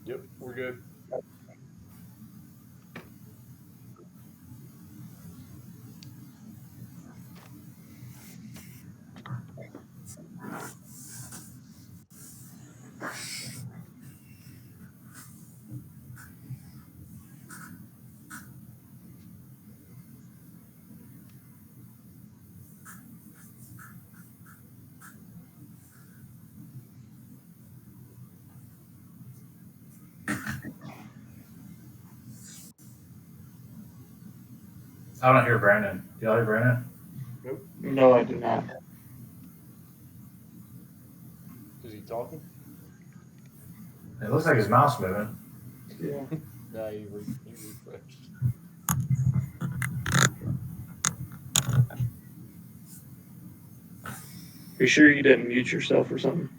Yep, we're good. I don't hear Brandon. Do y'all hear Brandon? Nope. No, I do not. Is he talking? It looks like his mouse moving. Yeah. Nah, he refreshed. You sure you didn't mute yourself or something?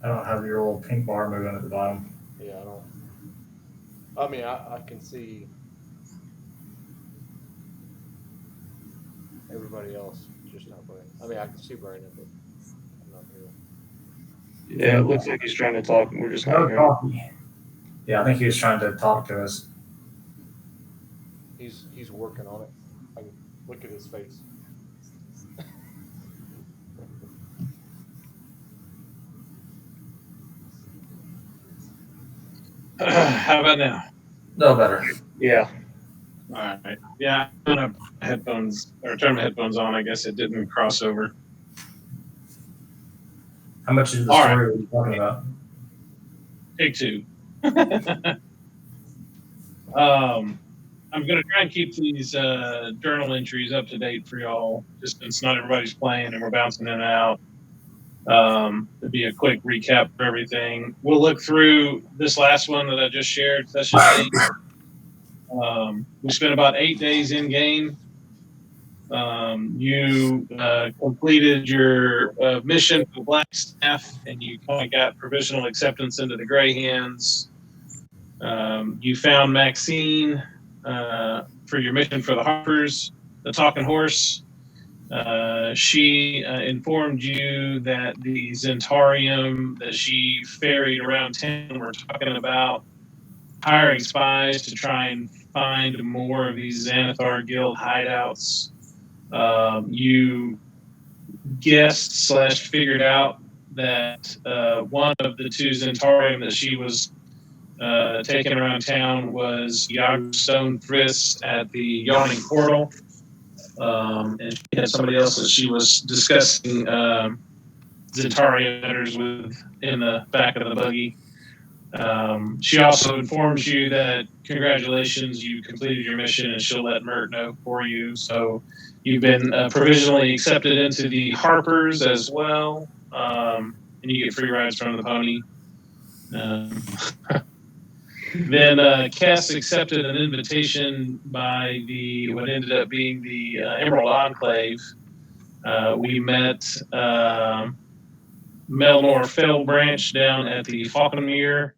I don't have your old pink bar moving at the bottom. Yeah, I don't. I mean, I can see everybody else, just not Brandon. I mean, I can see Brandon, but I'm not here. Yeah, it looks like he's trying to talk and we're just not No hearing. coffee. Yeah, I think he was trying to talk to us. He's working on it. I can look at his face. How about now? No better. Yeah. All right. Yeah, I'm gonna headphones or turn my headphones on. I guess it didn't cross over. How much of the All story were you talking about? Take two. I'm gonna try and keep these journal entries up to date for y'all, just since not everybody's playing and we're bouncing in and out. To be a quick recap for everything. We'll look through this last one that I just shared, session 8. We spent about 8 days in game. You completed your mission for the Black Staff, and you kind of got provisional acceptance into the Gray Hands. You found Maxine for your mission for the Harpers, the Talking Horse. She informed you that the Zentarium that she ferried around town were talking about hiring spies to try and find more of these Xanathar Guild hideouts. You guessed / figured out that one of the two Zentarium that she was taking around town was Yag Stone Friss at the Yawning Portal. And she had somebody else that she was discussing Zentarium matters with in the back of the buggy. She also informs you that congratulations, you completed your mission, and she'll let Mert know for you. So you've been provisionally accepted into the Harpers as well, and you get free rides from the pony. Then Kess accepted an invitation by what ended up being the Emerald Enclave. We met Melnor Fellbranch down at the Falconmere.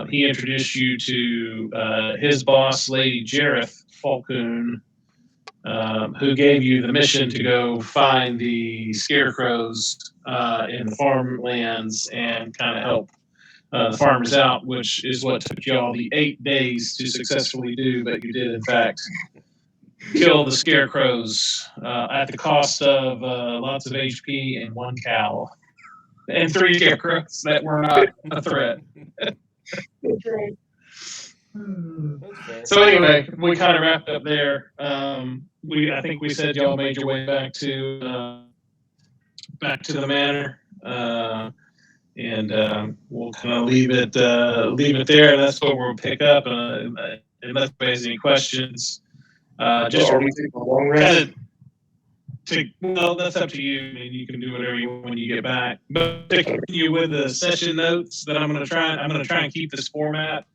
He introduced you to his boss, Lady Jareth Falcoon, who gave you the mission to go find the scarecrows in the farmlands and kind of help the farmers out, which is what took you all the 8 days to successfully do, but you did, in fact, kill the scarecrows at the cost of lots of HP and 1 cow. And 3 scarecrows that were not a threat. That's right. That's fair. So anyway, we kind of wrapped up there. I think we said y'all made your way back to the manor, and we'll kind of leave it there. That's what we'll pick up. Unless anybody has any questions, just Are we taking a long kind rest? of well, that's up to you. I mean, you can do whatever you want when you get back. But to continue with the session notes that I'm going to try and keep this format.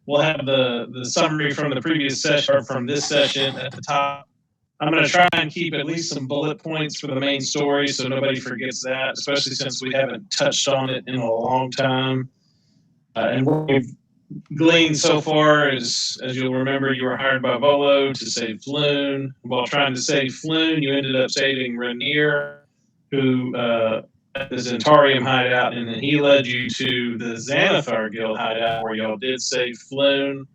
We'll have the summary from the previous session or from this session at the top. I'm going to try and keep at least some bullet points for the main story so nobody forgets that, especially since we haven't touched on it in a long time. And what we've gleaned so far is, as you'll remember, you were hired by Volo to save Floon. While trying to save Floon, you ended up saving Rainier, who the Zentarium hideout, and then he led you to the Xanathar Guild hideout where y'all did save Floon.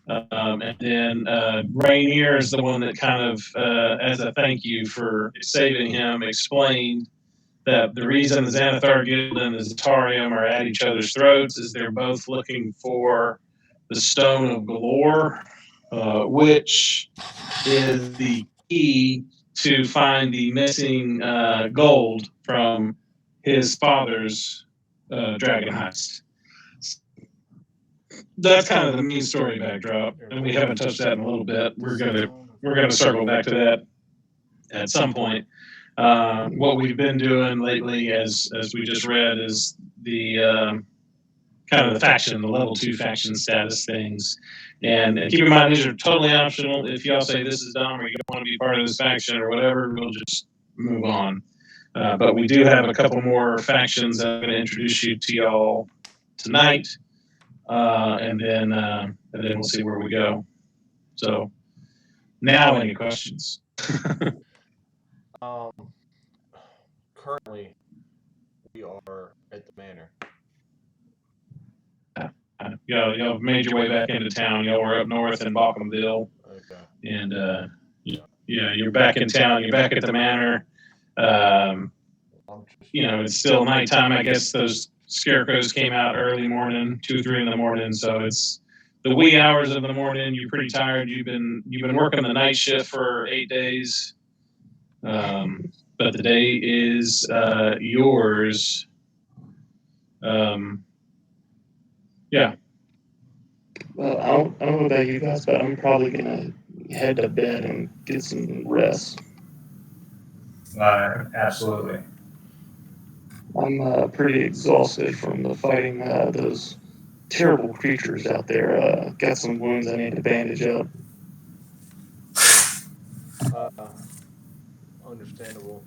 And then Rainier is the one that kind of, as a thank you for saving him, explained that the reason the Xanathar Guild and the Zentarium are at each other's throats is they're both looking for the Stone of Galore, which is the key to find the missing gold from his father's dragon heist. That's kind of the main story backdrop, and we haven't touched that in a little bit. We're gonna circle back to that at some point. What we've been doing lately, as we just read, is the kind of the faction, the level 2 faction status things. And keep in mind, these are totally optional. If y'all say this is dumb or you don't want to be part of this faction or whatever, we'll just move on. But we do have a couple more factions that I'm going to introduce you to y'all tonight, and then we'll see where we go. So now, any questions? Currently, we are at the manor. Y'all made your way back into town. Y'all were up north in Balkamville, Okay. and you're back in town. You're back at the manor. It's still nighttime. I guess those scarecrows came out early morning, 2, 3 in the morning. So it's the wee hours of the morning. You're pretty tired. You've been working the night shift for 8 days. But the day is yours. Yeah. Well, I don't know about you guys, but I'm probably gonna head to bed and get some rest. Absolutely. I'm pretty exhausted from the fighting those terrible creatures out there. Got some wounds I need to bandage up. Understandable.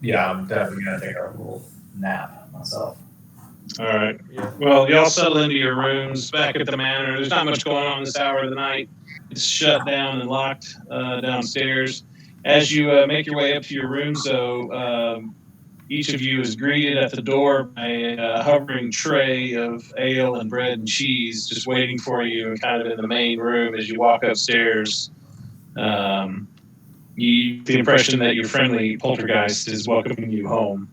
Yeah, I'm definitely gonna take a little nap myself. All right. Yeah. Well, y'all settle into your rooms back at the manor. There's not much going on this hour of the night. It's shut down and locked downstairs. As you make your way up to your rooms, though, each of you is greeted at the door by a hovering tray of ale and bread and cheese just waiting for you and kind of in the main room as you walk upstairs. You get the impression that your friendly poltergeist is welcoming you home.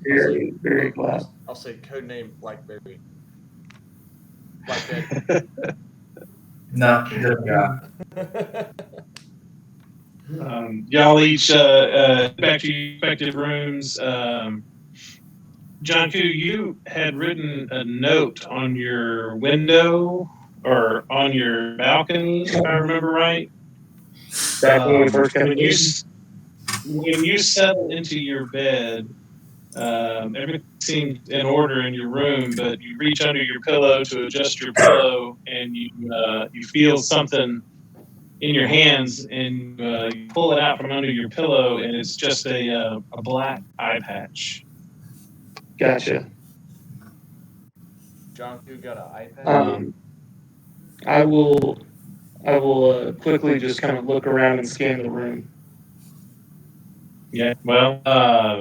Very, very glad. I'll say codename Blackberry. Blackberry. No, good guy. Y'all each back to your respective rooms. John Koo, you had written a note on your window or on your balcony, if I remember right. Back when we first got when you settle into your bed, everything seemed in order in your room, but you reach under your pillow to adjust your pillow, and you feel something in your hands, and you pull it out from under your pillow, and it's just a black eye patch. Gotcha. John, you got an iPad? I will quickly just kind of look around and scan the room. Yeah. Well,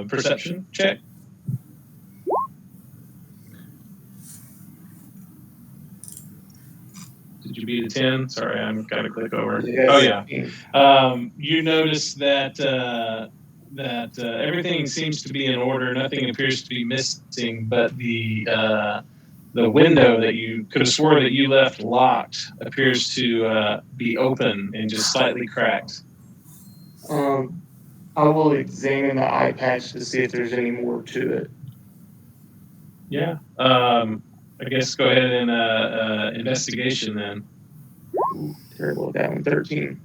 perception check. Did you beat a 10? Sorry, I'm gotta click over. Oh yeah. You notice that everything seems to be in order. Nothing appears to be missing, but the window that you could have swore that you left locked appears to be open and just slightly cracked. I will examine the eye patch to see if there's any more to it. Yeah. I guess go ahead and investigation then. Ooh, terrible at that one. 13.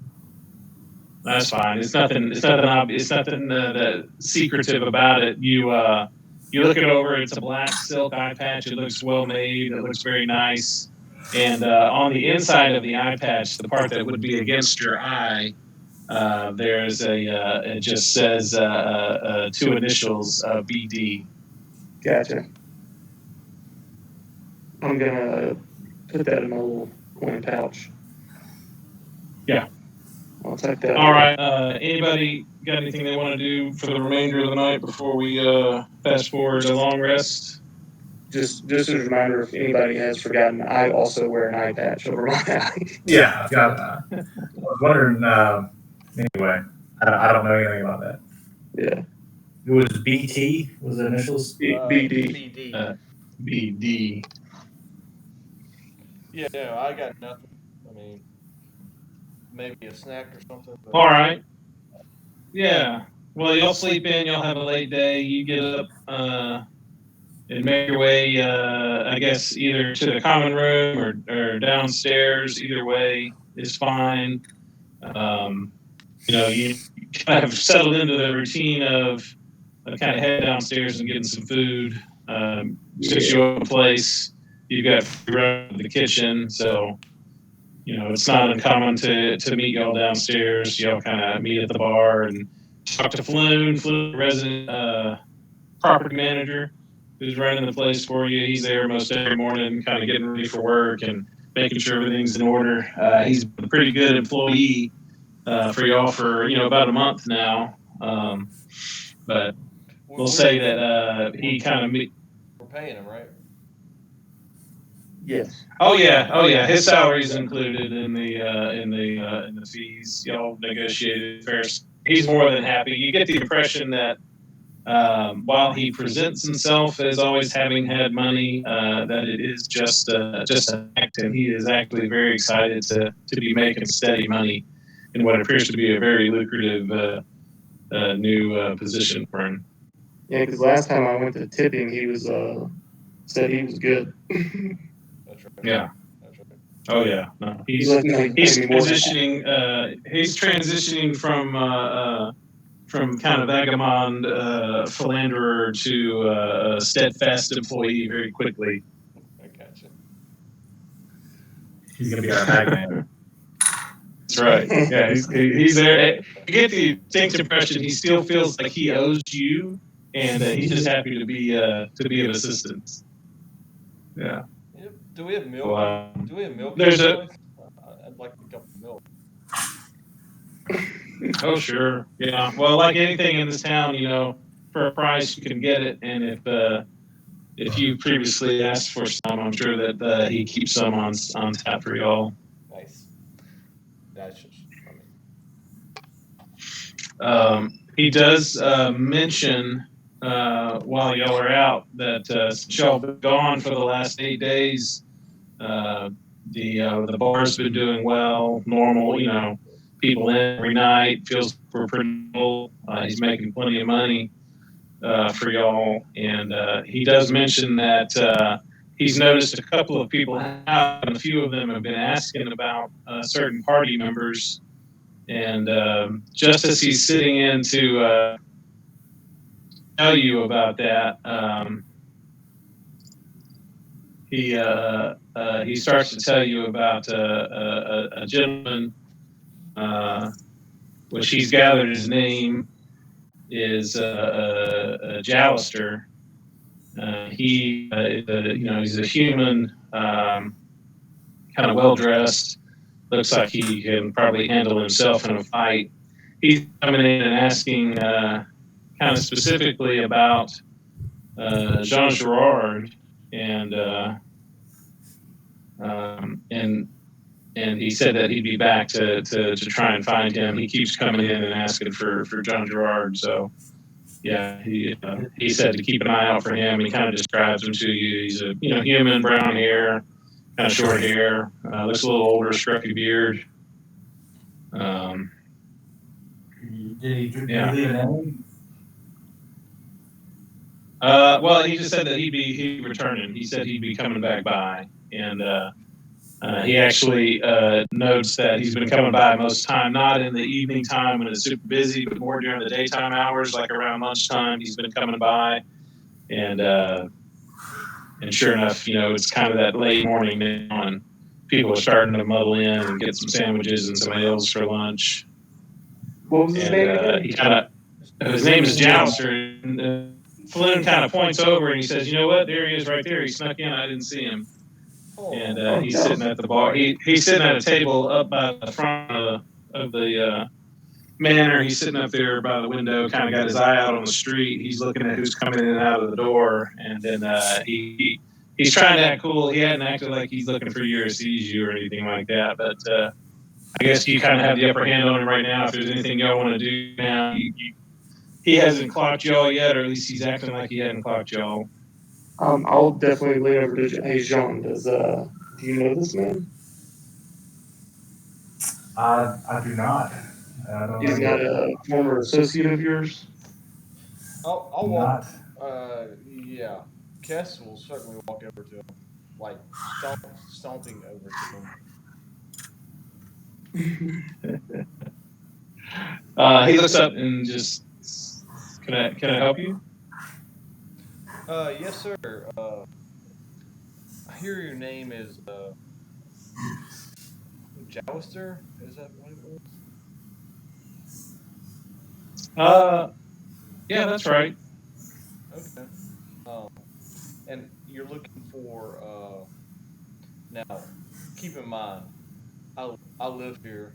That's fine. It's nothing. It's nothing obvious. It's nothing that secretive about it. You look it over. It's a black silk eye patch. It looks well made. It looks very nice. And on the inside of the eye patch, the part that would be against your eye, there's it just says 2 initials, BD. Gotcha. I'm gonna Put that in my little coin pouch. Yeah. I'll take that. All right. Anybody got anything they want to do for the remainder of the night before we fast forward a long rest? Just as a reminder, if anybody has forgotten, I also wear an eye patch over my eye. Yeah, I've got. I was wondering. Anyway, I don't know anything about that. Yeah. It was BT. Was the initials? BD. BD. BD. Yeah, no, I got nothing. I mean, maybe a snack or something. But All right. Yeah. Well, y'all sleep in. Y'all have a late day. You get up and make your way, I guess, either to the common room or downstairs. Either way is fine. You kind of settled into the routine of kind of head downstairs and getting some food. Since you own a place, you've got free run to the kitchen, so it's not uncommon to meet y'all downstairs. Y'all kind of meet at the bar and talk to Floon, resident property manager, who's running the place for you. He's there most every morning, kind of getting ready for work and making sure everything's in order. He's a pretty good employee for y'all for about a month now, but we'll say that he kind of we're paying him, right? Yes. Oh yeah. His salary's included in the fees. Y'all negotiated fair. He's more than happy. You get the impression that while he presents himself as always having had money, that it is just an act, and he is actually very excited to be making steady money in what appears to be a very lucrative new position for him. Yeah, because last time I went to tipping, he was said he was good. That's right. Yeah. That's right. Oh yeah. No, he's transitioning. He's transitioning from kind of vagabond philanderer to a steadfast employee very quickly. I gotcha. He's gonna be our bag man. That's right. Yeah, he's there. You get the distinct impression he still feels like he owes you, and he's just happy to be of assistance. Yeah. Yep. Do we have milk? Well, Do we have milk? there's in a- this place? I'd like a cup of milk. Oh sure. Yeah. Well, like anything in this town, for a price you can get it, and if you previously asked for some, I'm sure that he keeps some on tap for y'all. Nice. That's just funny. He does mention while y'all are out that since y'all been gone for the last 8 days, the bar's been doing well, normal. People in every night, feels we're pretty full. He's making plenty of money for y'all, and he does mention that he's noticed a couple of people out, and a few of them have been asking about certain party members. And just as he's sitting in to tell you about that, he starts to tell you about a gentleman, which he's gathered his name is Jallister. He he's a human, kind of well dressed. Looks like he can probably handle himself in a fight. He's coming in and asking kind of specifically about Jean Girard, and he said that he'd be back to try and find him. He keeps coming in and asking for Jean Girard. So yeah, he said to keep an eye out for him. He kind of describes him to you. He's a human, brown hair, kind of short hair, looks a little older, scruffy beard. Did he Yeah. leave a name? Well, he just said that he'd be returning. He said he'd be coming back by, and he actually notes that he's been coming by most time, not in the evening time when it's super busy, but more during the daytime hours, like around lunchtime. He's been coming by, and sure enough, it's kind of that late morning now, and people are starting to muddle in and get some sandwiches and some ales for lunch. What was his name again? His name is Jallister. And Flynn kind of points over and he says, "You know what? There he is, right there. He snuck in. I didn't see him." and Oh, he's no. sitting at the bar. He's sitting at a table up by the front of the manor. He's sitting up there by the window, kind of got his eye out on the street. He's looking at who's coming in and out of the door, and then he's trying to act cool. He hadn't acted like he's looking for you or sees you or anything like that, but I guess you kind of have the upper hand on him right now. If there's anything y'all want to do now, he hasn't clocked y'all yet, or at least he's acting like he hadn't clocked y'all. I'll definitely lean over to Hey Jean. Do you know this man? I do not. I don't He's know. not a former associate of yours. I'll walk. Not. Yeah. Kess will certainly walk over to him, like stomping over to him. He looks up and just, can I help you? Yes, sir. I hear your name is Jowister. Is that what it was? Yeah, that's right. Okay. Um, and you're looking for now. Keep in mind, I live here,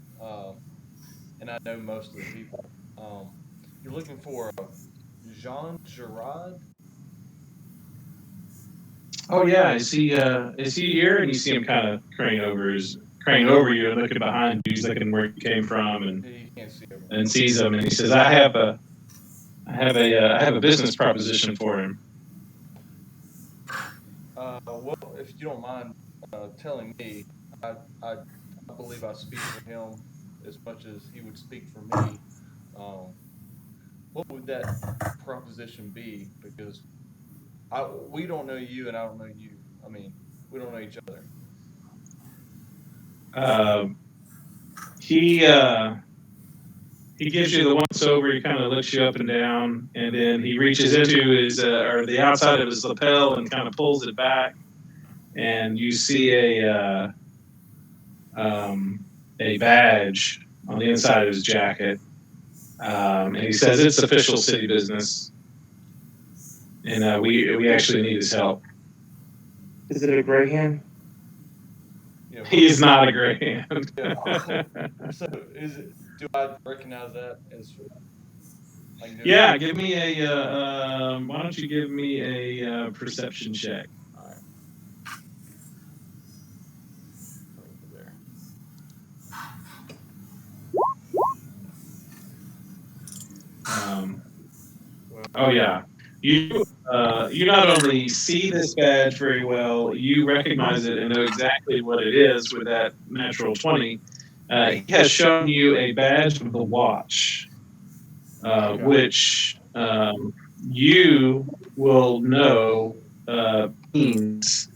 and I know most of the people. You're looking for Jean Girard. Oh yeah, is he here? And you see him kind of crane over you and looking behind you. He's looking where you came from, You can't see him. and sees him, and he says, I have a business proposition for him. Well, if you don't mind telling me, I believe I speak for him as much as he would speak for me. Um, what would that proposition be? Because we don't know you, and I don't know you. I mean, we don't know each other. Um, he he gives you the once over. He kind of looks you up and down, and then he reaches into his or the outside of his lapel and kind of pulls it back, and you see a badge on the inside of his jacket, and he says it's official city business, and we actually need his help. Is it a gray hand? You know, He is not a gray hand. so do I recognize that as? Yeah, give me a. Why don't you give me a perception check? All right. Over there. Oh yeah, you you not only see this badge very well, you recognize it and know exactly what it is with that natural 20. He has shown you a badge of the watch, which you will know means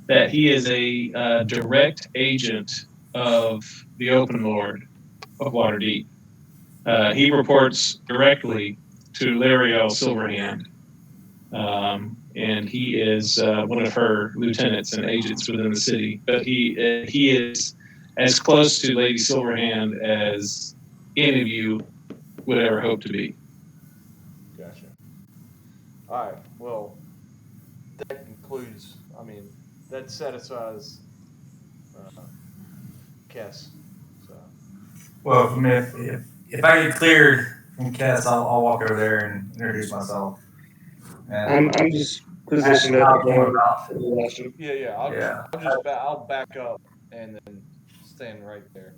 that he is a direct agent of the Open Lord of Waterdeep. He reports directly to Lariel Silverhand, and he is one of her lieutenants and agents within the city. But he is as close to Lady Silverhand as any of you would ever hope to be. Gotcha. All right. Well, that concludes. I mean, that satisfies Kess. So. Well, I mean, if I get cleared from Cass, I'll walk over there and introduce myself. And I'm just positioned at the door for the restroom. Yeah. I'll back up and then stand right there.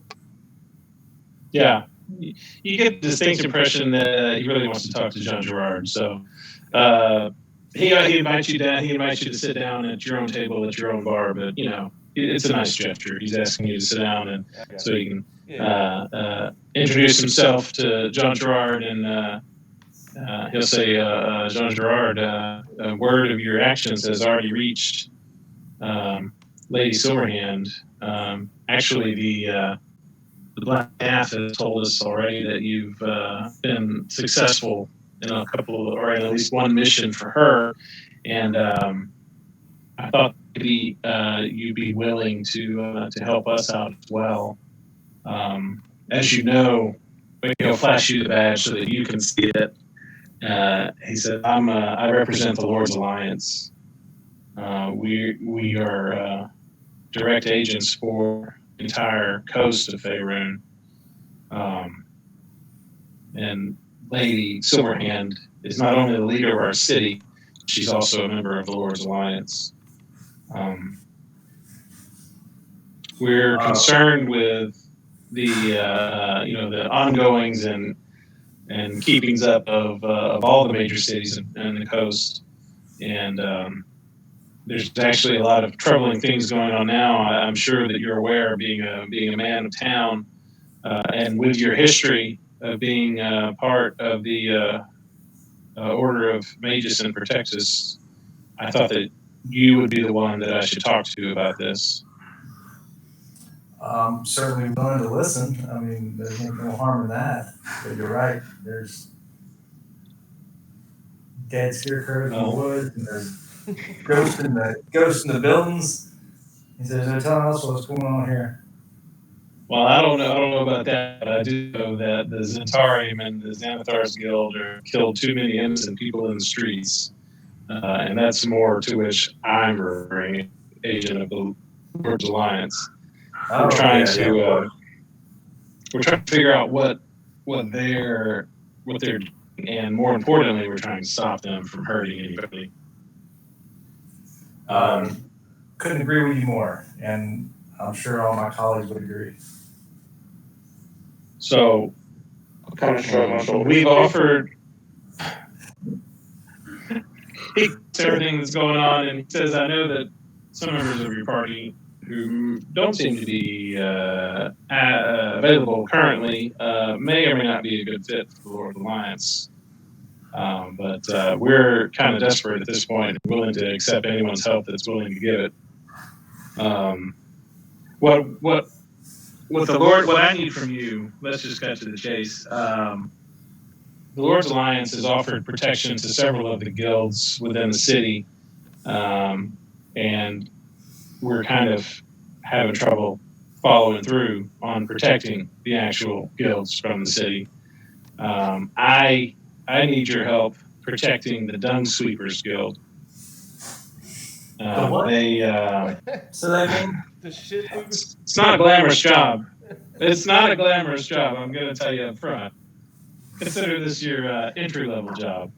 Yeah, you get the distinct impression that he really wants to talk to Jean Girard. So he invites you down. He invites you to sit down at your own table at your own bar. But you know, it's a nice gesture. He's asking you to sit down, and so he can introduce himself to Jean Girard, and he'll say, Jean Girard, a word of your actions has already reached Lady Silverhand. Actually, the Black Half has told us already that you've been successful in a couple, or at least one mission for her, and I thought maybe you'd be willing to help us out as well. As you know, he'll flash you the badge so that you can see it. He said, I represent the Lord's Alliance. We are direct agents for the entire coast of Faerun. And Lady Silverhand is not only the leader of our city, she's also a member of the Lord's Alliance. We're concerned with the the ongoings and keepings up of all the major cities and the coast, and there's actually a lot of troubling things going on now. I'm sure that you're aware, being a man of town, and with your history of being part of the Order of Magus and Protectus. I thought that you would be the one that I should talk to about this. I'm certainly willing to listen. I mean, there's no harm in that. But you're right. There's dead scarecrows in the woods, and there's ghosts in the buildings. He says, "They're telling us what's going on here." Well, I don't know about that, but I do know that the Zentarium and the Xanathar's Guild are killed too many innocent people in the streets, and that's more to which I'm referring, agent of the Lord's Alliance. We're trying to figure out what they're doing, and more importantly, we're trying to stop them from hurting anybody. Couldn't agree with you more, and I'm sure all my colleagues would agree. So, Kind of shrug my shoulders. we've offered. He says everything that's going on, and he says, "I know that some members of your party who don't seem to be available currently may or may not be a good fit for the Lord Alliance. But we're kind of desperate at this point and willing to accept anyone's help that's willing to give it. What I need from you, let's just cut to the chase. The Lord's Alliance has offered protection to several of the guilds within the city, and we're kind of having trouble following through on protecting the actual guilds from the city. I need your help protecting the Dung Sweepers Guild. The what? So that mean The shit movie? It's not a glamorous job. It's not a glamorous job, I'm going to tell you up front. Consider this your entry-level job.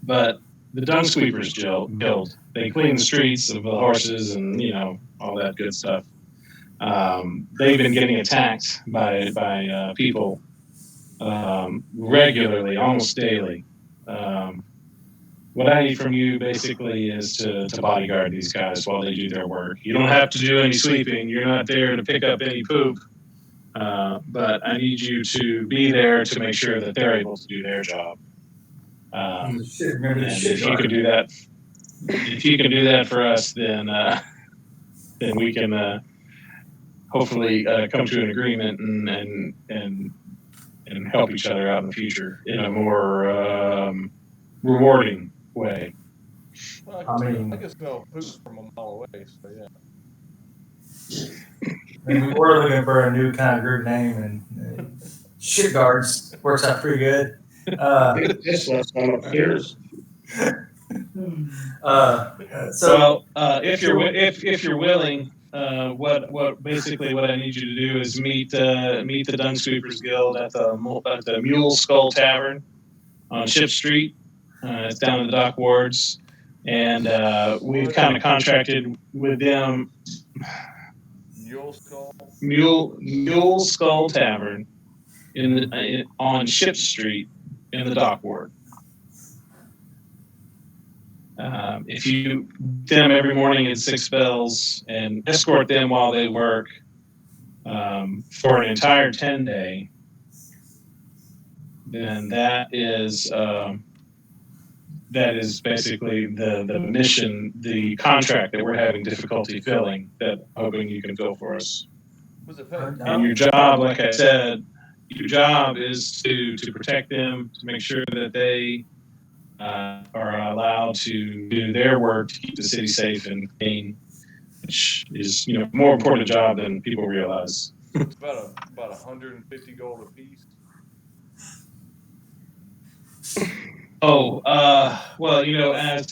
But the Dung Sweepers Guild, they clean the streets of the horses and, all that good stuff. They've been getting attacked by people regularly, almost daily. What I need from you basically is to bodyguard these guys while they do their work. You don't have to do any sweeping. You're not there to pick up any poop. But I need you to be there to make sure that they're able to do their job. And if you can do that, for us, then we can hopefully come to an agreement and help each other out in the future in a more rewarding way. Well, I can smell poop from a mile away, so yeah. And we were looking for a new kind of group name, and shit guards works out pretty good. Just left one upstairs. If you're willing, what I need you to do is meet the Dung Sweepers Guild at the Mule Skull Tavern on Ship Street. It's down in the dock wards, and we've kind of contracted with them. Mule Skull Tavern on Ship Street in the dock ward. If you them every morning at 6 bells and escort them while they work for an entire 10-day, then that is basically the mission, the contract that we're having difficulty filling, that I'm hoping you can fill for us. And your job, like I said, your job is to protect them, to make sure that they are allowed to do their work to keep the city safe and clean, which is a more important job than people realize. It's about 150 gold apiece. Oh, well, as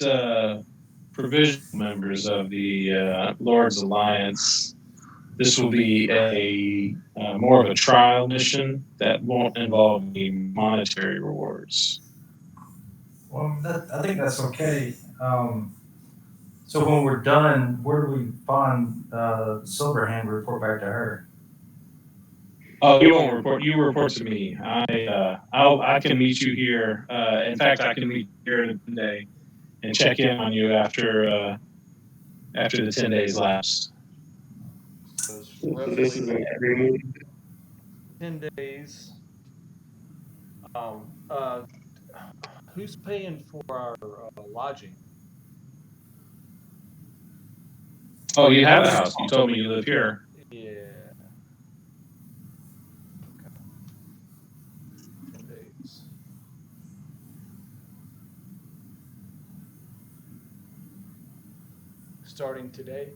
provisional members of the Lord's Alliance, this will be a more of a trial mission that won't involve any monetary rewards. Well, I think that's okay. So when we're done, where do we find Silverhand to report back to her? Oh, you won't report. You report to me. I can meet you here. In fact, I can meet you here in a day and check in on you after the 10 days lapsed. So it's So roughly this is an every move. 10 days. Who's paying for our lodging? Oh, you have a house. You told me you live here. Yeah. Okay. 10 days. Starting today?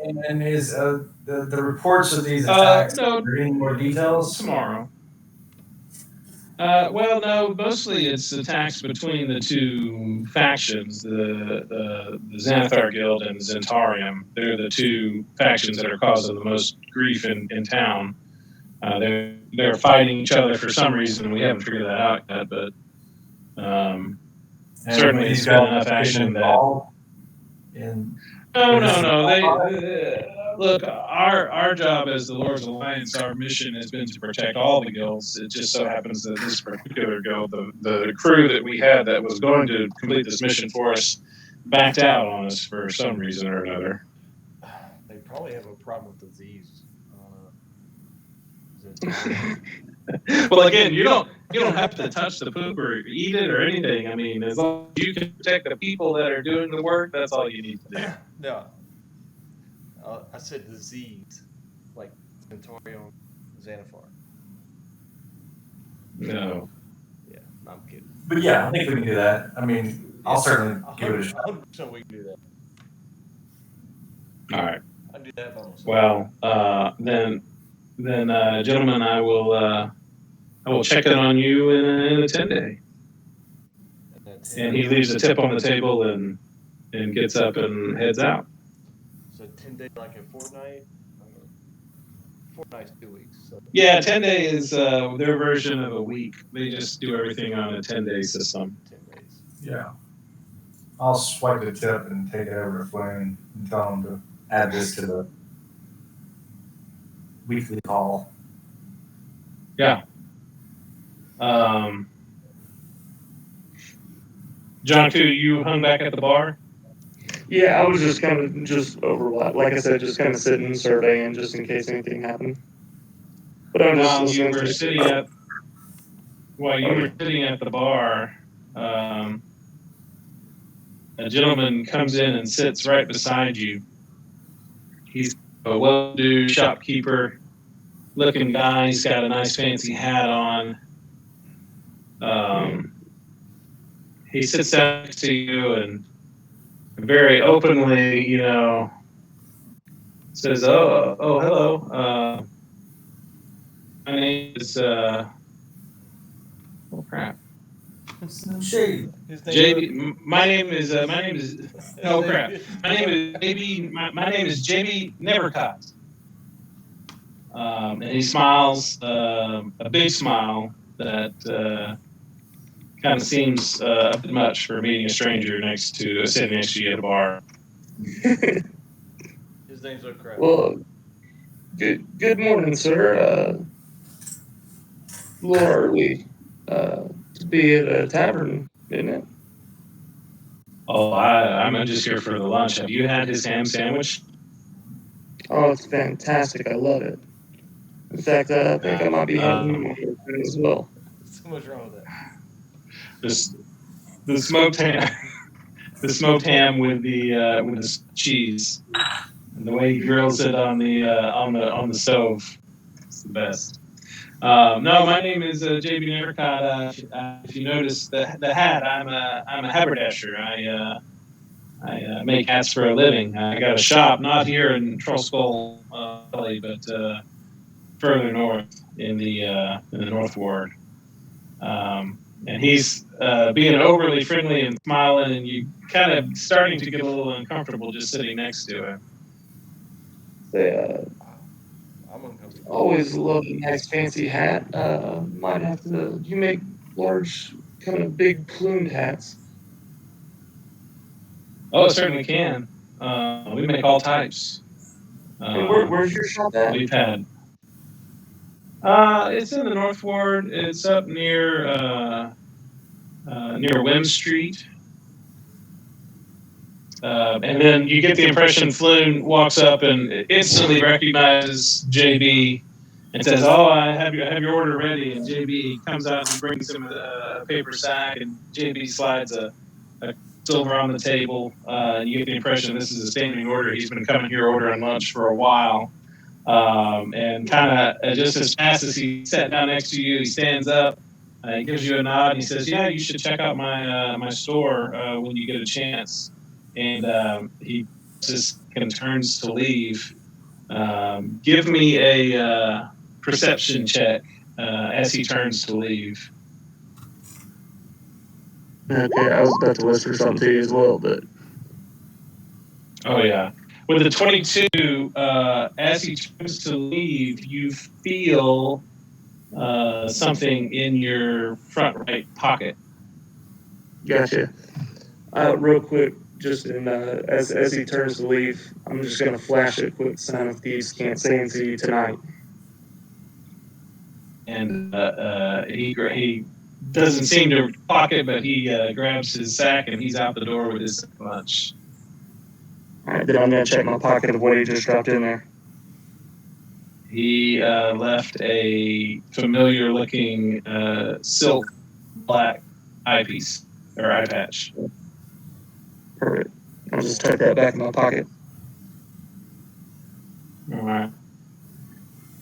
And is the reports of these attacks? No, Are there any more details? tomorrow. Well, no. Mostly it's attacks between the two factions, the Xanathar Guild and the Zentarium. They're the two factions that are causing the most grief in town. They're fighting each other for some reason. We haven't figured that out yet, but certainly it's been enough action that. No. They look. Our job as the Lord's Alliance, our mission has been to protect all the guilds. It just so happens that this particular guild, the crew that we had that was going to complete this mission for us, backed out on us for some reason or another. They probably have a problem with disease. Is Well, again, you don't have to touch the poop or eat it or anything. I mean, as long as you can protect the people that are doing the work, that's all you need to do. No. I said disease, like Centaurium, Xanathar. No. Yeah, I'm kidding. But yeah, I think we can do that. I mean, I'll certainly give it a shot. 100% we can do that. All right. I do that by myself. Well, then, gentlemen, I will check in on you in a 10-day. And he leaves a tip on the table and gets up and heads out. So 10 days, like a fortnight? Fortnight's 2 weeks. So. Yeah, 10-day is their version of a week. They just do everything on a 10-day system. 10 days. Yeah. I'll swipe the tip and take it over to Flynn and tell him to add this to the weekly call. Yeah. John, too, you hung back at the bar? Yeah, I was just kind of just overlap. Like I said, just kind of sitting and surveying just in case anything happened. But I'm just While you listening were to sitting at the bar, a gentleman comes in and sits right beside you. He's a well-to-do shopkeeper looking guy. He's got a nice fancy hat on. He sits down next to you and very openly, says, "Oh, hello. My name is oh crap, Shade. JB. My name is oh crap. My name is JB. My name is JB Nevercott." And he smiles, a big smile that kind of seems a bit much for meeting a stranger sitting next to you at a bar. His name's O'Crap. Well, good morning, sir. A little early to be at a tavern, isn't it? Oh, I'm just here for the lunch. Have you had his ham sandwich? Oh, it's fantastic. I love it. In fact, I think I might be having one as well. So much wrong with that. The smoked ham, with the cheese, and the way he grills it on the stove. It's the best. No, my name is JB Nevercott. If you notice the hat, I'm a haberdasher. I make hats for a living. I got a shop not here in Troll Skull Valley, but further north in the North Ward. And he's being overly friendly and smiling, and you kind of starting to get a little uncomfortable just sitting next to him. Say, I'm uncomfortable. always love a nice fancy hat. Might have to. You make large, kind of big plumed hats. Oh, it certainly can. We make all types. And where's your shop at? We've had. It's in the North Ward. It's up near Wim Street. And then you get the impression Floon walks up and instantly recognizes JB and says, "Oh, I have your order ready." And JB comes out and brings him a paper sack, and JB slides a silver on the table. You get the impression this is a standing order. He's been coming here ordering lunch for a while. And kind of just as fast as he sat down next to you, he stands up. He gives you a nod and he says, "Yeah, you should check out my store when you get a chance." And he just kind of turns to leave. Give me a perception check as he turns to leave. Okay, I was about to whisper something to you as well, but Oh yeah. With the 22, as he turns to leave, you feel something in your front right pocket. gotcha. Real quick, just as he turns to leave, I'm just gonna flash a quick sign of thieves can't say and see you tonight. And he doesn't seem to pocket, but he grabs his sack and he's out the door with his lunch. All right, then I'm gonna check my pocket of what he just dropped in there. He left a familiar-looking silk black eyepiece or eye patch. Perfect. I'll just tuck that back in my pocket. All right.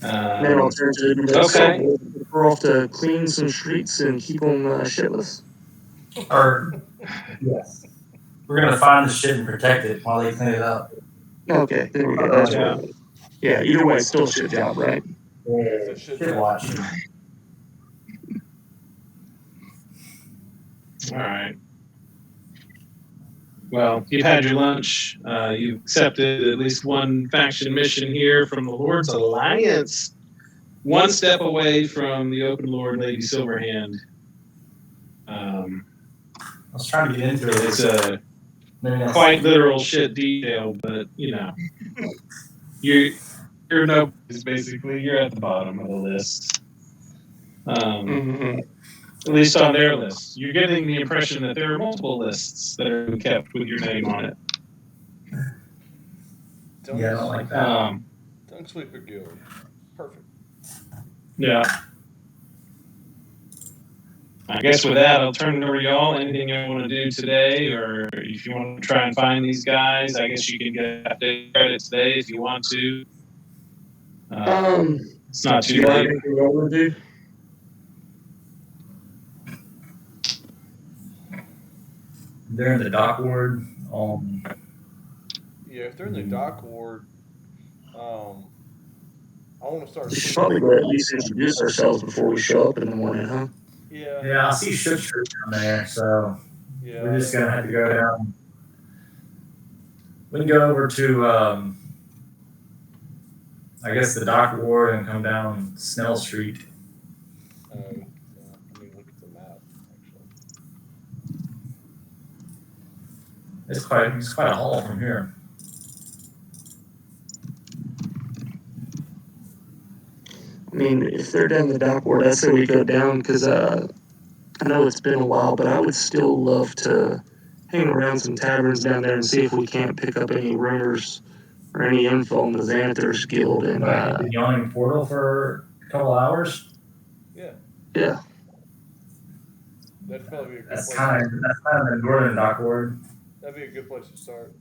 Then I'll turn to the Okay. We're off to clean some streets and keep them shitless. Or yes, we're gonna find the shit and protect it while they clean it up. Okay, there we go. That's Yeah. right. Yeah, either way, it's still a shit job, right? Yeah, shit watch. All right. Well, you've had your lunch. You've accepted at least one faction mission here from the Lord's Alliance. One step away from the Open Lord, Lady Silverhand. I was trying to get into it. It's a quite literal shit detail, but you know, you're no, basically you're at the bottom of the list. At least on their list. You're getting the impression that there are multiple lists that are kept with your name on it. Yeah, I don't like that. Tongue Sweeper Guild. Perfect. Yeah. I guess with that, I'll turn it over to y'all. Anything you want to do today, or if you want to try and find these guys, I guess you can get update credit today if you want to. It's not too late. Dude. They're in the dock ward. Yeah, if they're in the dock ward, I want to start. We should probably go at least introduce ourselves before we show up in the morning, huh? Yeah. Yeah, I see Shook Shirt down there, so Yeah. we're just gonna have to go down. We can go over to, I guess, the dock ward and come down Snell Street. Let me look at the map. Actually, It's quite a haul from here. I mean, if they're down the dock ward, I say we go down because I know it's been a while, but I would still love to hang around some taverns down there and see if we can't pick up any rumors or any info on the Xanthers Guild. And the yawning portal for a couple hours. yeah. Yeah. That'd probably be a good That's place. kind of the northern dock ward. That'd be a good place to start.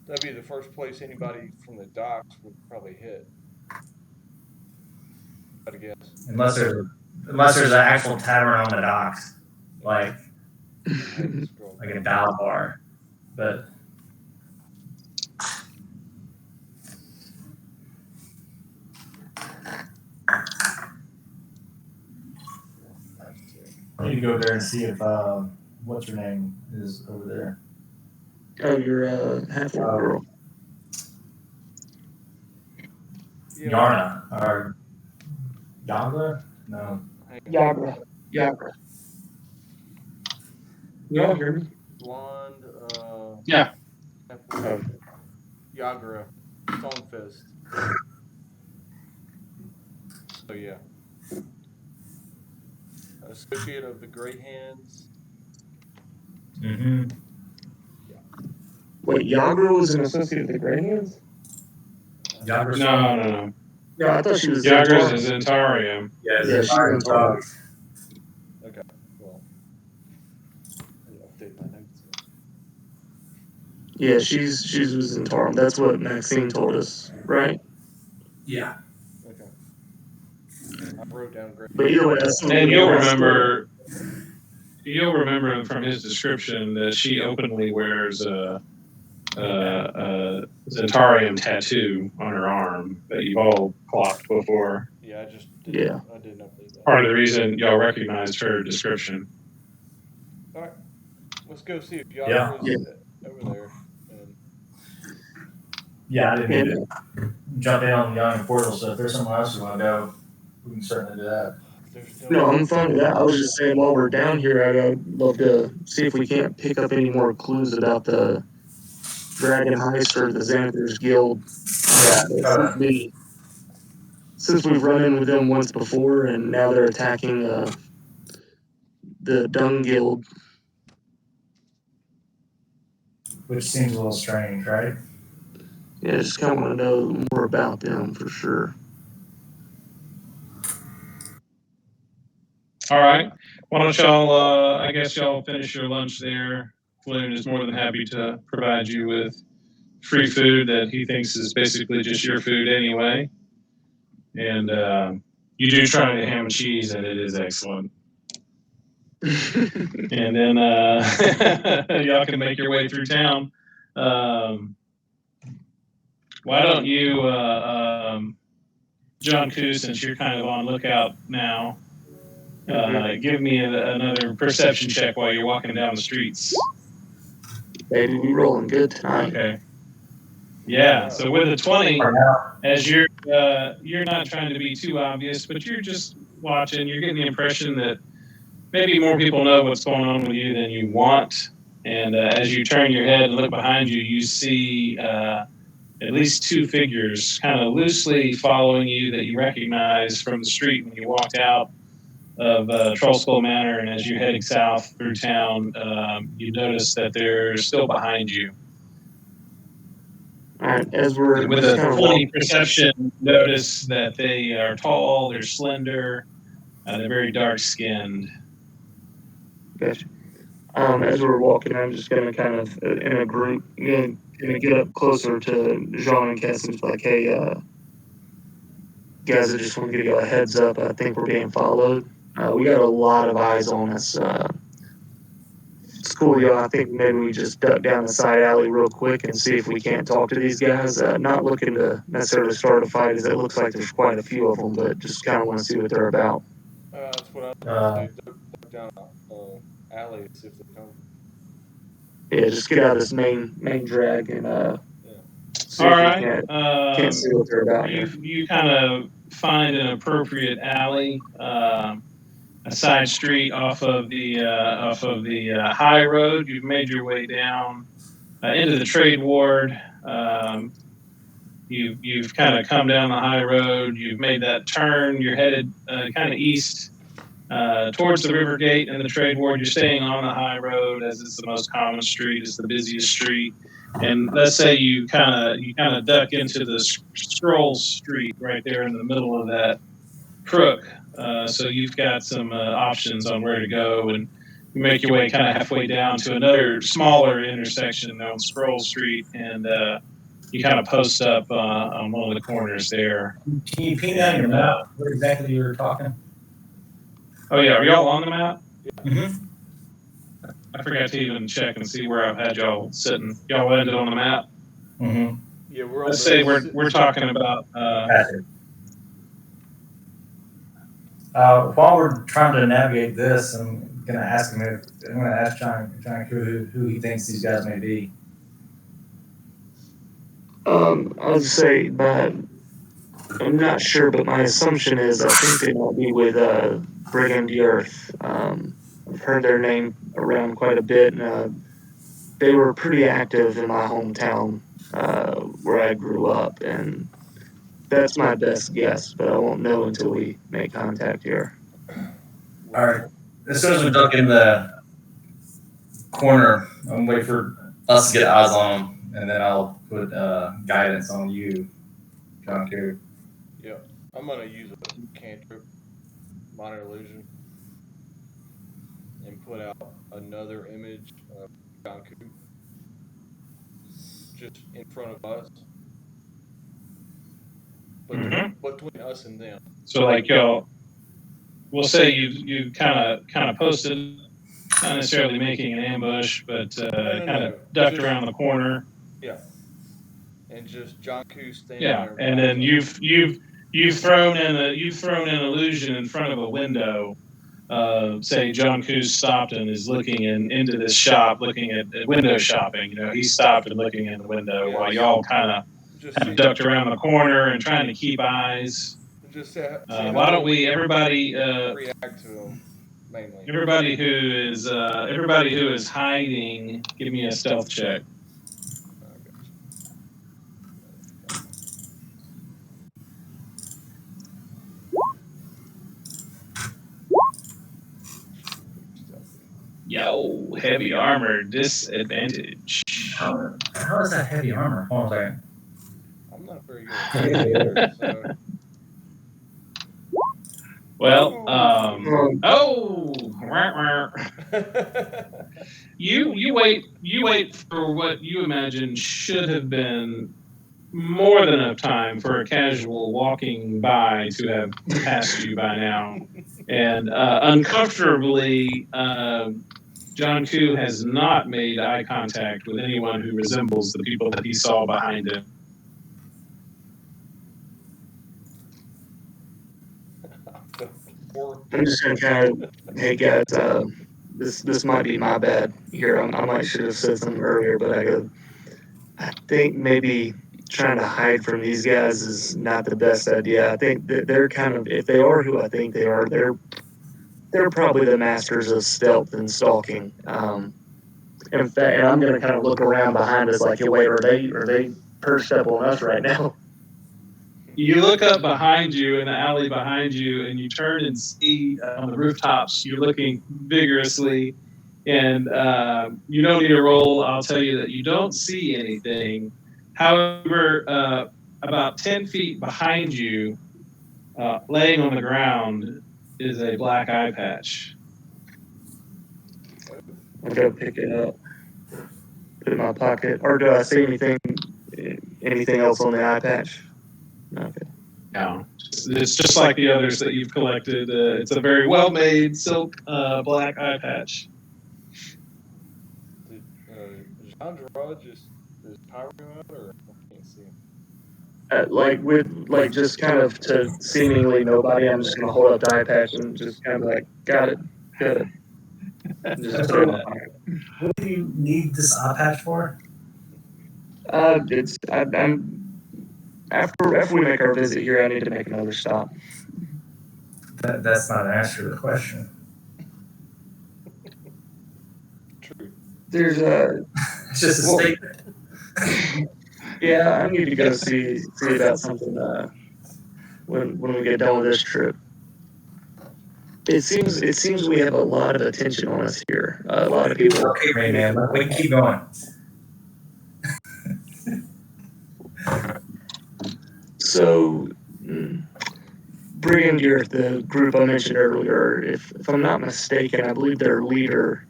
That'd be the first place anybody from the docks would probably hit. I guess. Unless there's an actual tavern on the docks, like a dial bar, but. I need to go there and see if what's her name is over there. Oh, your half-orc girl. Yeah, Yarna or Yagra? No. hang on. Yagra. Yagra. Y'all hear me? Blonde, Yeah. Oh. Yagra, Stonefist. So yeah, associate of the Grey Hands. Mm-hmm. Wait, Yagra was an associate of the Grey Hands? Yagra's No. No, I thought she was Yagra's Zentauran. is Zentarium. Yeah, she's Zentauran. Okay, well, I need to update my notes. Yeah, she's with Zentauran. That's what Maxine told us, right? Yeah. Okay, I wrote down Grey. But either way, that's And you'll remember from his description that she openly wears a Zentarium tattoo on her arm that you've all clocked before. Yeah, I just Yeah. I didn't update that. Part of the reason y'all recognized her description. All right, let's go see if Yagra Yeah. is over there. And Yeah, I didn't need to jump in on the Young Portal, so if there's somewhere else you want to go, we can certainly do that. there's No, I'm fine with that. I was just saying while we're down here, I'd love to see if we can't pick up any more clues about the Dragon Heist or the Xanathar's Guild. Since we've run in with them once before, and now they're attacking the Dung Guild. Which seems a little strange, right? Yeah, I just kind of want to know more about them for sure. All right. Why don't y'all, I guess y'all finish your lunch there. Floon is more than happy to provide you with free food that he thinks is basically just your food anyway. And you do try the ham and cheese, and it is excellent. And then y'all can make your way through town. Why don't you, John Koo, since you're kind of on lookout now, give me another perception check while you're walking down the streets. Baby, we rolling good tonight. Okay. Yeah. So with a 20, as you're not trying to be too obvious, but you're just watching. You're getting the impression that maybe more people know what's going on with you than you want. And as you turn your head and look behind you, you see at least two figures kind of loosely following you that you recognize from the street when you walked out of Trollskull Manor. And as you're heading south through town, you notice that they're still behind you. All right, as we're With a 20 perception, notice that they are tall, they're slender, they're very dark skinned. Gotcha. As we're walking, I'm just gonna kind of in a group, gonna get up closer to Jean and Cass and be like, "Hey, guys, I just want to give you a heads up. I think we're being followed. We got a lot of eyes on us. It's cool, y'all. I think maybe we just duck down the side alley real quick and see if we can't talk to these guys. Not looking to necessarily start a fight, as it looks like there's quite a few of them, but just kind of want to see what they're about." that's what I was going to say. Duck down alley and see if they come. Yeah, just get out of this main drag and see All if right. we can't see what they're about here. You kind of find an appropriate alley, a side street off of the high road. You've made your way down into the trade ward. You've kind of come down the high road. You've made that turn. You're headed kind of east towards the river gate and the trade ward. You're staying on the high road as it's the most common street. It's the busiest street. And let's say you kind of duck into the scroll street right there in the middle of that crook. So you've got some options on where to go, and you make your way kind of halfway down to another smaller intersection on Scroll Street, and you kind of post up on one of the corners there. Can you ping on your map what exactly you were talking? Oh yeah, are y'all on the map? Mm-hmm. I forgot to even check and see where I've had y'all sitting. Y'all ended on the map. Mm-hmm. Yeah, we're on. Let's say we're talking about. While we're trying to navigate this, I'm gonna ask him. I'm gonna ask John who he thinks these guys may be. I would say, but I'm not sure, but my assumption is I think they might be with Brigham the Earth. I've heard their name around quite a bit, and they were pretty active in my hometown where I grew up, and that's my best guess, but I won't know until we make contact here. All right. As soon as we duck in the corner, I'm waiting for us to get eyes on them, and then I'll put guidance on you, John Kerry. Yeah, I'm gonna use a cantrip, minor illusion, and put out another image of John Coop just in front of us, but between us and them. So like y'all, we'll say you kind of posted, not necessarily making an ambush, but kind of ducked Just- around the corner. Yeah, and just John Coop standing Yeah, there. and then you've thrown in illusion in front of a window. Say John Coos stopped and is looking into this shop, looking at window shopping. You know, he stopped and looking in the window while y'all kind of ducked around the corner and trying to keep eyes. Just why don't we everybody react to him mainly? Everybody who is hiding, give me a stealth check. Yo, heavy armor disadvantage. How is that heavy armor? Hold on a second. I'm not very good at so. Well, you wait for what you imagine should have been more than enough time for a casual walking by to have passed you by now, and uncomfortably, John Koo has not made eye contact with anyone who resembles the people that he saw behind him. I'm just gonna kind of, hey guys, this might be my bad here. I might should have said something earlier, but I think maybe trying to hide from these guys is not the best idea. I think that they're kind of, if they are who I think they are, they're probably the masters of stealth and stalking. In fact, and I'm gonna kind of look around behind us like, hey, wait, are they perched up on us right now? You look up behind you in the alley behind you, and you turn and see on the rooftops. You're looking vigorously, and you don't need a roll. I'll tell you that you don't see anything. However, about 10 feet behind you, laying on the ground, is a black eye patch. I'll go pick it up, put it in my pocket. Or do I see anything else on the eye patch? Okay. No, it's just like the others that you've collected. It's a very well-made silk black eye patch. Did Jean Gerard just is powering out, or I can't see him? Like just kind of to seemingly nobody, I'm just gonna hold up the eye patch and just kind of like, got it. Just put it in my pocket. What do you need this eye patch for? I'm after we make our visit here, I need to make another stop. That's not an answer to the question. True. There's It's just a statement. Yeah, I need to go see about something when we get done with this trip. It seems we have a lot of attention on us here. A lot of people. Okay, man. We can keep going. So, Brigham Gear, the group I mentioned earlier, if I'm not mistaken, I believe their leader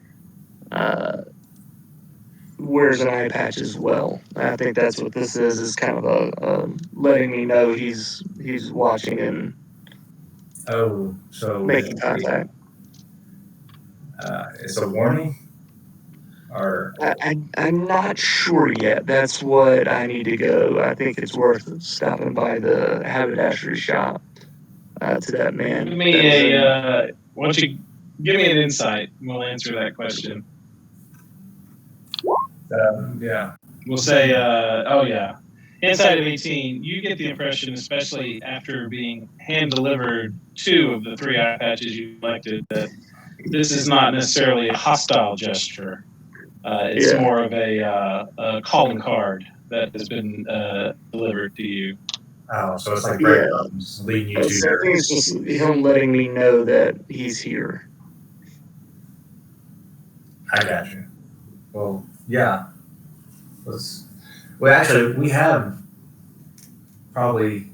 wears an eye patch as well. I think that's what this is kind of a letting me know he's watching and so making contact. It's a warning? Or I'm not sure yet. That's what I need to go. I think it's worth stopping by the haberdashery shop. to that man. Give me why don't you give me an insight? And we'll answer that question. Yeah. We'll say, oh yeah, inside of 18. You get the impression, especially after being hand delivered 2 of the 3 eye patches you selected, that this is not necessarily a hostile gesture. It's more of a calling card that has been delivered to you. Oh, so it's like breadcrumbs leading you to So I think it's just him letting me know that he's here. I got you. Well, yeah. Actually, we have probably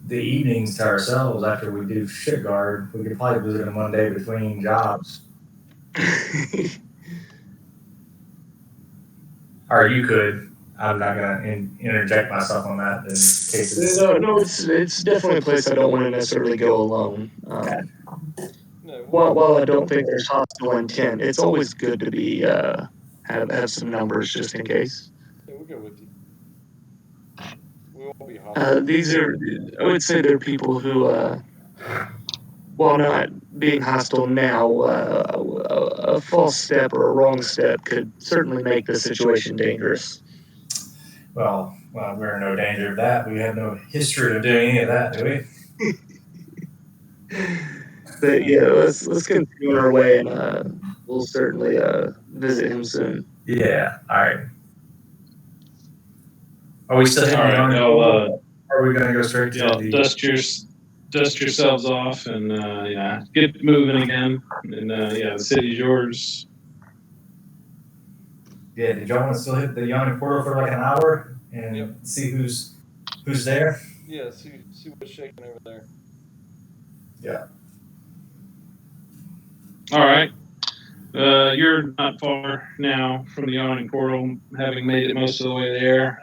the evenings to ourselves after we do shit guard. We could probably visit him one day between jobs. Or you could. I'm not going to interject myself on that in case No, it's definitely a place I don't want to necessarily go alone. While I don't think there's hostile intent, it's always good to be have some numbers just in case. Yeah, we'll go with you. We won't be hostile. These are, I would say, they're people who, while not being hostile now, a false step or a wrong step could certainly make the situation dangerous. Well, we're in no danger of that. We have no history of doing any of that, do we? But yeah, let's continue our way, and we'll certainly visit him soon. Yeah. All right. Are we still hitting All right, or are we going to go straight to the dust yourselves off and get moving again. And the city's yours. Yeah, did y'all want to still hit the yawning portal for like an hour and see who's there? Yeah, see what's shaking over there. Yeah. All right. You're not far now from the yawning portal, having made it most of the way there.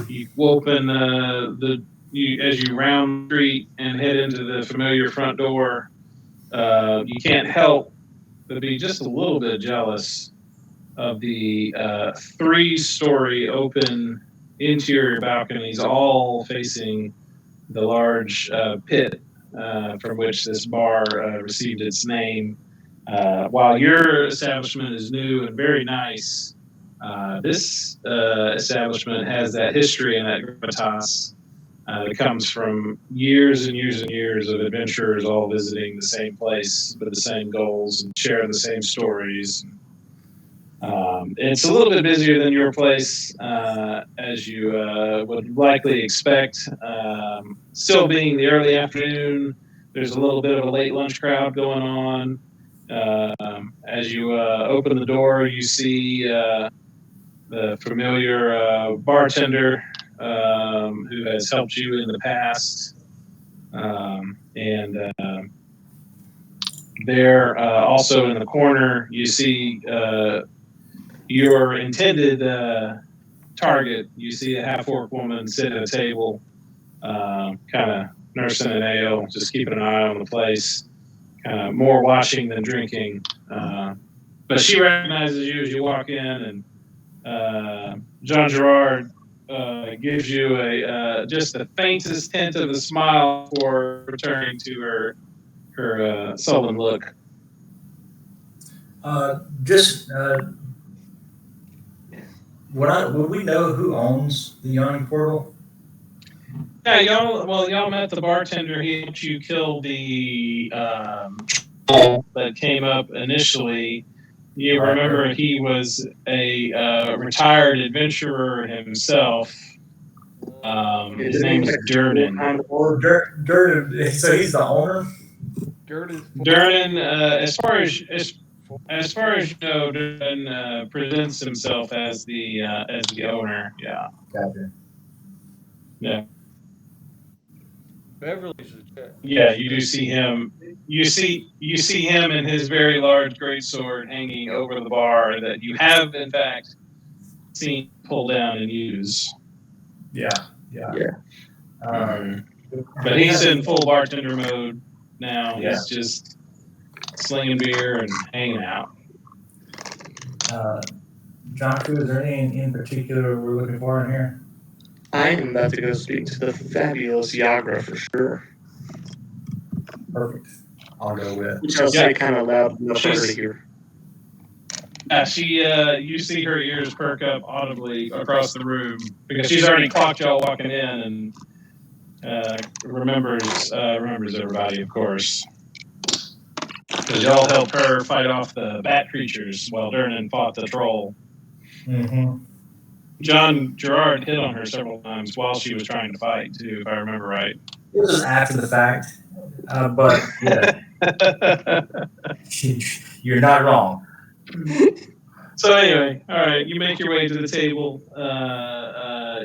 You open as you round the street and head into the familiar front door. You can't help but be just a little bit jealous of the 3-story open interior balconies, all facing the large pit from which this bar received its name. While your establishment is new and very nice, this establishment has that history and that gravitas that comes from years and years and years of adventurers all visiting the same place with the same goals and sharing the same stories. It's a little bit busier than your place, as you would likely expect. Still being the early afternoon, there's a little bit of a late lunch crowd going on. As you open the door, you see the familiar bartender who has helped you in the past. There, also in the corner, you see your intended target. You see a half-orc woman sit at a table, kind of nursing an ale, just keeping an eye on the place, kind of more watching than drinking. But she recognizes you as you walk in, and John Gerard gives you just the faintest hint of a smile before returning to her sullen look. Would we know who owns the yawning portal? Yeah, y'all met the bartender. He helped you kill the troll that came up initially. You remember he was a retired adventurer himself. His name is Durnan. Durnan. So he's the owner. Durnan, as far as you know, Durnan presents himself as the owner. Yeah. Gotcha. Yeah. Beverly's a check. Yeah, you do see him. You see him and his very large greatsword hanging over the bar that you have in fact seen pull down and use. Yeah. But he's in full bartender mode now. Yeah. He's just slinging beer and hanging out. John, is there any in particular we're looking for in here? I am about to go speak to the fabulous Yagra for sure. Perfect. I'll go with. Which I'll say kind of loud enough for her to hear. You see her ears perk up audibly across the room because she's already clocked y'all walking in and remembers everybody, of course. Because y'all helped her fight off the bat creatures while Durnan fought the troll. Mm-hmm. John Gerard hit on her several times while she was trying to fight, too, if I remember right. It was after the fact, but yeah, you're not wrong. So anyway, all right, you make your way to the table.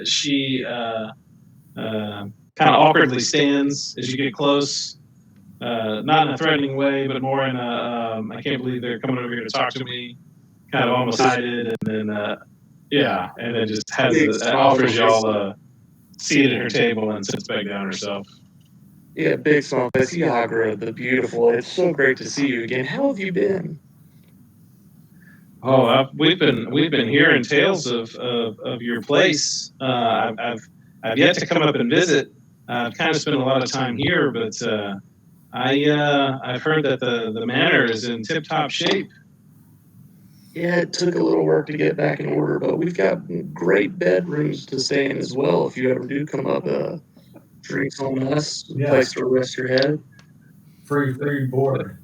She kind of awkwardly stands as you get close, not in a threatening way, but more in a I can't believe they're coming over here to talk to me, kind of almost excited, and then and then just offers y'all a seat at her table and sits back down herself. Yeah, big small face. Yagra, the beautiful. It's so great to see you again. How have you been? Oh, we've been hearing tales of your place. I've yet to come up and visit. I've kind of spent a lot of time here, but I've heard that the manor is in tip top shape. Yeah, it took a little work to get back in order, but we've got great bedrooms to stay in as well. If you ever do come up, drinks on us, place to rest your head. Free board.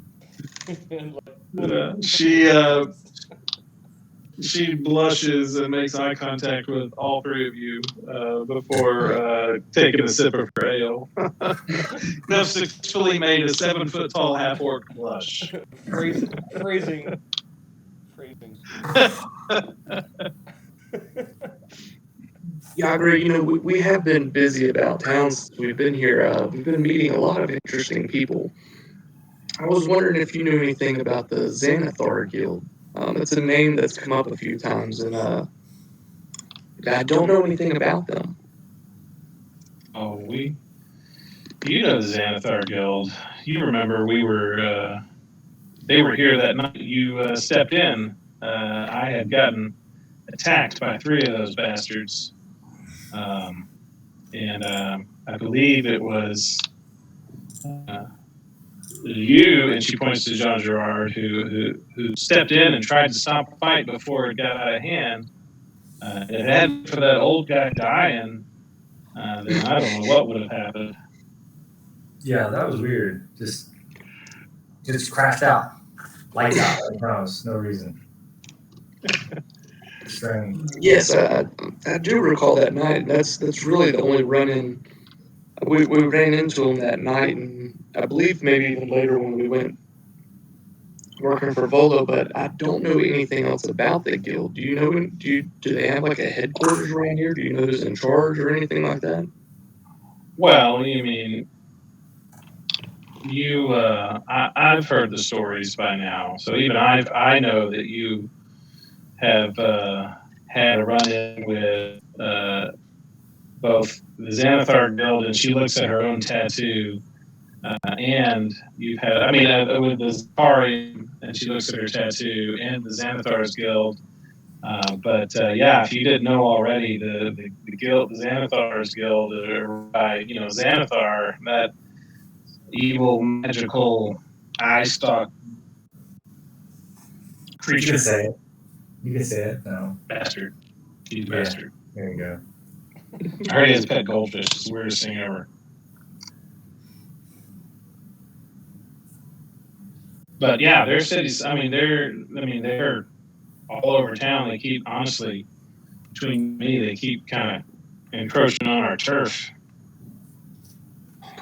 She blushes and makes eye contact with all three of you before taking a sip of her ale. No, successfully made a 7-foot tall half orc blush. Phrasing. Yagra, we have been busy about town since we've been here. We've been meeting a lot of interesting people. I was wondering if you knew anything about the Xanathar Guild. It's a name that's come up a few times, and I don't know anything about them. Oh, you know the Xanathar Guild. You remember they were here that night you stepped in. I had gotten attacked by 3 of those bastards. And I believe it was you, and she points to Jean Gerard, who stepped in and tried to stop a fight before it got out of hand. If it hadn't for that old guy dying, then I don't know what would have happened. Yeah, that was weird. Just crashed out. Lights out in front of us. No reason. Strange. Yes, I do recall that night. That's really the only run-in. We ran into him that night, and I believe maybe even later when we went working for Volo, but I don't know anything else about the guild. Do you know? Do they have like a headquarters around here? Do you know who's in charge or anything like that? Well, you mean I've heard the stories by now, so even I know that you have had a run-in with both the Xanathar Guild, and she looks at her own tattoo, and you've had, with the Zari, and she looks at her tattoo, and the Xanathar's Guild. But if you didn't know already, the guild, the Xanathar's Guild, by Xanathar, that evil magical eye stalk creature. You can say it. You can say it. No. Bastard. He's a bastard. There you go. I heard he has a pet goldfish. It's the weirdest thing ever. But yeah, their cities. They're all over town. They keep, honestly, between me, they keep kind of encroaching on our turf.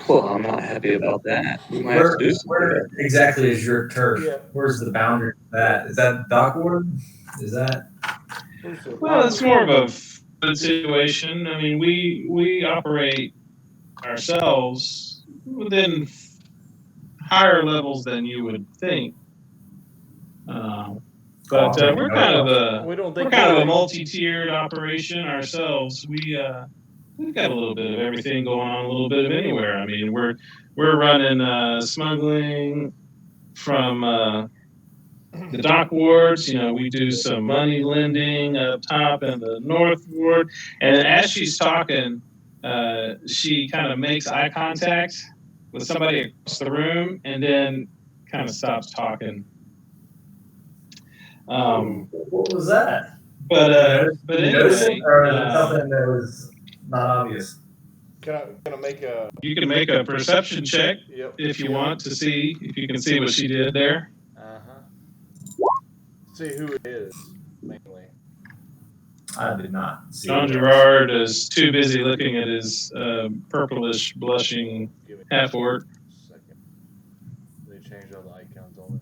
Well, I'm not happy about that. We might Where, have to do something. where exactly is your turf? Yeah. Where's the boundary of that? Is that Dockward? Is that? Well, it's more of a fluid situation. I mean, we operate ourselves within higher levels than you would think. But we're kind of a multi-tiered operation ourselves. We've got a little bit of everything going on, a little bit of anywhere. I mean, we're running smuggling from the dock wards. We do some money lending up top in the north ward. And as she's talking, she kind of makes eye contact with somebody across the room, and then kind of stops talking. What was that? But you notice anyway, it, or is it something that was not obvious? Can I make a? you can make a perception check Yep. if you want to see if you can see what she did there. See who it is mainly. I did not see John it. Gerard is too busy looking at his purplish, blushing Give me half-orc. a second. They changed all the icons on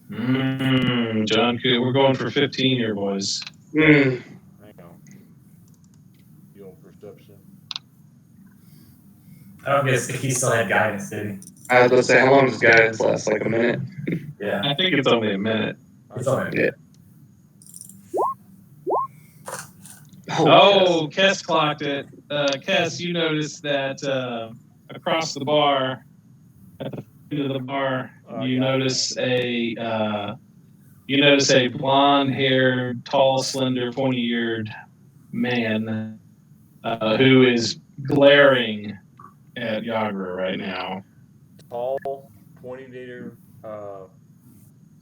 this. John, we're going for 15 here, boys. Mm. Hang on. You want perception? I don't guess he still had guidance, did he? I was about to say, how long does guidance last? Like a minute? Yeah. I think it's only a minute. It's all right. Yeah. Oh, Kess clocked it. Kess, you noticed that across the bar, at the end of the bar, you notice a blonde-haired, tall, slender, pointy-eared man who is glaring at Yagra right now. Tall, pointy-eared,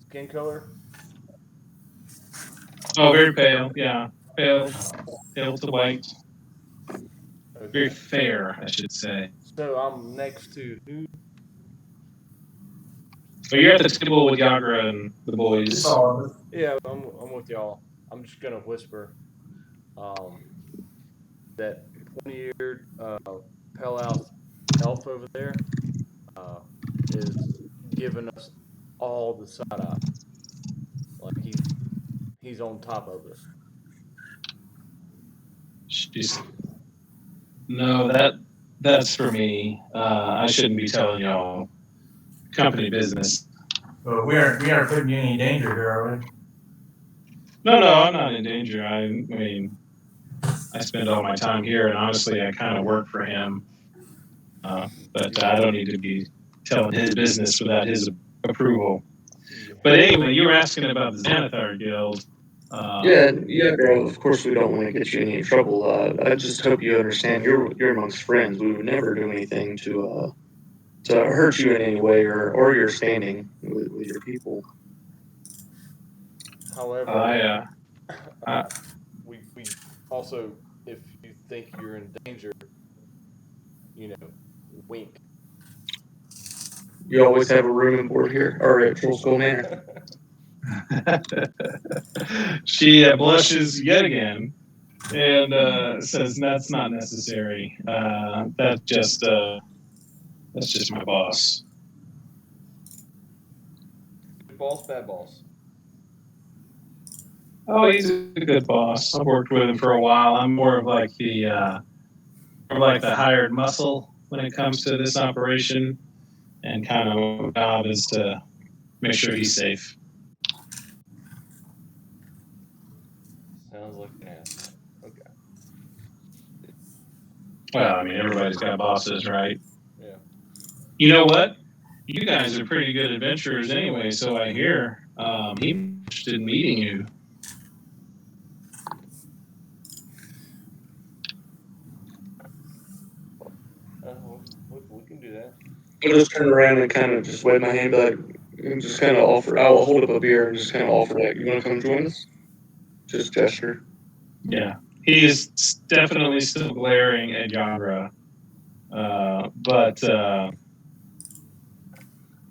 skin color. Oh, very pale. Yeah, pale to white. Okay. Very fair, I should say. So I'm next to who? So you're at the table with Yagra and the boys. Yeah, I'm with y'all. I'm just gonna whisper. That pointy-eared, pale-out elf over there is giving us all the side eye. Like he's on top of us. No, that's for me. I shouldn't be telling y'all company business. But we aren't putting you in any danger here, are we? No, I'm not in danger. I mean, I spend all my time here, and honestly, I kind of work for him. But I don't need to be telling his business without his approval. But anyway, you were asking about the Xanathar Guild. Yeah, bro. Of course, we don't want to get you in any trouble. I just hope you understand. You're amongst friends. We would never do anything to hurt you in any way or your standing with your people. However, we also, if you think you're in danger, wink. You always have a room and board here, or at Troll Skull Manor. She blushes yet again and says, "That's not necessary. That's just my boss." Good boss, bad boss. Oh, he's a good boss. I've worked with him for a while. I'm more of like the hired muscle when it comes to this operation, and kind of my job is to make sure he's safe. Sounds like an ass. Okay. Well, I mean, everybody's got bosses, right? Yeah. You know what? You guys are pretty good adventurers anyway, so I hear he's interested in meeting you. We can do that. I'll just turn around and kind of just wave my hand back and just kind of offer. I'll hold up a beer and just kind of offer that. You want to come join us? Just gesture. Yeah. He is definitely still glaring at Yagra. But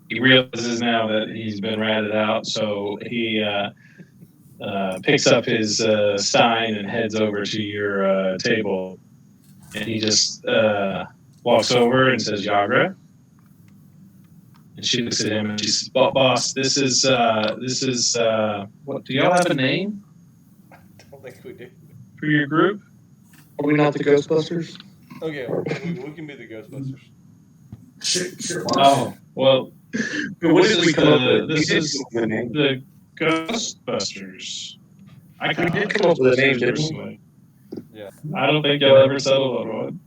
he realizes now that he's been ratted out, so he picks up his stein and heads over to your table. And he just walks over and says, "Yagra." And she looks at him and she says, "Boss, this is what? Do y'all have a name I don't think we do. for your group?" Are we not the Ghostbusters? Okay, we can be the Ghostbusters. Sure. Oh, well, What did we come up with? This We did is come up with a name. the Ghostbusters. I We did come up with a name, didn't we? personally. Yeah. I don't think you'll ever settle on one.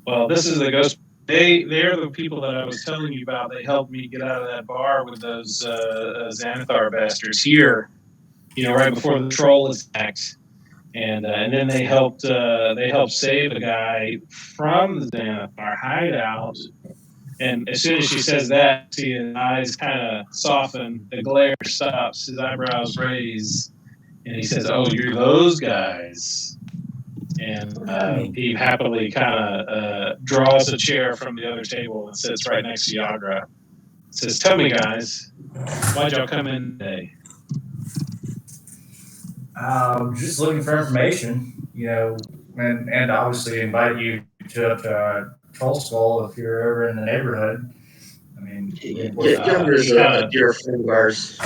Well, this is the Ghost. They're the people that I was telling you about. They helped me get out of that bar with those Xanathar bastards here. Right before the troll attacked. and then they helped save a guy from the Xanathar hideout. And as soon as she says that, see his eyes kind of soften, the glare stops, his eyebrows raise, and he says, "Oh, you're those guys." And he happily kind of draws a chair from the other table and sits right next to Yagra. Says, "Tell me, guys, why'd y'all come in today?" Just looking for information, and obviously invite you to Troll Skull if you're ever in the neighborhood. I mean, Younger's a dear friend of ours.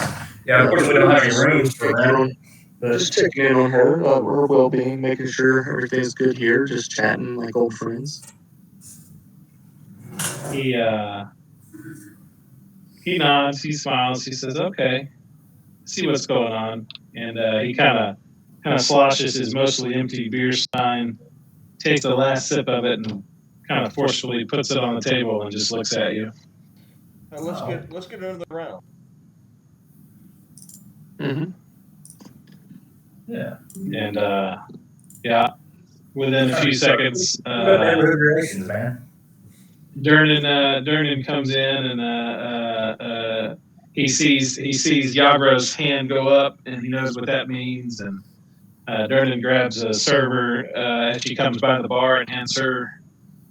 yeah, of course we don't have any rooms for them, but Just checking in on her well-being, making sure everything's good here, just chatting like old friends. He nods, he smiles, he says, "Okay, see what's going on," and he kind of sloshes his mostly empty beer stein, takes the last sip of it, and kind of forcefully puts it on the table and just looks at you. Now let's get another round. Mm-hmm. yeah. And yeah, within a few seconds, Neighborhood relations, man. Durnan comes in and he sees Yagro's hand go up, and he knows what that means. And Durnan grabs a server as she comes by the bar and hands her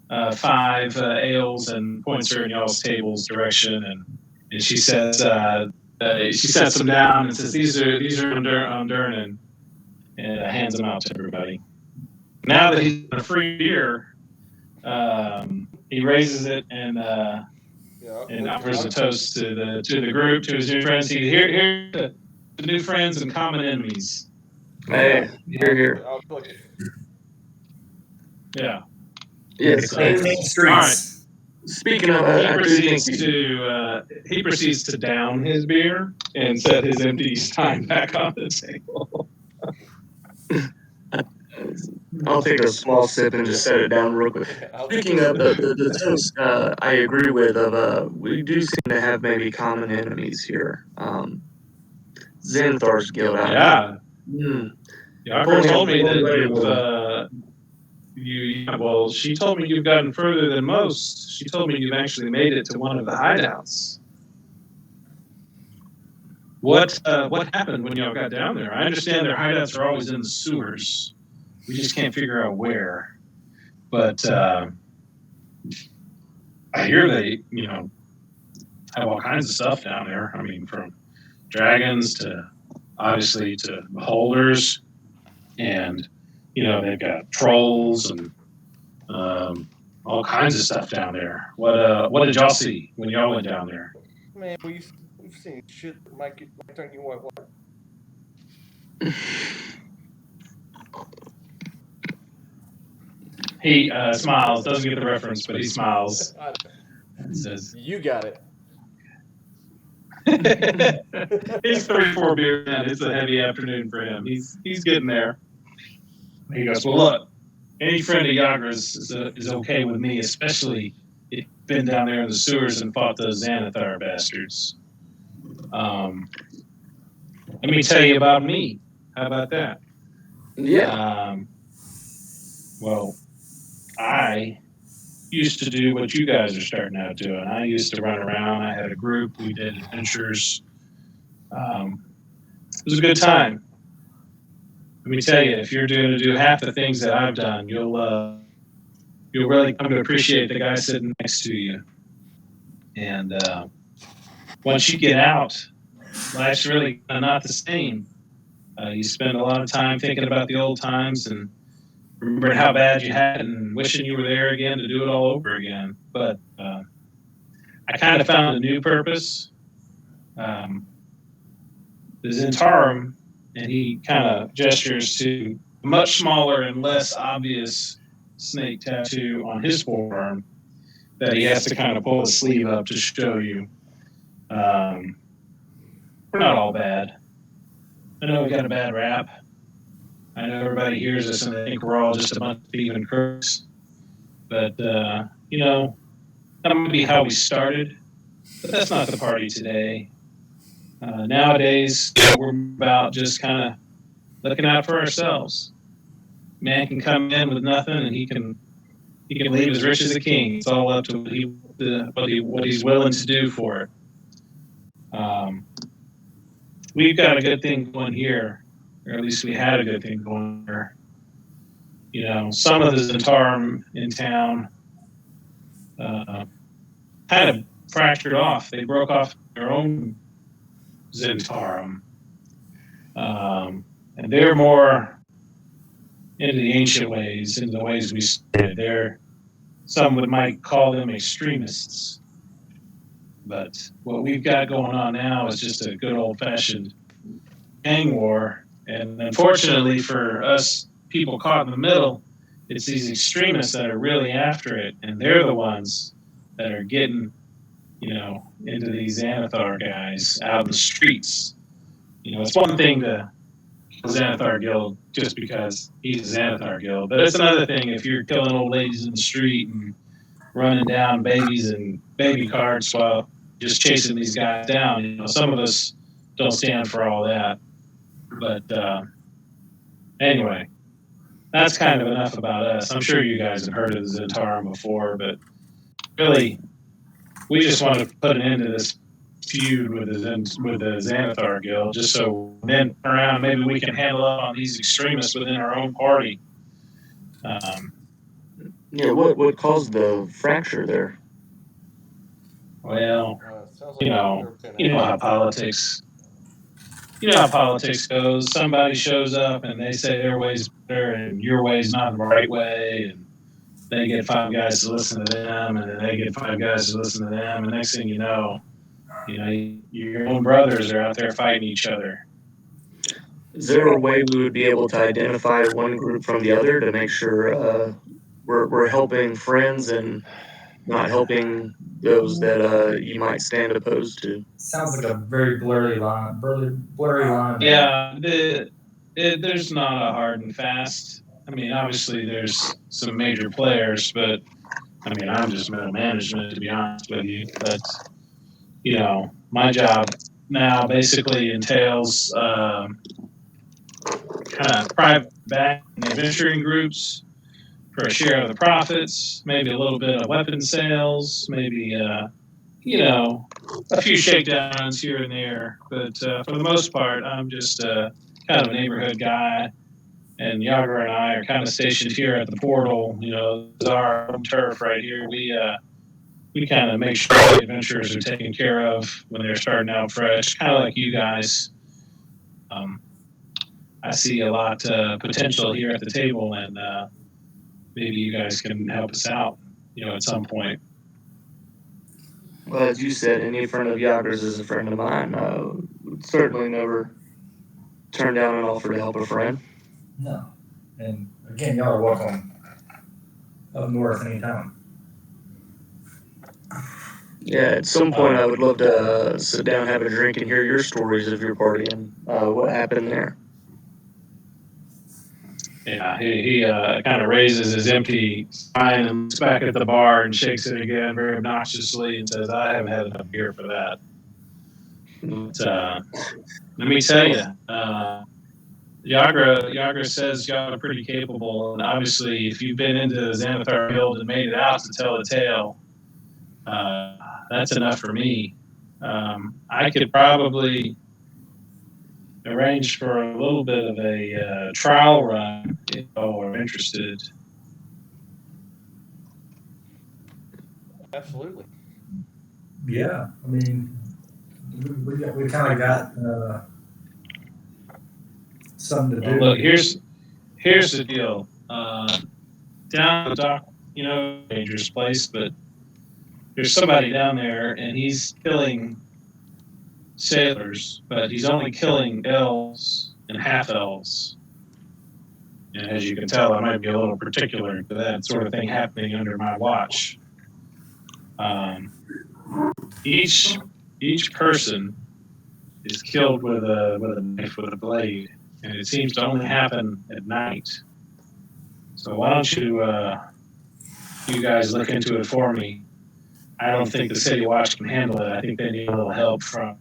5 ales and points her in y'all's table's direction. And she says she sets them down and says, "These are on Durnan," and hands them out to everybody. Now that he's got a free beer, he raises it and offers a toast to the group, to his new friends. Here to the new friends and common enemies. Hey, here. I'll click it. Yeah. Yes. Clean main streets. Speaking of, he proceeds to down his beer and set his empty stein back on the table. I'll take a small sip and just set it down real quick. Speaking of the toast, I agree with. We do seem to have maybe common enemies here. Xanathar's guild. Yeah. Mm. Yagra told me that she told me you've gotten further than most. She told me you've actually made it to one of the hideouts. What happened when y'all got down there? I understand their hideouts are always in the sewers. We just can't figure out where. But I hear they, have all kinds of stuff down there. I mean, from dragons to obviously to beholders, and they've got trolls and all kinds of stuff down there. What did y'all see when y'all went down there? Man, we've seen shit that might turn you white. He smiles, doesn't get the reference, but he smiles and says, "You got it." He's 34 beers in. It's a heavy afternoon for him. He's getting there. He goes, "Well, look, any friend of Yagra's is okay with me, especially if you've been down there in the sewers and fought those Xanathar bastards. Let me tell you about me. How about that?" Yeah. Well, I used to do what you guys are starting out doing. I used to run around. I had a group. We did adventures. It was a good time. Let me tell you, if you're going to do half the things that I've done, you'll really come to appreciate the guy sitting next to you. And once you get out, life's really not the same. You spend a lot of time thinking about the old times and remembering how bad you had it and wishing you were there again to do it all over again. But I kind of found a new purpose. The Zentarum, and he kind of gestures to a much smaller and less obvious snake tattoo on his forearm that he has to kind of pull his sleeve up to show you. We're not all bad. I know we got a bad rap. I know everybody hears us and they think we're all just a bunch of thieving crooks. But, that might be how we started. But that's not the party today. Nowadays, we're about just kind of looking out for ourselves. Man can come in with nothing, and he can leave as rich as a king. It's all up to what he's willing to do for it. We've got a good thing going here, or at least we had a good thing going here. Some of the Zentarum in town kind of fractured off. They broke off their own Zentarum. And they're more into the ancient ways, into the ways we started. Some might call them extremists. But what we've got going on now is just a good old-fashioned gang war. And unfortunately for us people caught in the middle, it's these extremists that are really after it, and they're the ones that are getting, into these Xanathar guys out in the streets. It's one thing to kill Xanathar Guild just because he's a Xanathar Guild, but it's another thing if you're killing old ladies in the street and running down babies and baby carts while just chasing these guys down. Some of us don't stand for all that. But anyway, that's kind of enough about us. I'm sure you guys have heard of the Zentarum before, but really, we just want to put an end to this feud with the Xanathar Guild, just so then around maybe we can handle up on these extremists within our own party. What caused the fracture there? Well, sounds like you know how politics. How politics goes. Somebody shows up and they say their way's better and your way's not the right way, and they get 5 guys to listen to them, and then they get 5 guys to listen to them, and next thing you know, your own brothers are out there fighting each other. Is there a way we would be able to identify one group from the other to make sure we're helping friends and not helping those that you might stand opposed to? Sounds like a very blurry line. Blurry line. Yeah, there's not a hard and fast. I mean, obviously there's some major players, but I mean, I'm just middle management, to be honest with you. But my job now basically entails kind of private back adventuring groups for a share of the profits, maybe a little bit of weapon sales, maybe a few shakedowns here and there. But for the most part, I'm just kind of a neighborhood guy. And Yager and I are kind of stationed here at the portal. It's our home turf right here. We kind of make sure the adventurers are taken care of when they're starting out fresh, kind of like you guys. I see a lot of potential here at the table, and maybe you guys can help us out, at some point. Well, as you said, any friend of Yager's is a friend of mine. Would certainly never turn down an offer to help a friend. No. And again, y'all are welcome up north anytime. Yeah, at some point I would love to sit down, have a drink, and hear your stories of your party and what happened there. Yeah, he kind of raises his empty sign and looks back at the bar and shakes it again very obnoxiously and says, I haven't had enough beer for that. But let me tell you, Yagra says y'all are pretty capable, and obviously if you've been into the Xanathar Guild and made it out to tell the tale, that's enough for me. I could probably arrange for a little bit of a trial run if you are interested. Absolutely. Yeah, I mean, we kind of got something to do. Well, look, here's the deal. Down the dock, dangerous place, but there's somebody down there, and he's killing sailors, but he's only killing elves and half elves. And as you can tell, I might be a little particular to that sort of thing happening under my watch. Each person is killed with a knife, with a blade, and it seems to only happen at night. So why don't you guys look into it for me? I don't think the City Watch can handle it. I think they need a little help from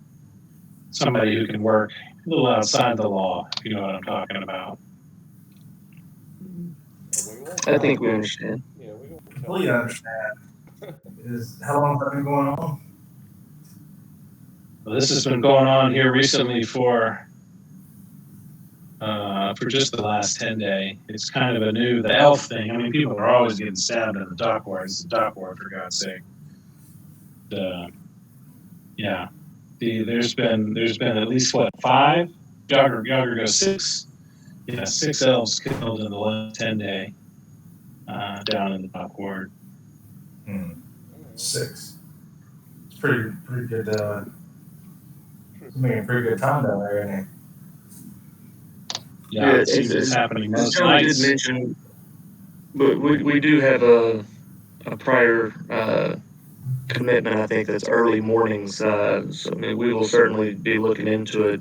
somebody who can work a little outside the law, if you know what I'm talking about. won't I tell think them. we understand. Yeah, we won't tell Completely them. understand. How long has that been going on? Well, this has been going on here recently for just the last 10 day. It's kind of the elf thing. I mean, people are always getting stabbed in the dock ward. It's the dock ward, for God's sake. Yeah. There's been at least what, 5? Jogger goes 6. Yeah, 6 elves killed in the last 10 day down in the dock ward. 6. It's pretty good. Making a pretty good time down there, isn't Yeah, it seems it's happening most Joey nights. did mention, but we do have a prior commitment. I think that's early mornings. So I mean, we will certainly be looking into it.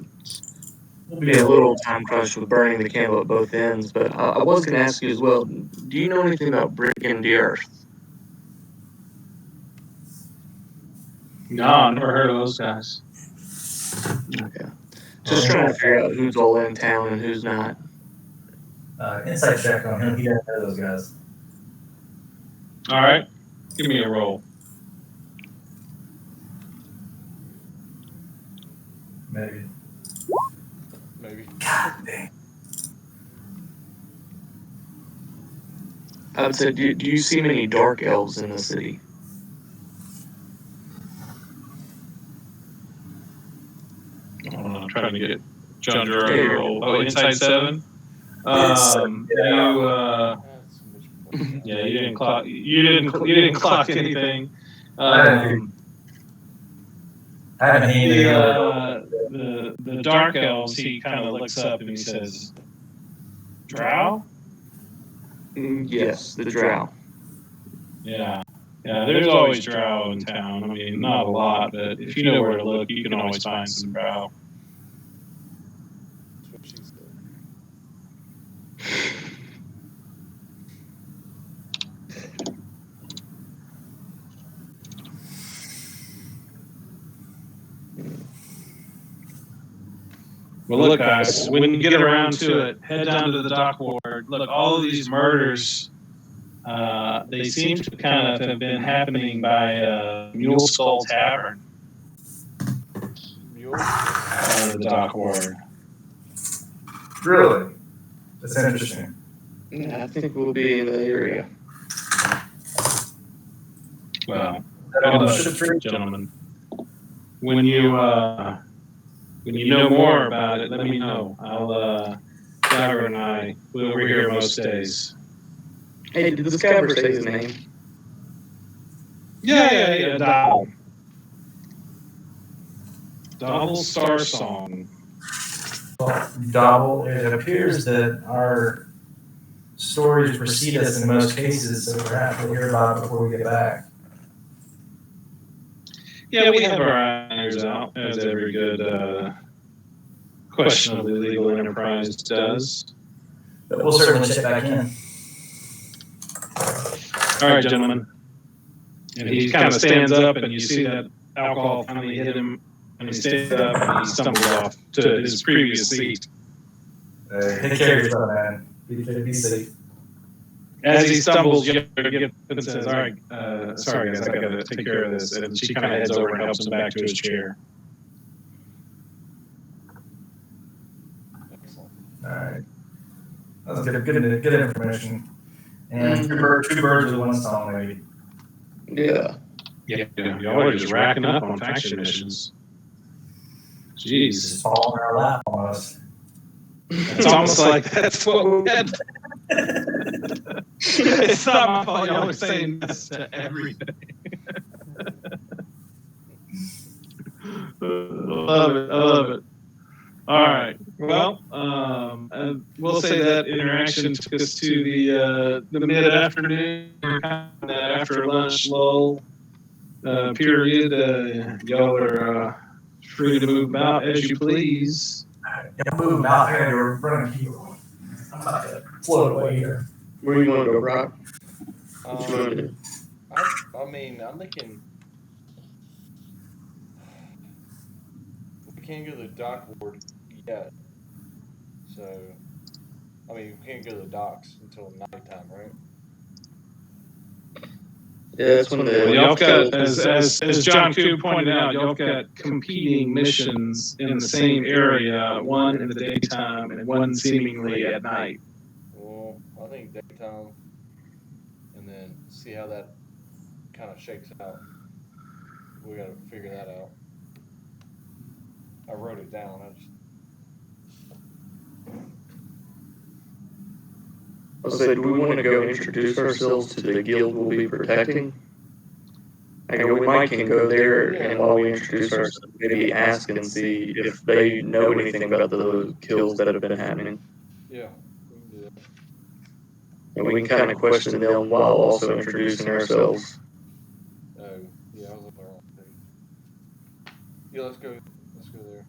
We'll Be a little time crunch with burning the candle at both ends. But I was going to ask you as well. Do you know anything about breaking the earth? No, I've never heard of those guys. Okay. Just trying to figure out who's all in town and who's not. Insight check on him. He doesn't know those guys. All right, give me a roll. Maybe. God dang. I would say, do you see many dark elves in the city? I'm trying to get John Gerard to roll. Oh, inside 7. You didn't clock. You didn't clock anything. I haven't The dark elves. He kind of looks up and he says, "Drow." Yes, the drow. Yeah. There's always drow in town. I mean, not a lot, but if you know where to look, you can always find some drow. That's what she said. Well, look, guys, when you get around to it, head down to the dock ward. Look, all of these murders, they seem to kind of have been happening by Mule Skull Tavern. Mule? The dock ward. Really? That's interesting. Yeah, I think we'll be in the area. Well, gentlemen, when you know more about it, let me know. Jagger and I, we're here most days. Hey, did this guy ever say his name? Yeah, Double Star Song. Well, Dobble, it appears that our stories precede us in most cases, so perhaps we'll hear about it before we get back. Yeah, we have our eyes out, as every good questionably legal enterprise does. But we'll certainly check back in. All right, gentlemen. And he kind of stands up, and you see that alcohol finally hit him, and he stands up, and he stumbles off to his previous seat. Take care of yourself, man. Be safe. As he stumbles, Jagger gets up and says, "All right, sorry guys, I gotta take care of this." And she kind of heads over and helps him back to his chair. Excellent. All right. That was good information. And two birds with one stone, maybe. Yeah. Yeah, y'all are just racking up on faction missions. Jeez. Just falling in our lap almost. It's almost like that's what we had. It's not my fault y'all are saying this to everything. I love it. All right. Well, we'll say that interaction took us to the mid-afternoon, kind of that after lunch lull period. Y'all are free to move about as you please. Y'all move about here. You're running heel. I'm about to float away here. Where you want to go, Brock? What you want to do? I mean, I'm thinking we can't go to the dock ward yet. So I mean, we can't go to the docks until nighttime, right? Yeah, that's when Well, the y'all got, as John Coob pointed out, y'all got competing missions in the same area, one in the daytime and one seemingly at night. Well, I think daytime, and then see how that kind of shakes out. We got to figure that out. I wrote it down. I said, do we want to go introduce ourselves to the guild we'll be protecting? I go, we might can go there, and while we introduce ourselves, maybe ask and see if they know anything about the kills that have been happening. Yeah, we can do that. And we can kind of question them while also introducing ourselves. Oh, yeah, I was on the wrong page. Yeah, let's go. Let's go there.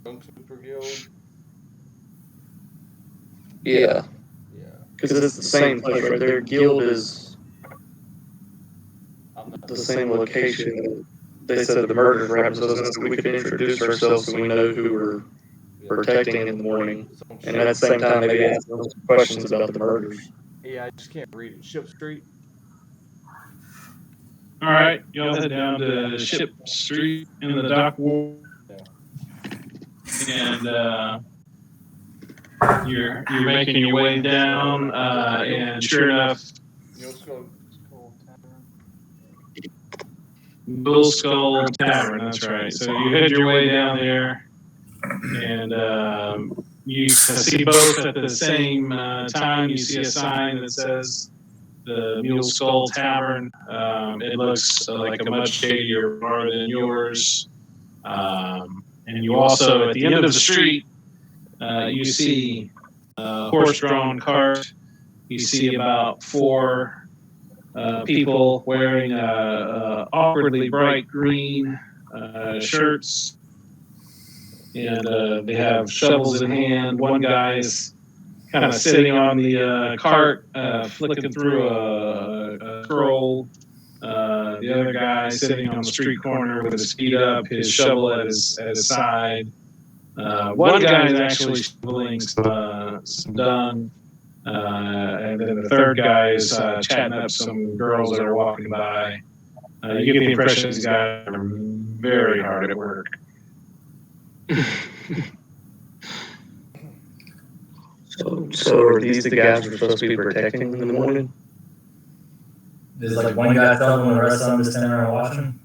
Dunk Super Guild. Yeah, Yeah, because it's the same place, right? Their guild is I'm not. the same location. They said the murders were happening, so I was gonna say we could introduce ourselves so we know who we're Yeah, protecting in the morning. it's on And at the same time, maybe ask them some questions about the murders. Yeah, I just can't read it. Ship Street. All right, y'all head down to Ship Street in the dock ward, Yeah. and you're making your way down, and sure enough, You know, it's called Tavern. Bull Skull Tavern. That's right. So you head your way down there, and you see both at the same time. You see a sign that says the Mule Skull Tavern. It looks like a much shadier bar than yours. And you also, at the end of the street, you see a horse-drawn cart. You see about four people wearing awkwardly bright green shirts, and they have shovels in hand. One guy's kind of sitting on the cart, flicking through a scroll. The other guy sitting on the street corner with his feet up, his shovel at his side. One guy is actually shoveling some dung, and then the third guy is chatting up some girls that are walking by. You get the impression these guys are very hard at work. So are these the guys we're supposed to be protecting in the morning? There's like one guy telling them, the rest of them just standing around watching.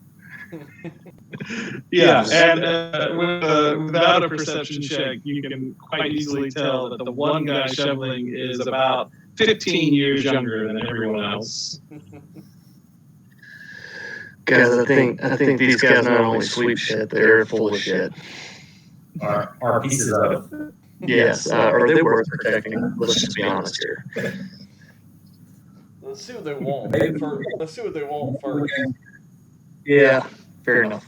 Yeah, and without a perception check, you can quite easily tell that the one guy shoveling is about 15 years younger than everyone else. Guys, I think these guys not only sweep shit, they're full of shit. Are pieces of. Yes, are they worth protecting? Let's just be honest here. Let's see what they want. Let's see what they want first. Yeah, fair enough.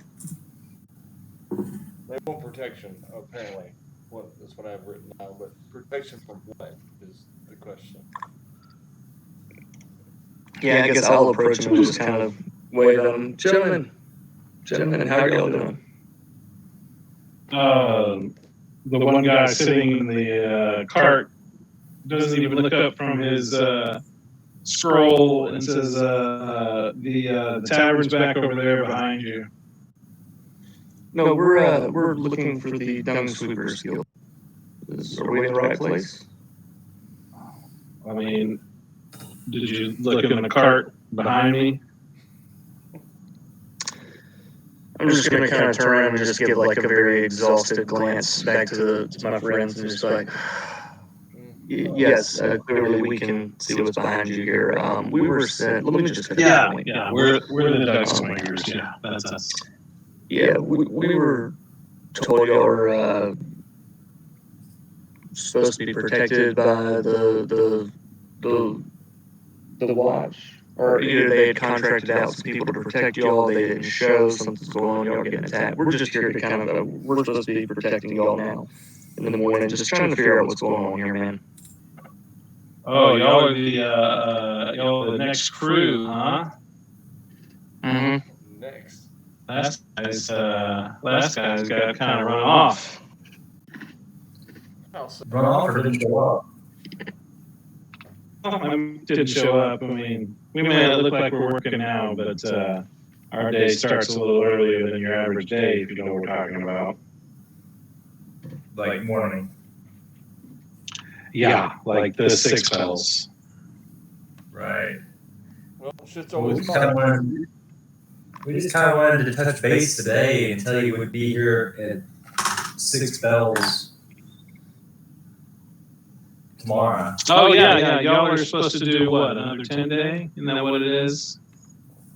They want protection, apparently. That's what I have written down. But protection from what is the question? Yeah, I guess I'll approach them and just kind of wave at them. Gentlemen, how are y'all doing? The one guy sitting in the cart doesn't even look up from his scroll and says, the tavern's back over there behind you. No, we're looking for the Dung Sweepers Guild. Are we in the right place? I mean, did you look in the cart behind me? I'm just gonna kind of turn around and just give like a very exhausted glance back to my friends and just like, yes, clearly we can see what's behind you here. We were sent. Let me just Yeah, we're the Duck Swingers. Yeah, that's us. Yeah, we were told y'all were supposed to be protected by the watch. Or either they had contracted out some people to protect y'all, they didn't show, something's going on, y'all getting attacked. We're just here to kind of, we're supposed to be protecting y'all now in the morning, just trying to figure out what's going on here, man. Oh, y'all are the next crew, huh? Mm-hmm. Next. last guy's got kind of run off. Run off or didn't show up? Didn't show up. I mean, we may look like we're working now, but our day starts a little earlier than your average day, if you know what we're talking about. Like morning. Yeah, like the 6 bells. Right. Well, shit's Well, always we fun. just kind of wanted to touch base today and tell you we'd be here at 6 bells tomorrow. Oh, yeah. Y'all are supposed to do what, another 10 day? Isn't that what it is?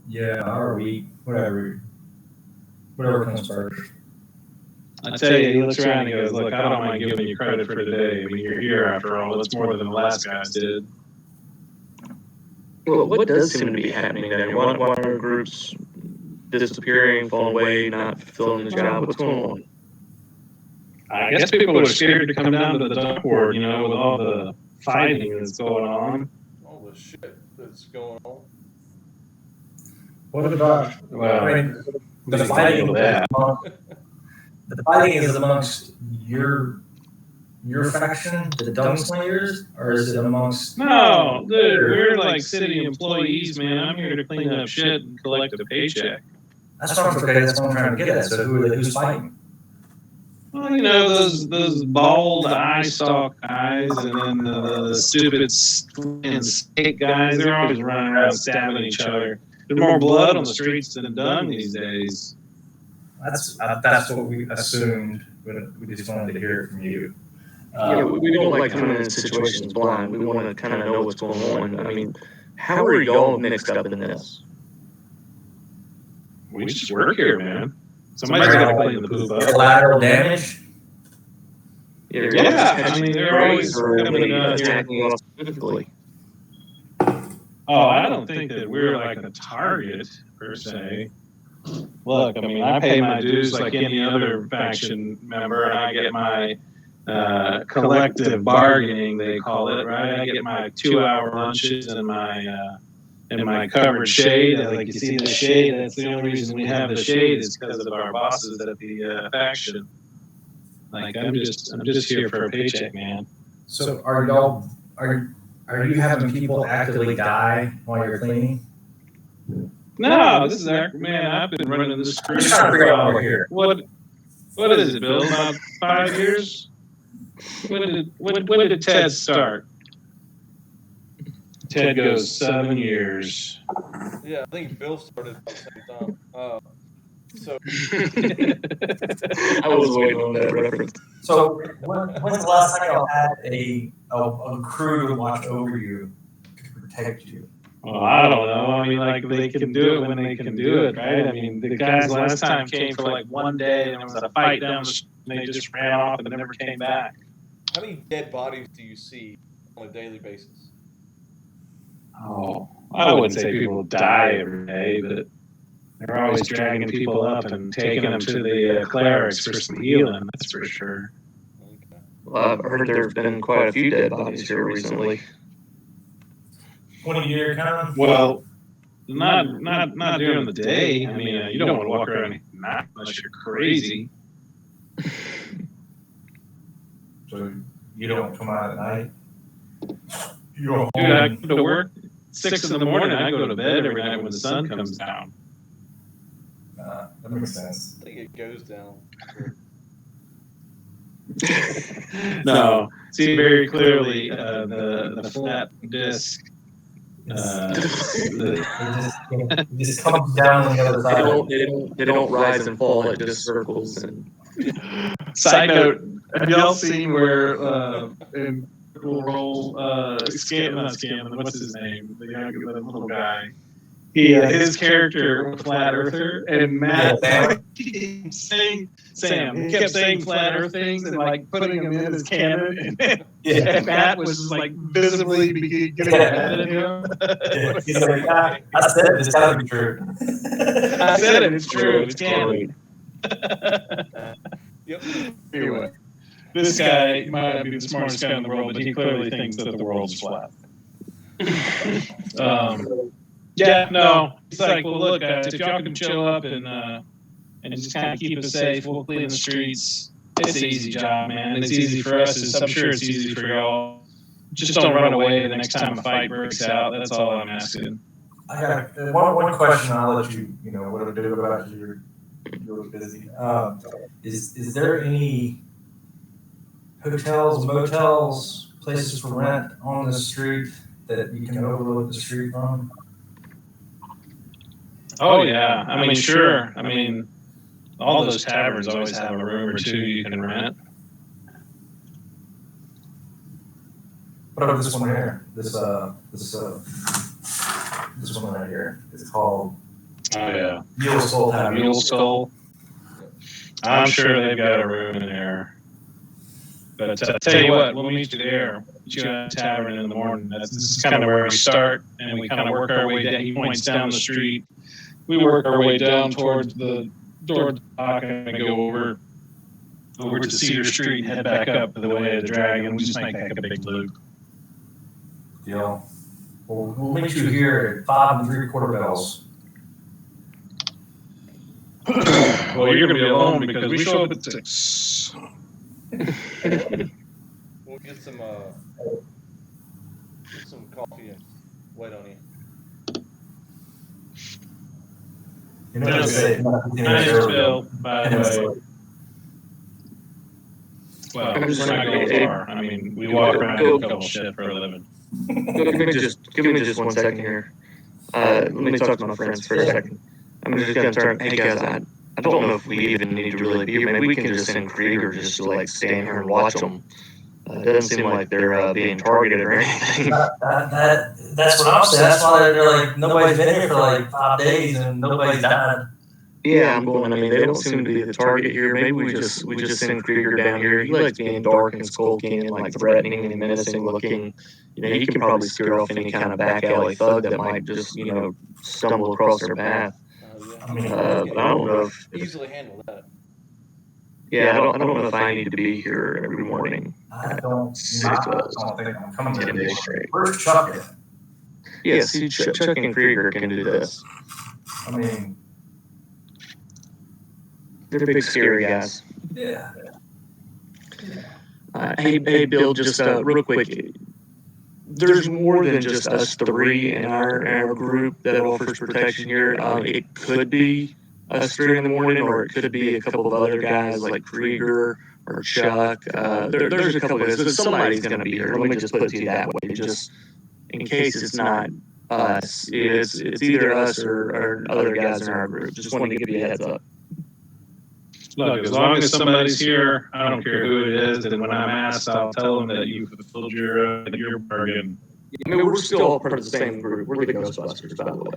Yeah, or a week, whatever comes first. I tell you, he looks around and goes, look, I don't mind giving you credit for today. I mean, you're here after all. It's more than the last guys did. Well, what does seem to be happening then? Why are groups disappearing, falling away, not fulfilling the job? What's going on? I guess people are scared to come down to the dock board, with all the fighting that's going on. All the shit that's going on. What about, Well, I mean, the fighting is amongst your faction, the Dung Slingers, or is it amongst? No, dude, we're like city employees, man. I'm here to clean up shit and collect a paycheck. That's what I'm trying to get at. So who's fighting? Well, those bald eye stalk guys, and then the stupid snake guys. They're always running around stabbing each other. There's more blood on the streets than dung these days. That's what we assumed. We just wanted to hear it from you. Yeah, we don't like coming into situations blind. We want to kind of know what's going on. I mean, how are y'all mixed up in this? We just work here, man. Somebody's got to clean the poop up. Collateral damage? Yeah, I mean, they're always coming attacking us specifically. Oh, I don't think that we're like a target, per se. Look, I mean, I pay my dues like any other faction member, and I get my collective bargaining, they call it, right? I get my 2-hour lunches and my covered shade. Like, you see the shade, that's the only reason we have the shade is because of our bosses at the faction. Like, I'm just here for a paycheck, man. So are you having people actively die while you're cleaning? No, this is man. I've been running this crew. I'm just trying to figure out over here. What is it, Bill? About 5 years? When did Ted start? Ted goes 7 years. Yeah, I think Bill started at the same time. So I was waiting on that reference. So when's the last time y'all had a crew to watch over you to protect you? Well, I don't know. I mean, like, they can do it when they can do it, right? I mean, the guys last time came for like one day, and there was a fight down the street, and they just ran off and never came back. how many dead bodies do you see on a daily basis? Oh, I wouldn't say people die every day, but they're always dragging people up and taking them to the clerics for some healing, that's for sure. Okay. Well, I've heard there's been quite a few dead bodies here recently. 20-year kind of? Well, not during the day. I mean, you don't want to walk around at night unless you're crazy. So you don't come out at night? You go home? Dude, I go to work 6 in the morning. I go to bed every night when the sun comes down. That makes sense. I think it goes down. No, see very clearly the flat disc. It just comes down on the other side. They don't rise and fall. It just circles. And Side note: have y'all seen where in Critical Role, not Scanlan, what's his name? The little guy. His character was Flat Earther, and Matt kept saying Sam. He kept saying Flat Earth things and like putting them in as canon. And Matt was just like visibly getting mad at him. He's like, I said it, it's gotta be true. I said it, it's true, it's canon. Yep. Anyway, this guy might not be the smartest guy in the world, but he clearly thinks that the world's flat. Yeah, no. It's like, well, look, guys, if y'all can chill up and and just kind of keep us safe. We'll clean the streets. It's an easy job, man. It's easy for us. I'm sure it's easy for y'all. Just don't run away the next time a fight breaks out. That's all I'm asking. I got one question. I'll let you what to do about it. You're busy. Is there any hotels, motels, places for rent on the street that you can overlook the street from? Oh yeah, I mean sure. I mean all those taverns always have a room or two you can rent. What about this one here? This one right here. It's called. Oh yeah, Mule Skull Tavern. Mule Skull. I'm sure they've got a room in there. But tell you what, we'll meet you there. Meet you at the tavern in the morning. This is kind of where we start, and we kind of work our way down. He points down the street. We work our way down towards the dock and go over to Cedar Street, head back up the way of the Dragon. We just make like a big loop. Deal. We'll meet you here at 5 3/4 bells. Well, you're going to be alone because we show up at 6. We'll get some coffee and wait on you. You know what I say? My name's Bill, by the way. Well, we're not going far. I mean, we walk around and do a couple shit for a living. Give me just 1 second here. Let me talk to my friends for a second. I'm just gonna turn. Hey guys, I don't know if we even need to really be here. Maybe we can just send Krieger just to like stand here and watch them. It doesn't seem like they're being targeted or anything. That's what I'm saying. That's why they're like nobody's been here for like 5 days and nobody's died. Yeah, I'm going. I mean, they don't seem to be the target here. Maybe we just send Krieger down here. He likes being dark and skulking and like threatening and menacing looking. He can probably scare off any kind of back alley thug that might just stumble across their path. Yeah. I mean, But I don't know if easily handle that. Yeah, I don't know if I need to be here every morning. I don't think I'm coming to Days straight. Where's Chuck at? Yeah, see, Chuck and Krieger can do this. I mean, They're big scary guys. yeah. Hey, Bill, just real quick. There's more than just us three in our group that offers protection here. It could be us three in the morning, or it could be a couple of other guys like Krieger or Chuck. There's a couple of guys. Somebody's going to be here. Let me just put it to you that way. Just in case it's not us, it's either us or other guys in our group. Just wanted to give you a heads up. Look, as long as somebody's here, I don't care who it is, and when I'm asked, I'll tell them that you fulfilled your bargain. I mean, we're still all part of the same group. We're the Ghostbusters, by the way.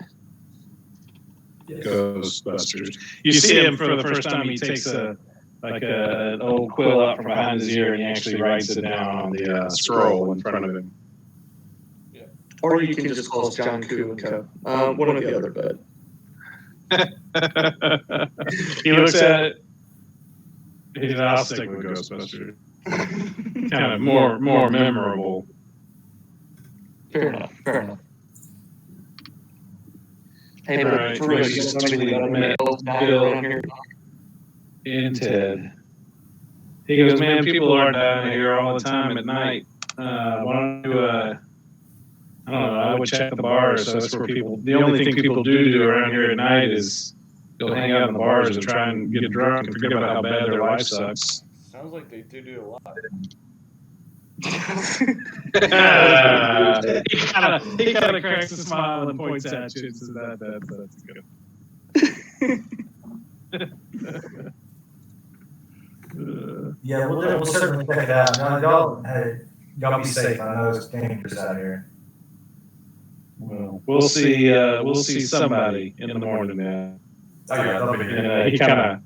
Ghostbusters. You see him for the first time. He takes an old quill out from behind his ear, and he actually writes it down on the scroll in front of him. Yeah. Or you can just call us John Koo and Co. One or the other, but He looks at it. I'll stick with Ghostbusters. Kind of more memorable. Fair enough. Hey, All but right, for real, so you just somebody really met Bill around here. And Ted. He goes, man, people are down here all the time at night. Why don't you, I don't know, I would check the bars. So that's where the only thing people do around here at night is go hang out in the bars and try and get drunk and forget about how bad their life sucks. Sounds like they do a lot. He kind of cracks a smile and points at you and says, that's good. Yeah, we'll certainly check it out. Y'all be safe. I know it's dangerous out here. Well, we'll see somebody in the morning now. Oh, yeah, that'll be good. And he kind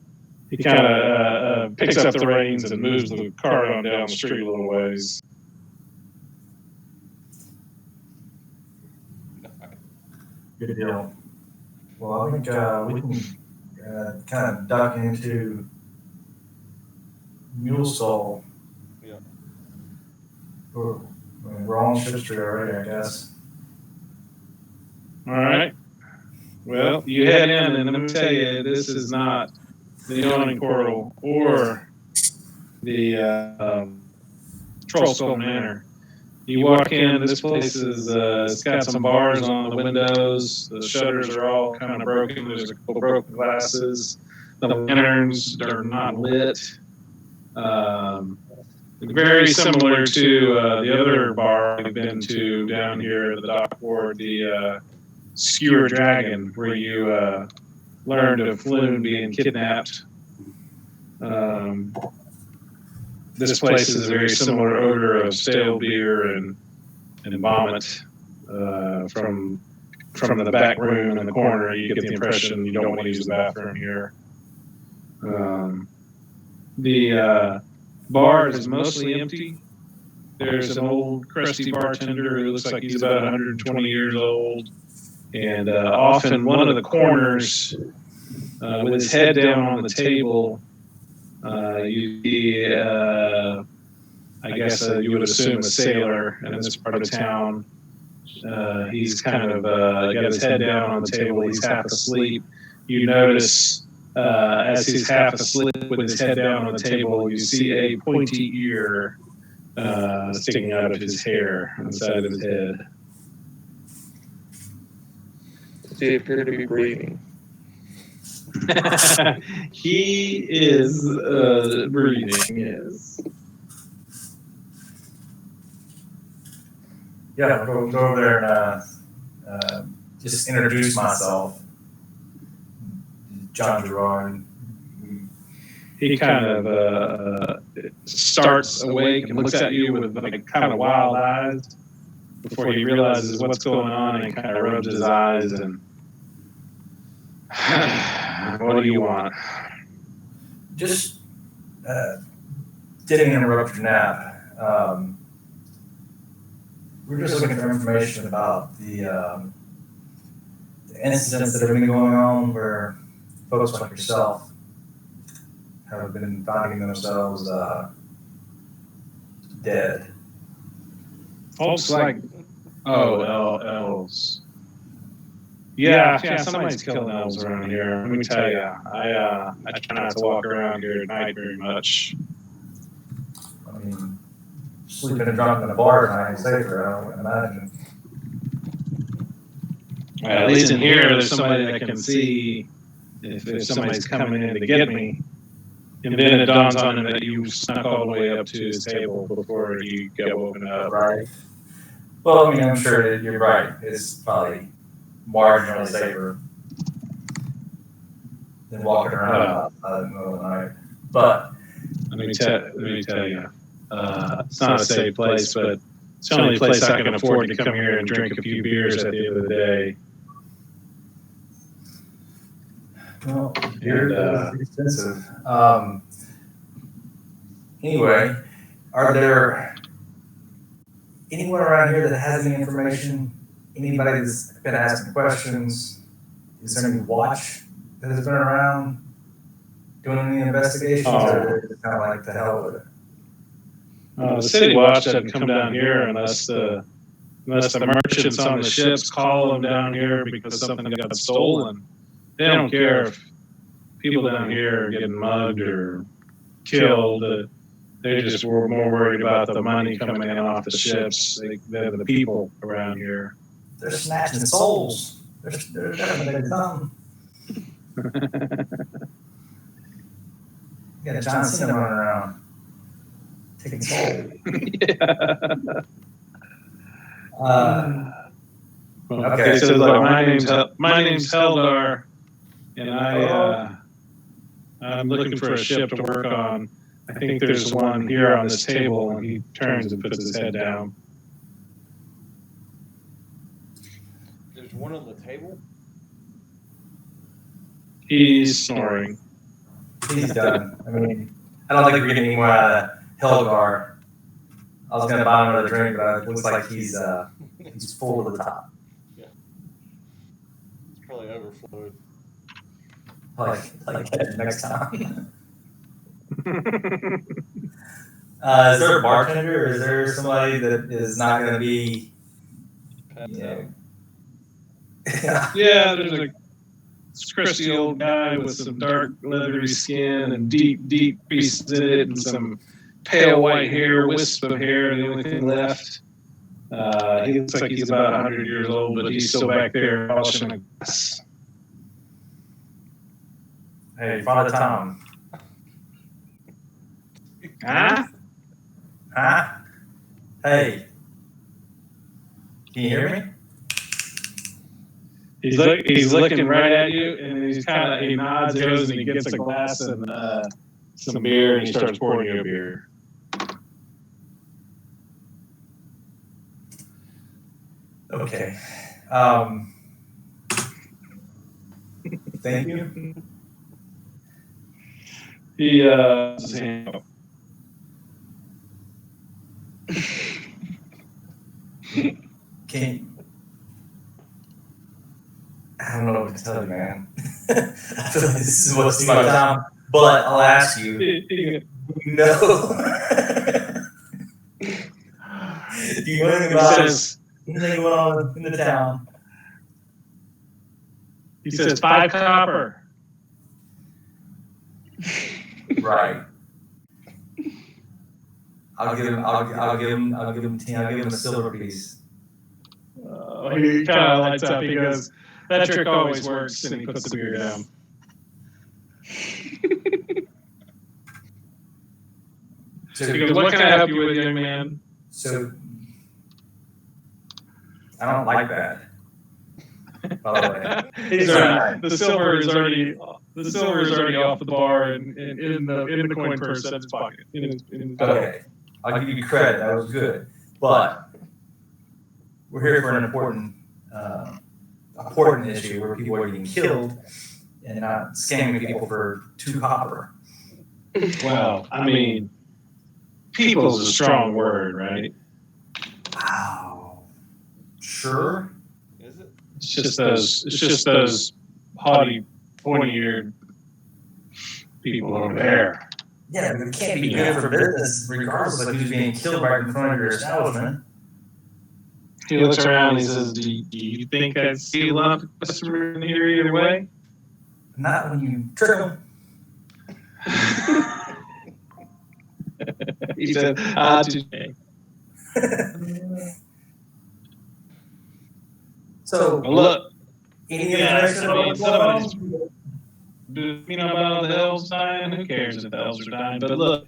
of picks up the reins and moves the cart on down the street a little ways. Good deal. Well, I think we can kind of duck into Mule Skull. Yeah. We're on Ship Street already, I guess. All right. Well, you head in, and let me tell you, this is not the awning portal, or the Troll Skull Manor. You walk in. This place is it's got some bars on the windows. The shutters are all kind of broken. There's a couple broken glasses. The lanterns are not lit. Very similar to the other bar I've been to down here at the dock board, the Skewer Dragon, where you learned of Floon being kidnapped. This place is a very similar odor of stale beer and vomit from the back room in the corner. You get the impression you don't want to use the bathroom here. The bar is mostly empty. There's an old crusty bartender who looks like he's about 120 years old, and off in one of the corners, with his head down on the table, you see, I guess you would assume a sailor in this part of town. He's kind of got his head down on the table. He's half asleep. You notice as he's half asleep with his head down on the table, you see a pointy ear sticking out of his hair on the side of his head. Does he appear to be breathing? He is breathing, yes. Yeah, I'll go over there and just introduce myself. John Gerard. He kind of starts awake and looks at you with like kind of wild eyes before he realizes what's going on, and kind of rubs his eyes and what do you want? Just didn't interrupt your nap. We're just looking for information about the incidents that have been going on where folks like yourself have been finding themselves dead. Folks like elves. Yeah, somebody's killing elves around here. Let me tell you, I try not to walk around here at night very much. I mean, sleeping and drunk in a bar is not any safer, I don't imagine. At least in here, there's somebody that can see if somebody's coming in to get me. And then it dawns on him that you snuck all the way up to his table before you got woken up. Right. Well, I mean, I'm sure that you're right. It's probably marginally safer than walking around in the middle of the night. But let me tell you, it's not a safe place, but it's the only place I can afford to come here and drink a few beers at the end of the day. Well, beer is expensive. Anyway, are there anyone around here that has any information? Anybody that's been asking questions? Is there any watch that has been around doing any investigations, or is it kind of like the hell with it? The city watch doesn't come down here unless the merchants on the ships call them down here because something got stolen. They don't care if people down here are getting mugged or killed. They just were more worried about the money coming in off the ships than the people around here. They're snatching souls. They're definitely something. You got John Cena running around taking soul. Okay, so like, my name's Heldar, and I'm looking for a ship to work on. I think there's one here on this table, and he turns and puts his head down. There's one on the table? He's snoring. He's done. I mean, I don't think we're getting any more out of Heldar. I was going to buy him another drink, but it looks like he's full to the top. Yeah. It's probably overflowed. Like next time. Is there a bartender, or is there somebody that is not going to be, you know? Yeah, there's crusty old guy with some dark leathery skin and deep creases in it, and some pale white hair, wisp of hair, the only thing left. He looks like he's about 100 years old, but he's still back there polishing a glass. Hey, Father Tom. Huh? Huh? Hey. Can you hear me? He's looking right at you, and he nods, goes, and he gets a glass and some beer, and he starts pouring you a beer. Okay. Thank you. He his hand up. I don't know what to tell you, man. I feel like this is what's my time, but I'll ask you. No. Do you know anything about anything going on in the town? He says 5 copper. Right. I'll give him 10. I'll give him a silver piece. He kind of lights up. He goes, "That trick always works," and he puts the beer down. So He goes, "What can I help you with, young man?" So I don't like that. By the way, the silver is already off the bar and in the coin purse in his pocket. In his okay, I'll give you credit. That was good, but we're here for an important issue where people are getting killed and not scamming people for 2 copper. Well, I mean, people's a strong word, right? Wow. Sure. Is it? It's just those haughty, pointy-eared people over there. Yeah, but it can't be good for business regardless of who's being killed right in front of your establishment. He looks around and he says, do you think I'd see a lot of customers in here either way? Not when you trick them. He said, today. So, Well, look, any information about what's going on? About the elves dying? Who cares if the elves are dying? But look,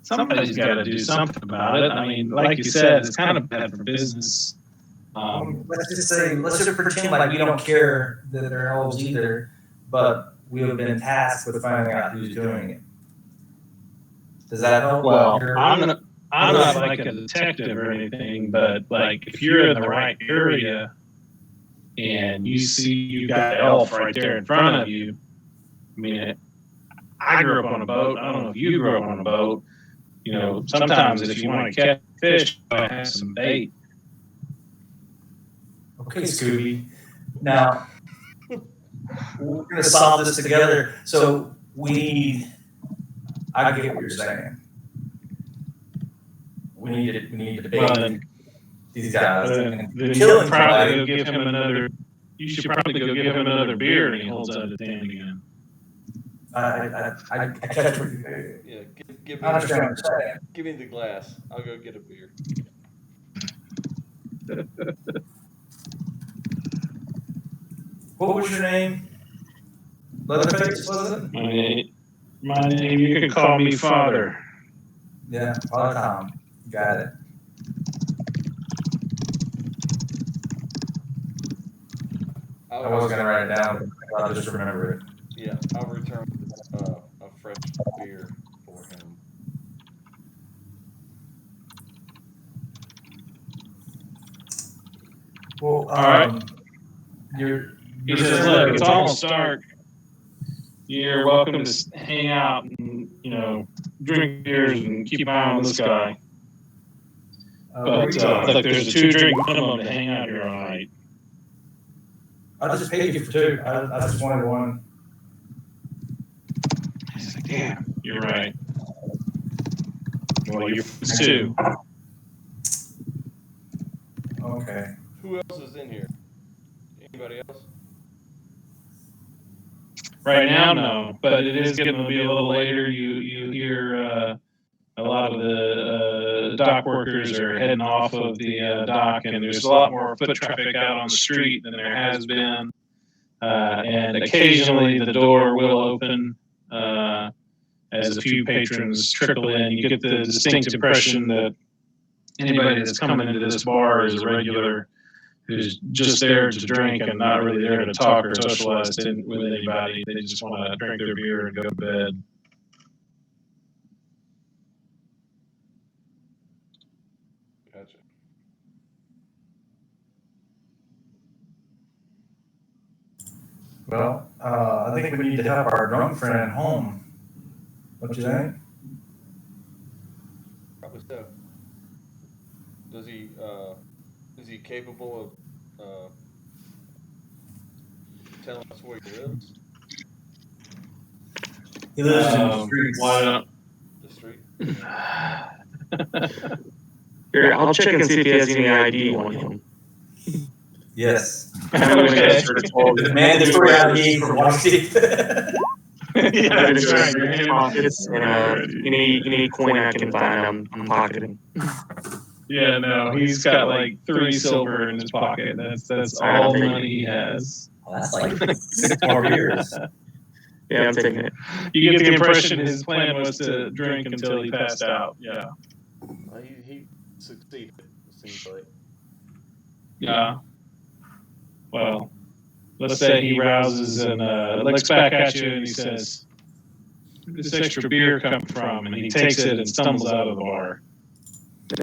somebody's got to do something about it. I mean, like you said, it's kind of bad for business. Let's just pretend like we don't care that they're elves either, but we have been tasked with finding out who's doing it. Does that help? Well, I'm not like a detective or anything, but like if you're in the right area and you see you got an elf right there in front of you, I mean, I grew up on a boat. I don't know if you grew up on a boat. You know, sometimes if you want to catch fish, you have some bait. Okay, Scooby. Now, we're going to solve this together. So I get what you're saying. We need to debate these guys. You should probably go give him another beer, and he holds out his hand again. I catch what you. Yeah, give me the glass. I'll go get a beer. What was your name? Leatherface, was it? My name, you can call me Father. Yeah, Father Tom. Got it. I was going to write it down, but I'll just remember it. Yeah, I'll return a fresh beer for him. Well, all right. He says, look, it's almost dark. You're welcome to hang out and, drink beers and keep an eye on this guy. But there's a 2-drink minimum to hang out here all night. I just paid you for 2. I just wanted 1. He's like, damn, you're right. Well, you're 2. Okay. Who else is in here? Anybody else? Right now, no, but it is getting to be a little later. You hear a lot of the dock workers are heading off of the dock, and there's a lot more foot traffic out on the street than there has been. And occasionally the door will open as a few patrons trickle in. You get the distinct impression that anybody that's coming into this bar is a regular who's just there to drink and not really there to talk or socialize with anybody. They just want to drink their beer and go to bed. Gotcha. Well, I think we need to help our drunk friend home. What you think? Probably so. Does he? Is he capable of telling us where he lives? He lives in the streets. Why not? The street. Here, I'll check and see if he has any ID on him. Yes. Okay. The mandatory ID for Washington. Yeah, that's right. Pockets and any coin I can find, I'm pocketing. Yeah, no, he's got like 3 silver in his pocket. That's all the money he has. Well, that's like 6 more beers. Yeah, I'm taking it. You get the impression his plan was to drink until he passed out. Yeah. Well, he succeeded. It seems like. Yeah. Well, let's say he rouses and looks back at you and he says, "Where'd this extra beer come from?" And he takes it and stumbles out of the bar.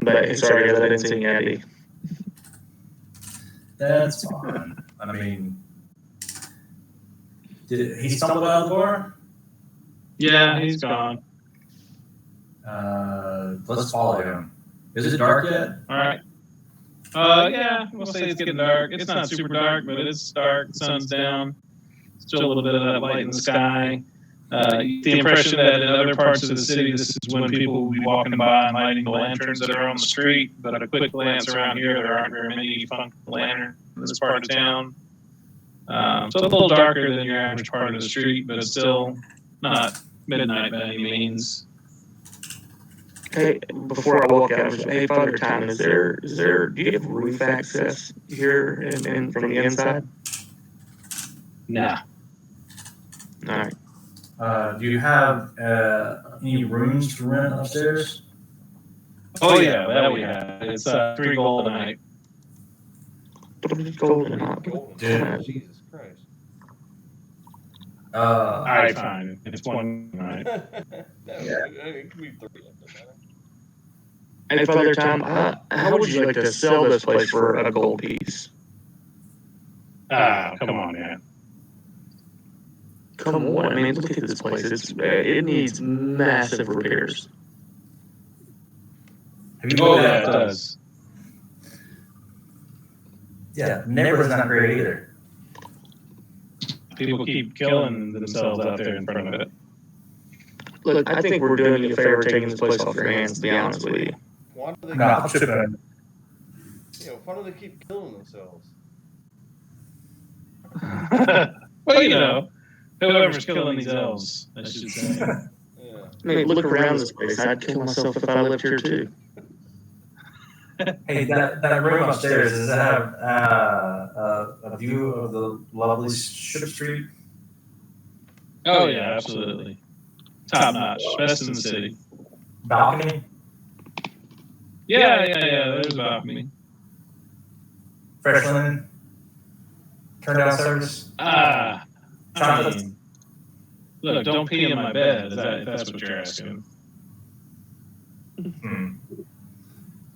But sorry, I didn't see any ID. That's fine. I mean, did he stumble out of the bar? Yeah, he's gone. Let's follow him. Is it dark yet? All right. Yeah, we'll say it's getting dark. It's not super dark, but it's dark. The sun's down. Still a little bit of that light in the sky. You get the impression that in other parts of the city, this is when people will be walking by and lighting the lanterns that are on the street. But a quick glance around here, there aren't very many functional lanterns in this part of town. So a little darker than your average part of the street, but it's still not midnight by any means. Hey, before I walk out, hey, Father Time, do you have roof access here and from the inside? Nah. All right. Do you have any rooms to rent upstairs? Oh yeah, that we have. It's 3 gold a night. Golden hot. Golden. Jesus Christ. I find it. It's 1 night. It could be 3. Hey, Father Time, how would you like to sell this place for a gold piece? Come on, man. Come on, I mean, look at this place. It needs massive repairs. Have you Yeah, it does. Yeah, neighborhood's not great either. People keep killing themselves out there in front of it. Look, I think we're doing you a favor taking this place off your hands, to be honest with you. Why do they? No, I'm tripping. Why do they keep killing themselves? Well, you know, whoever's killing these elves, I should say. Yeah. I mean, look around this place. I'd kill myself if I lived here, too. Hey, that room upstairs, does it have a view of the lovely Ship Street? Oh yeah, absolutely. Top notch, best in the city. Balcony? Yeah. There's a balcony. Fresh linen? Turn down service? I mean, look, don't pee in my bed. If that's what you're asking.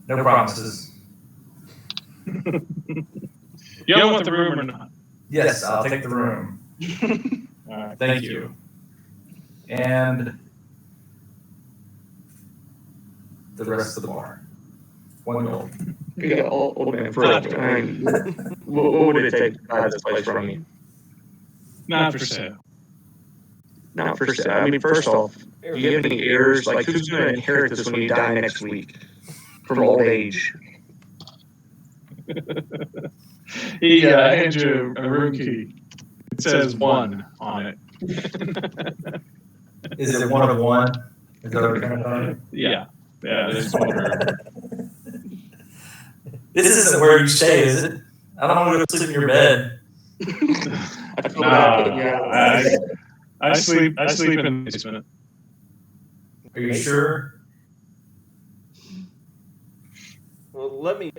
No promises. You don't want the room or not? Yes, I'll take the room. All right, thank you. And the rest of the bar. 1 gold. You got old man forever. I mean, what would it take to buy this place from you? Not for sale. Not for sale. I mean, first off, do you have any heirs? Like, who's going to inherit this when you die next week from old age? He hands you a room key. It says 1 on it. Is it one of one? Is that what you're trying to tell me? Yeah. Yeah, there's one room. This isn't where you stay, is it? I don't want to go sleep in your bed. I sleep in the basement. Are you sure? Well, let me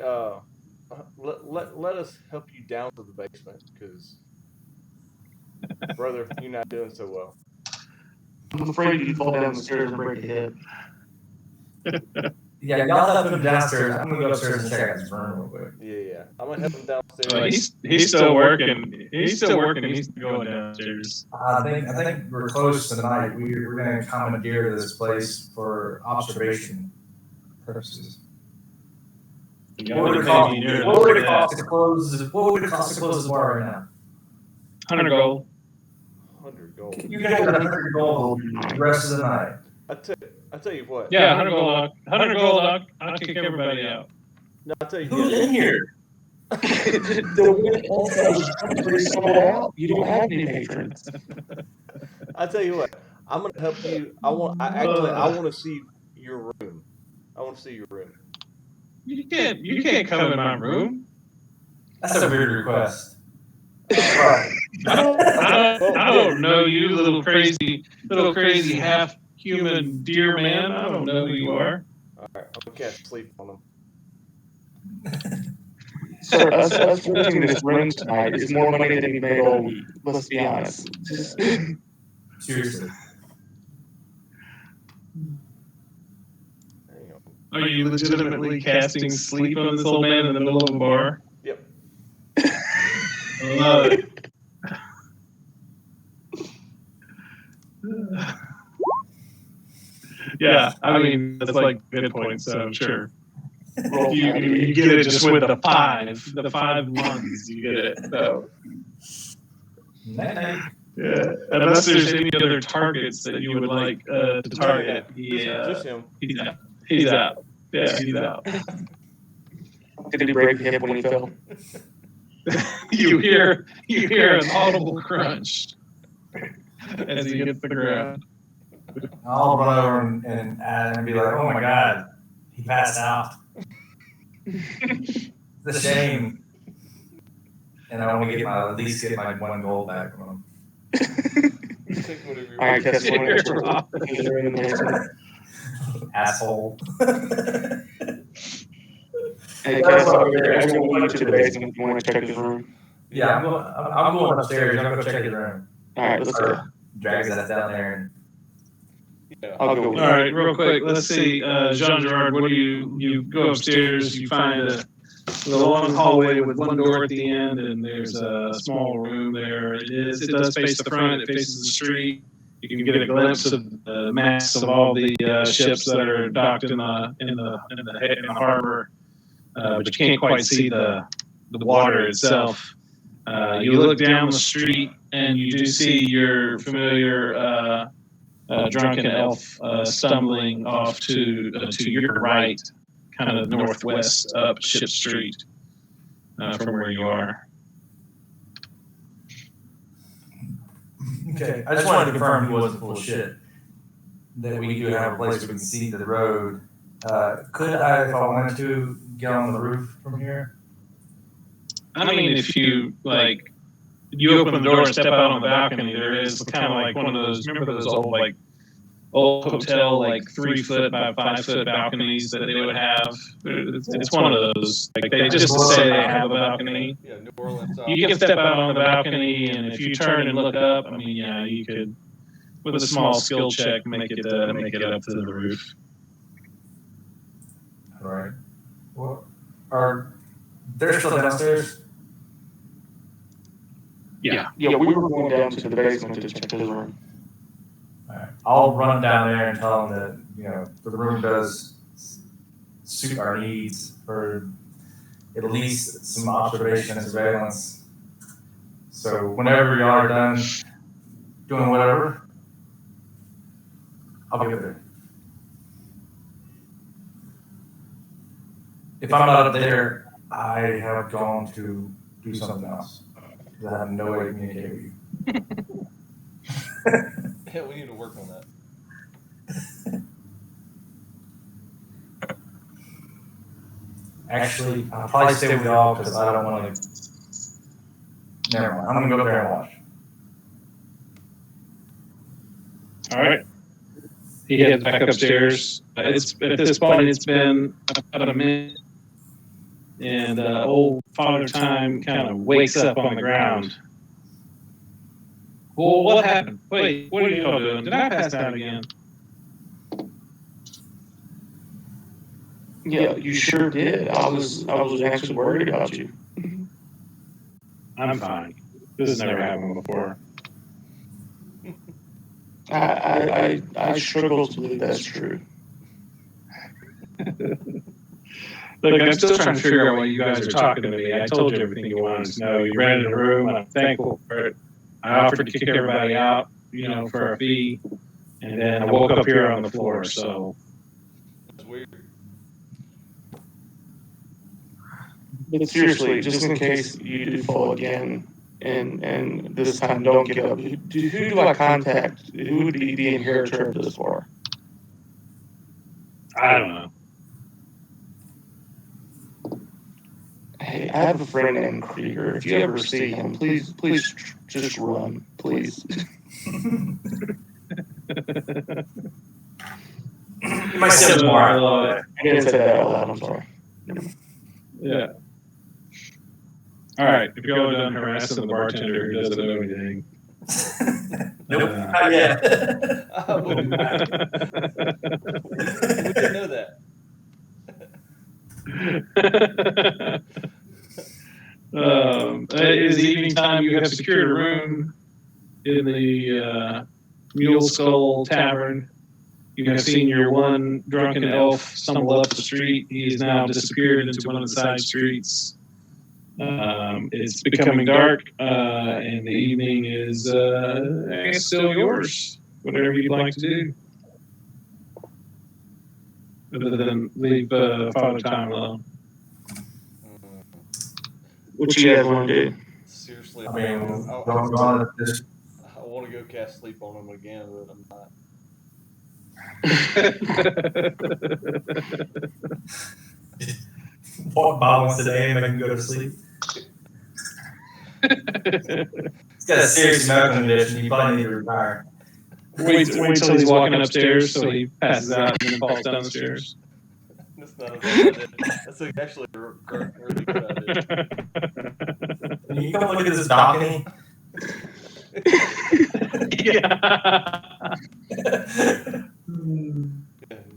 let us help you down to the basement, because brother, you're not doing so well. I'm afraid you'd fall down the stairs and break your head. Yeah, y'all help him downstairs. I'm gonna go upstairs and check out his room real quick. Yeah. I'm gonna help him downstairs. He's still working. He's still working. He's going downstairs. I think we're close tonight. We're gonna commandeer this place for observation purposes. What would it cost to close the bar right now? 100 gold. 100 gold. You guys got 100 gold the rest of the night. I tell you what. Yeah, 100 gold. 100 gold. I'll kick everybody out. No, I tell you Who's what. in here? You don't have any patrons. I tell you what. I'm gonna help you. I want to see your room. I want to see your room. You can't come in my room. That's a weird request. I don't know you, little crazy half human deer man. I don't know who you are. All right, I'm gonna cast sleep on him. Sir, us renting this room tonight is more money than we made all week. Let's be honest. Seriously. Hang on. Are you legitimately casting sleep on this old man in the middle of a bar? Yep. I love it. Yeah, I mean, that's like a good point, so sure. You get it just with the 5 months, you get it. So. Night. Yeah, unless there's any other targets that you would like to target. Just him. He's out. Yeah, he's out. Did he break hip when he fell? You hear an audible crunch as he hits the ground. I'll run over and be like, oh my god, he passed out. It's a shame. And I want to at least get my 1 gold back from him. I guess Asshole. Hey, Cass, I'm going to the basement if you want to check his room. Yeah, I'm going upstairs. I'm going to check his room. All right, let's go. Drag that down there. I'll go with All right, real quick. Let's see, Jean Gerard. What do you go upstairs? You find a long hallway with one door at the end, and there's a small room there. It does face the front. It faces the street. You can get a glimpse of the mass of all the ships that are docked in the harbor, but you can't quite see the water itself. You look down the street, and you do see your familiar drunken elf stumbling off to your right, kind of northwest up Ship Street from where you are. Okay, I just wanted to confirm he wasn't full of shit. That we do have a place we can see the road. Could I, if I wanted to, get on the roof from here? I mean, if you you open the door and step out on the balcony, there is kind of like one of those. Remember those old hotel 3 foot by 5 foot balconies that they would have? It's one of those. They just say they have a balcony. Yeah, New Orleans. You can step out on the balcony, and if you turn and look up, I mean, yeah, you could, with a small skill check, make it up to the roof. All right. Well, they're still downstairs? Yeah. Yeah, we were going down to the basement to check his room. All right. I'll run down there and tell them that, the room does suit our needs for at least some observation and surveillance. So whenever y'all are done doing whatever, I'll be there. If I'm not up there, I have gone to do something else. I have no way to communicate with you. Yeah, we need to work on that. Actually, I'll probably stay with y'all because I don't want to. Never mind. I'm gonna go up there and watch. All right. He heads back upstairs. It's at this point it's been about a minute, and old Father Time kind of wakes up on the ground. Well, what happened? Wait, what are y'all doing? Did I pass out again? Yeah, you sure did. I was actually worried about you. I'm fine. This has never happened before. I struggle to believe that's true. Look, I'm still trying to figure out why you guys are talking to me. I told you everything you wanted to know. You rented a room, and I'm thankful for it. I offered to kick everybody out, for a fee, and then I woke up here on the floor. So, That's weird. But seriously, just in case you do fall again, and this time don't get up, who do I contact? Who would be the inheritor of this bar? I don't know. Hey, I have a friend named Krieger. If you ever see him, please just run, please. You might see him tomorrow. I didn't say that out loud. I'm sorry. Yeah. All right. If y'all are done harassing the bartender who doesn't know anything. Nope, not yet. We'll be back. We didn't know that. It is evening time. You have secured a room in the Mule Skull Tavern. You have seen your one drunken elf stumble up the street. He has now disappeared into one of the side streets. It's becoming dark, and the evening is I guess still yours. Whatever you'd like to do. Other than leave Father Time alone. What you guys want to do? Seriously, I mean, I want to go cast sleep on him again, but I'm not. Walk by once a day and make him go to sleep. He's got a serious medical condition. You probably need to retire. Wait till he's walking upstairs so he passes out and then falls down the stairs. That's not a bad idea. That's actually a really good idea. Can you come look at this balcony? Yeah.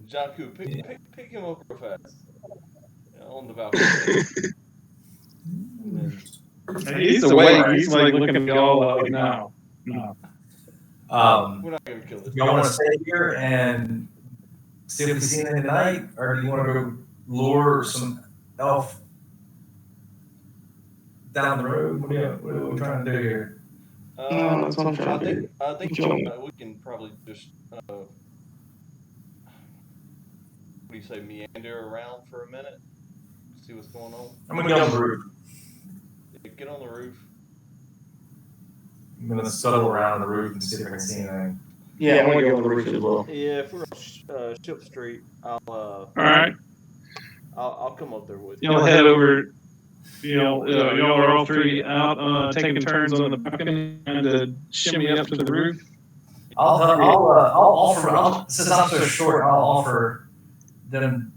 John Koo, pick him up real fast. On the balcony. He's awake. He's like looking at me all like, no. We're not going to kill this. Y'all want to stay here and see if we see anything tonight, or do you want to go lure some elf down the road? What are we trying to do here? That's what I'm trying to do. I think we can probably just, what do you say, meander around for a minute, see what's going on. I'm gonna get on the roof. Yeah, get on the roof. I'm gonna scuttle around the roof and see if I can see anything. Yeah, I want to get on the roof as well. Yeah, if we're on Ship Street, All right. I'll come up there with you. You'll head over. Y'all are all three out taking turns on the balcony and to shimmy up to the roof. I'll offer. Since I'm so short, I'll offer them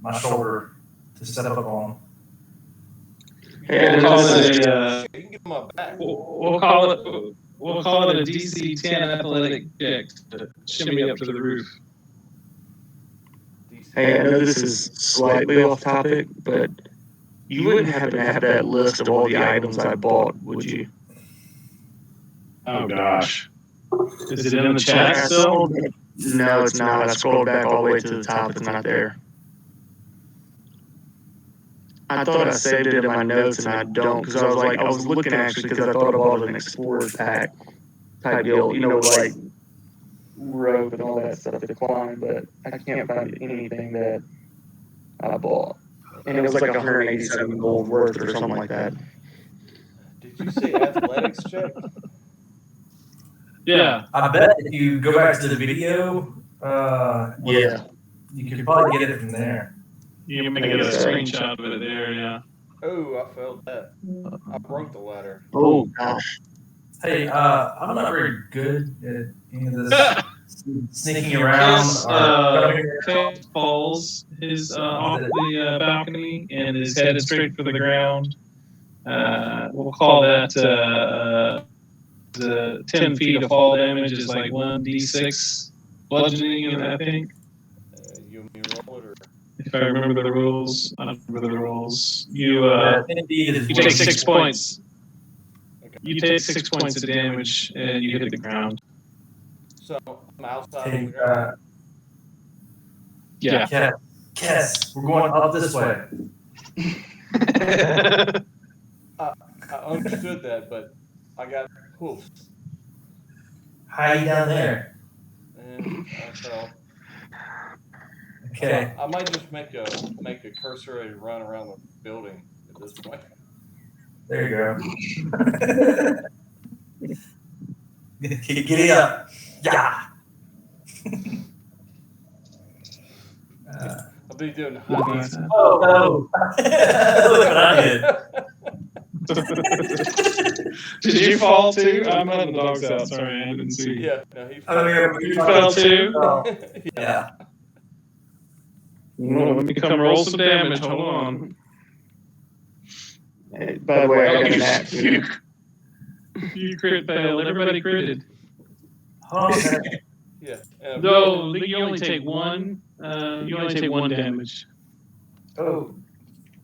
my shoulder to step up on. Hey, We'll call it You can get my back. We'll call it a DC 10 athletic check to shimmy up to the roof. Hey, I know this is slightly off topic, but you wouldn't happen to have that list of all the items I bought, would you? Oh gosh. Is it in the chat still? No, it's not. I scrolled back all the way to the top. It's not there. I thought I saved it in my notes, and I don't, because I was looking actually, because I thought I bought an Explorer's Pack type deal, like rope and all that stuff to climb, but I can't find anything that I bought. And it was like 187 gold worth or something like that. Did you say athletics check? Yeah. I bet if you go back to the video, Yeah. you could probably get it from there. You can make a screenshot of it there, yeah. Oh, I failed that. I broke the ladder. Oh gosh. Hey, I'm not very good at any of this sneaking around. Cass falls off the balcony and is headed straight for the ground. We'll call that 10 feet of fall damage is like 1d6 bludgeoning, I think. You and me roll it, or If I remember the rules. I don't remember the rules. You You take 6 points. okay. You take 6 points of damage and you hit the ground. So I'm outside Hey, of the ground. Yeah. Cass, we're going up this way. I understood that, but I got hoofs, How you down there? and I fell. Okay. I might just make a cursory run around the building at this point. There you go. Giddy up. Yeah. I'll be doing heist. Oh, no. Look what I did. Did you fall too? I'm letting the dogs out. Sorry, I didn't see. Yeah, no, he I mean, You fell too? Oh, yeah. Well, let me come roll some damage. Hold on. Hey, by the way, I got an axe. You crit failed. Everybody critted. hold on a second. Yeah. No, you only take one. You only take one damage. Oh,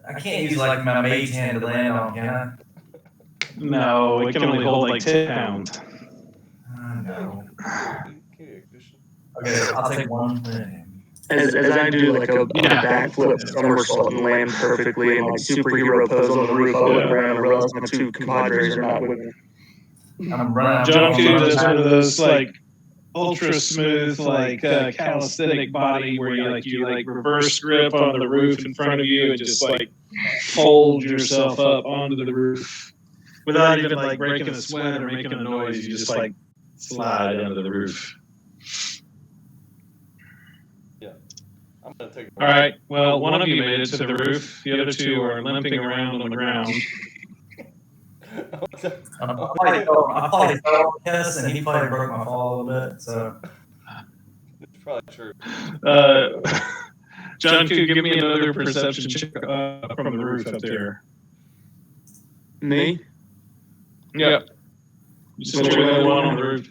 I can't use like my mage hand to land on, can I? No, it can only hold like 10 pounds. No. Okay, just- Okay, I'll take one. As I do like a backflip somersault and land perfectly and like superhero pose on the roof, I look around and realize my two compadres are not with me. I'm running. John Q does one of those like ultra smooth, like calisthenic body where you reverse grip on the roof in front of you and just like fold yourself up onto the roof without even like breaking a sweat or making a noise. You just like slide under the roof. I'm gonna take. All right. Well, one of you made it to the roof. The other two are limping around on the ground. I probably fell, yes, and he probably broke my fall a little bit. So It's probably true. John, could you give me another perception check from the roof up there? Me? Yep. Since you're the only one on the roof.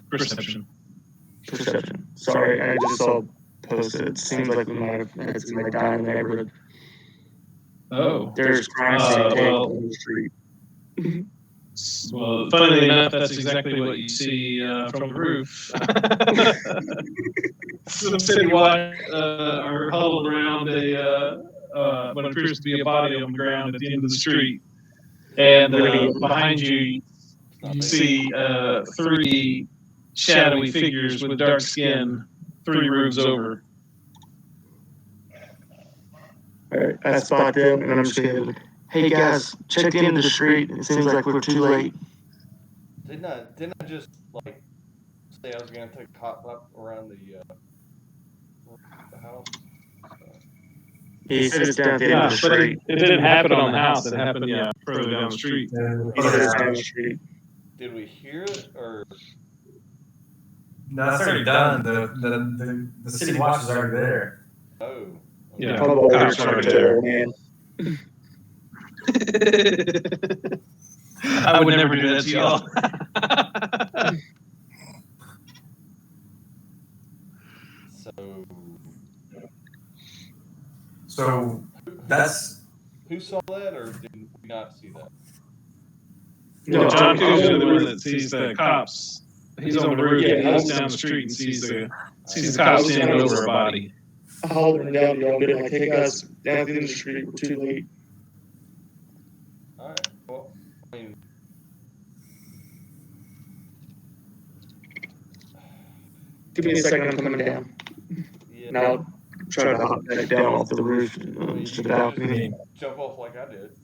Perception. Perception. Sorry, I just saw posted. It seems like we might have had somebody die in the neighborhood. Oh. There's crime scene on the street. Well, funnily enough, that's exactly what you see from the roof. Some city watch are huddled around what appears to be a body on the ground at the end of the street. And behind you, you see 3 shadowy figures with dark skin 3 rooms over. Alright, I spot them and I'm just gonna, hey guys, check the end of the street. It seems like we're too late. Didn't I just like say I was gonna take a hot lap around the house? He said it's down at the end of the street. It didn't happen on the house. It happened, further down the street. He said it's down the street. Did we hear it or? no, that's already done. The city watch is already there. Oh. Yeah. Cops right there, man. I would never do that to y'all. So that's who saw that, or did we not see that? No, John Coos is the one that sees the cops. He's on the roof. He looks down the street and sees the cops standing over a body. I hollered down to y'all, being like, hey guys, down at the end of the street, we're too late. All right. Well, I mean, give me a second, I'm coming down. yeah. Now, try to hop back down off the roof to the balcony. Jump off like I did.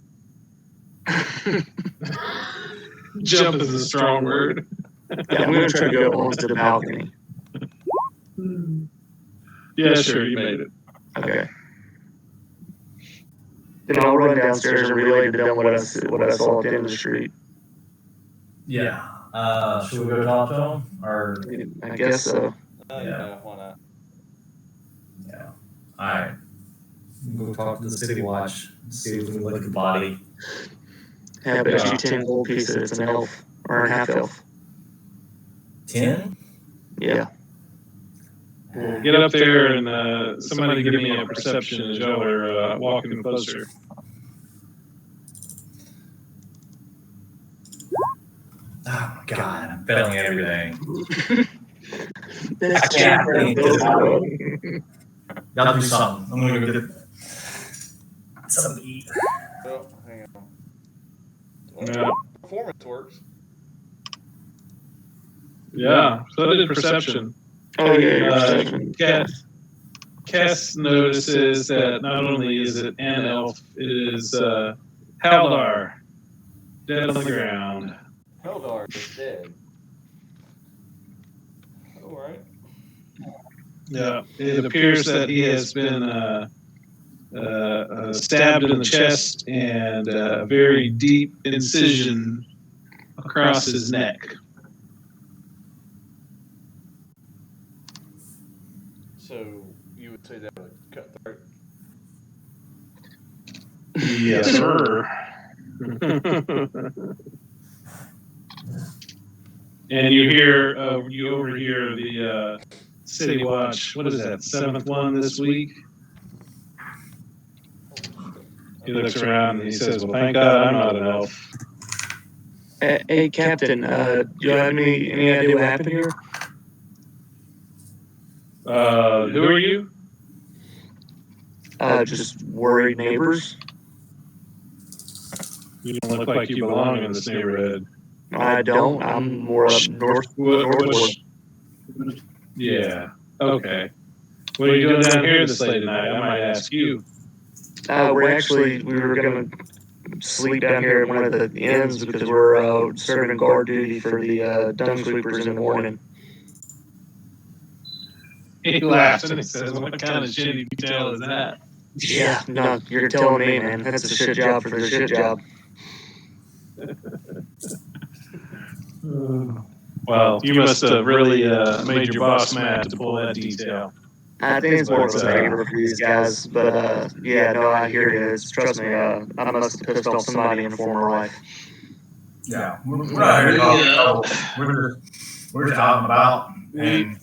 Jump is a strong word. Yeah, I'm gonna try to go onto the balcony. Yeah, sure, you made it. Okay. Then I'll run downstairs and relay to them what I saw at the end of the street. Yeah. Should we go talk to him? Or I guess so. Yeah, why not? yeah. All right. Go talk to the city watch. See if we can look at the body. Yeah, I bet you 10 gold pieces. It's an elf or a half elf. 10? Yeah. We'll get up there and somebody give me a perception as y'all are walking closer. Oh my god, I'm failing everything. That's I can't. Y'all do something. I'm gonna go get something to eat. Well, hang on. Yeah. Performance works. Yeah, so did perception. Oh, yeah, perception. Cass notices that not only is it an elf, it is Haldar, dead on the ground. Heldar is dead. All right. Yeah, it appears that he has been stabbed in the chest and a very deep incision across his neck. So you would say that would cut throat? Yes, sir. And you overhear the City Watch. What is that? 7th one this week. He looks around and he says, "Well, thank God I'm not an elf." Hey, Captain, do you have any idea what happened here? Who are you? Just worried neighbors. You don't look like you belong in this neighborhood. I don't. I'm more up northward. Yeah. Okay. What are you doing down here this late at night? I might ask you. We were going to sleep down here at one of the inns because we're serving guard duty for the dung sweepers in the morning. He laughs and he says, "What kind of shitty detail is that?" Yeah, no, you're telling me, man. That's a shit job for the shit job. Well, you must have really made your boss mad to pull that detail. I think it's more of a favor for these guys, but yeah, no, I hear you. Trust me, I must have pissed off somebody in a former life. Yeah, we're not here to talk. We're just out and about and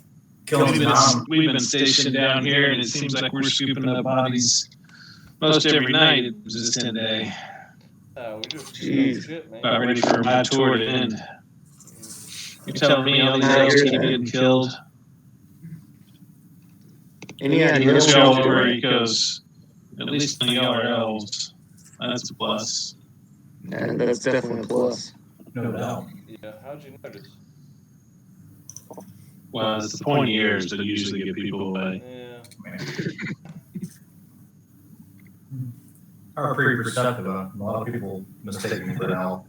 killing time. We've been stationed down here, and it seems like we're scooping up bodies most every night. It was this 10-day. We just shit, man. About ready for my tour to end. You're telling me all these elves keep getting killed? Any idea? Let's go over. He goes, "At least none of y'all are elves. That's a plus." And that's definitely a plus. No doubt. Yeah, how'd you notice? Well, it's the pointy ears that usually get people away. Yeah. Are pretty perceptive. A lot of people mistake me for an elf.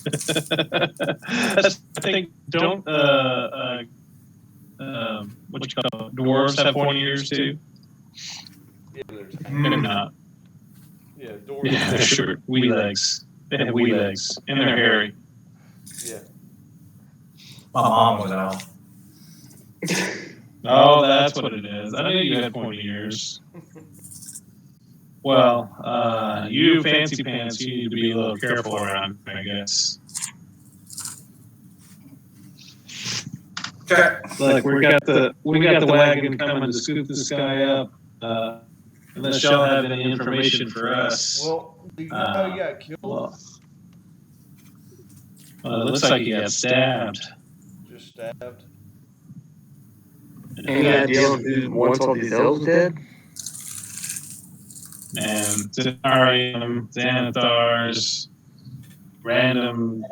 I think don't what you call dwarves have pointy ears too? Yeah, there's. Maybe not. Yeah, doors. Yeah, they're short, wee legs. They have wee legs, and they're hairy. Yeah. My mom was an elf. Oh, that's what it is. I knew you had pointy ears. Well, you fancy pants, you need to be a little careful around, I guess. Okay. Look, we got the wagon coming to scoop this guy up. Unless y'all have any information for us. Well, do you know how he got killed? Well, it looks like he got stabbed. Just stabbed. Any idea on who wants all these elves dead? And Zenarium, Xanathars, random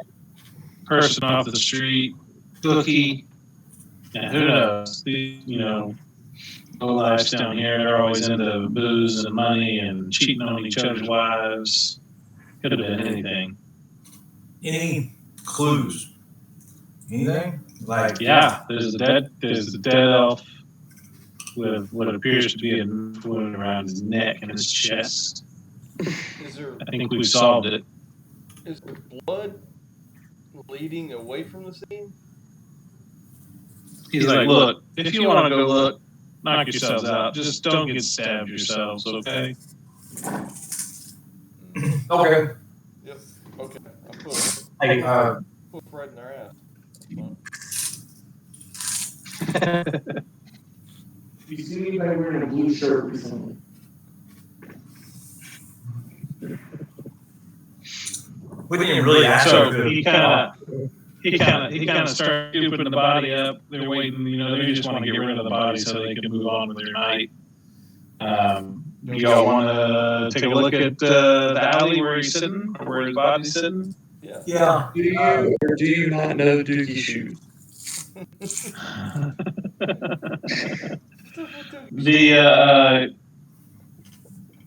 person off the street, bookie, and who knows? You know, low lives down here, they're always into booze and money and cheating on each other's wives. Could have been anything. Any clues? Anything? Like Yeah, there's a dead elf with what appears to be a wound around his neck and his chest. Is there I think we've solved it. blood leading away from the scene? He's like, look, if you want to go look, knock yourselves out. Just don't get stabbed yourselves, okay? Okay. Yep. Okay. I put Hey, right in their ass. If you see anybody wearing a blue shirt recently, we didn't even really ask so her. he kind of started scooping the body up. They're waiting, they just want to get rid of the body so they can move on with their night. Y'all want to take a look at the alley where he's sitting, or where his body's sitting? Yeah. Yeah. do you or do you not know Dookie shoes?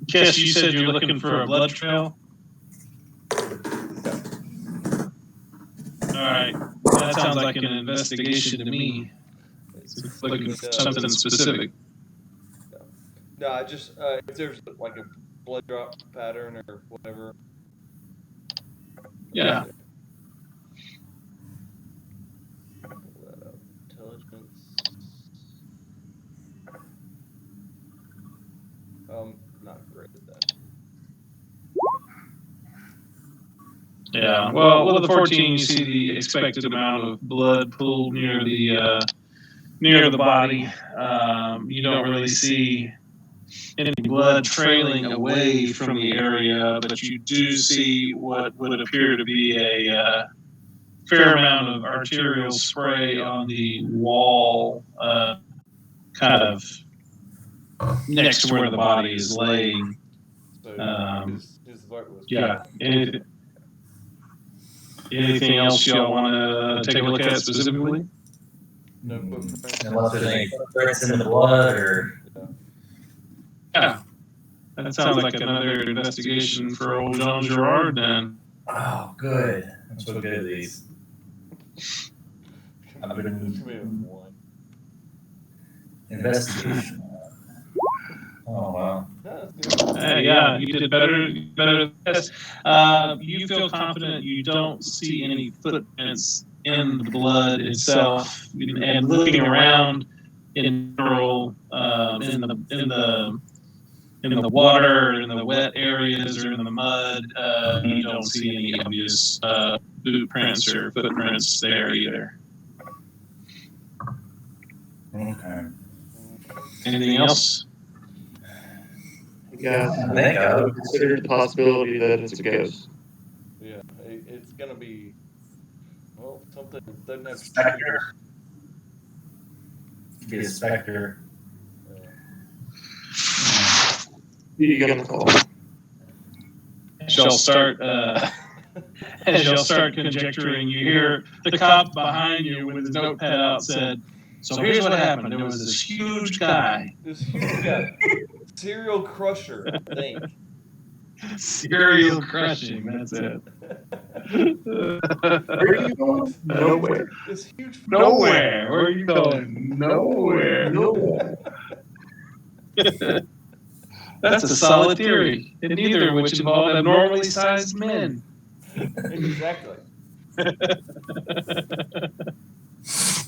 Kess, you said you're looking for a blood trail? Alright, that sounds like an investigation to me. It's looking for something specific. No, I just if there's like a blood drop pattern or whatever. Yeah. Pull that up. Intelligence. Not great at that. Yeah. Well, with the 14, you see the expected amount of blood pooled near the body. You don't really see any blood trailing away from the area, but you do see what would appear to be a fair amount of arterial spray on the wall, kind of next to where the body is laying. So his vote was Yeah. Anything else y'all want to take a look at specifically? No footprints. Unless there's any footprints in the blood or. Yeah. That sounds like another investigation for old John Gerard then. Oh, good. I'm so good at these. I've been One. investigation. Oh wow. Yeah, you did better than this. You feel confident you don't see any footprints in the blood itself, and looking around in general, in the water, in the wet areas, or in the mud, you don't see any obvious boot prints or footprints there either. Okay. Anything else? Yeah, I think I would. consider the possibility that it's a ghost. Yeah, it's gonna be something that doesn't have Spectre. Be a specter. Who are you gonna call? Shall start. As y'all start conjecturing, you hear the cop behind you with his notepad out said, "So here's what happened. There was this huge guy. Serial crusher, I think. Serial crushing, that's it." Where are you going? Nowhere. This huge. Nowhere. Where are you going? Nowhere. Nowhere. That's a solid theory, and neither of which involve abnormally sized men. Exactly.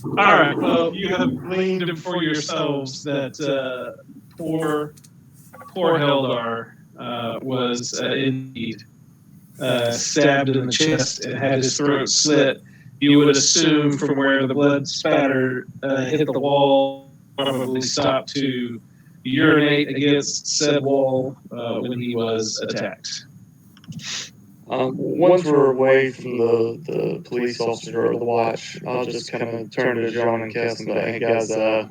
All right. Well, you have gleaned for yourselves that poor Hildar was indeed stabbed in the chest and had his throat slit. You would assume from where the blood spatter hit the wall, probably stopped to urinate against said wall when he was attacked. Once we're away from the police officer or the watch, I'll just kind of turn to John and Cass and be like, "Hey guys, I